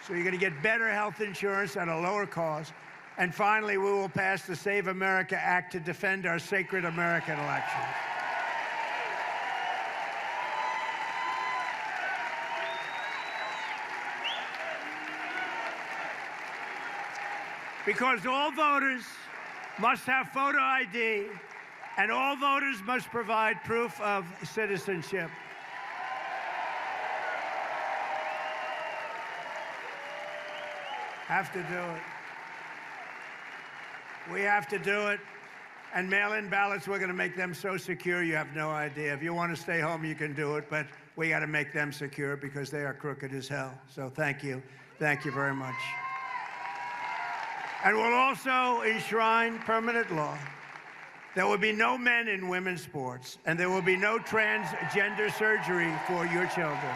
Speaker 18: So you're going to get better health insurance at a lower cost. And finally, we will pass the Save America Act to defend our sacred American elections. Because all voters must have photo ID, and all voters must provide proof of citizenship. Have to do it. We have to do it. And mail-in ballots, we're going to make them so secure you have no idea. If you want to stay home, you can do it, but we got to make them secure because they are crooked as hell. So thank you. Thank you very much. And we'll also enshrine permanent law. There will be no men in women's sports, and there will be no transgender surgery for your children.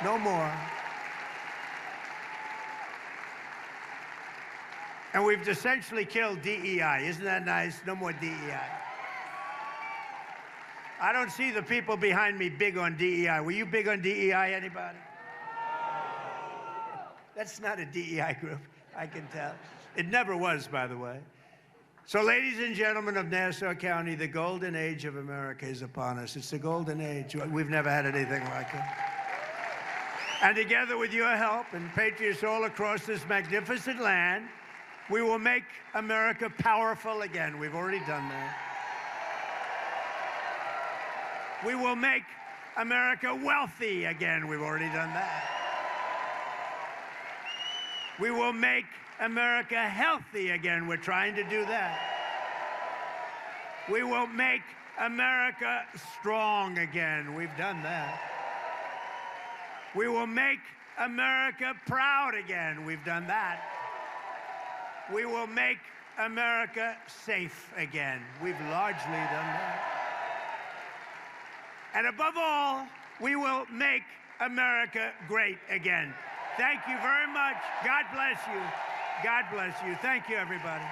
Speaker 18: No more. And we've essentially killed DEI. Isn't that nice? No more DEI. I don't see the people behind me big on DEI. Were you big on DEI, anybody? That's not a DEI group, I can tell. It never was, by the way. So, ladies and gentlemen of Nassau County, the golden age of America is upon us. It's the golden age. We've never had anything like it. And together with your help and patriots all across this magnificent land, we will make America powerful again. We've already done that. We will make America wealthy again. We've already done that. We will make America healthy again. We're trying to do that. We will make America strong again. We've done that. We will make America proud again. We've done that. We will make America safe again. We've largely done that. And above all, we will make America great again. Thank you very much. God bless you. God bless you. Thank you, everybody.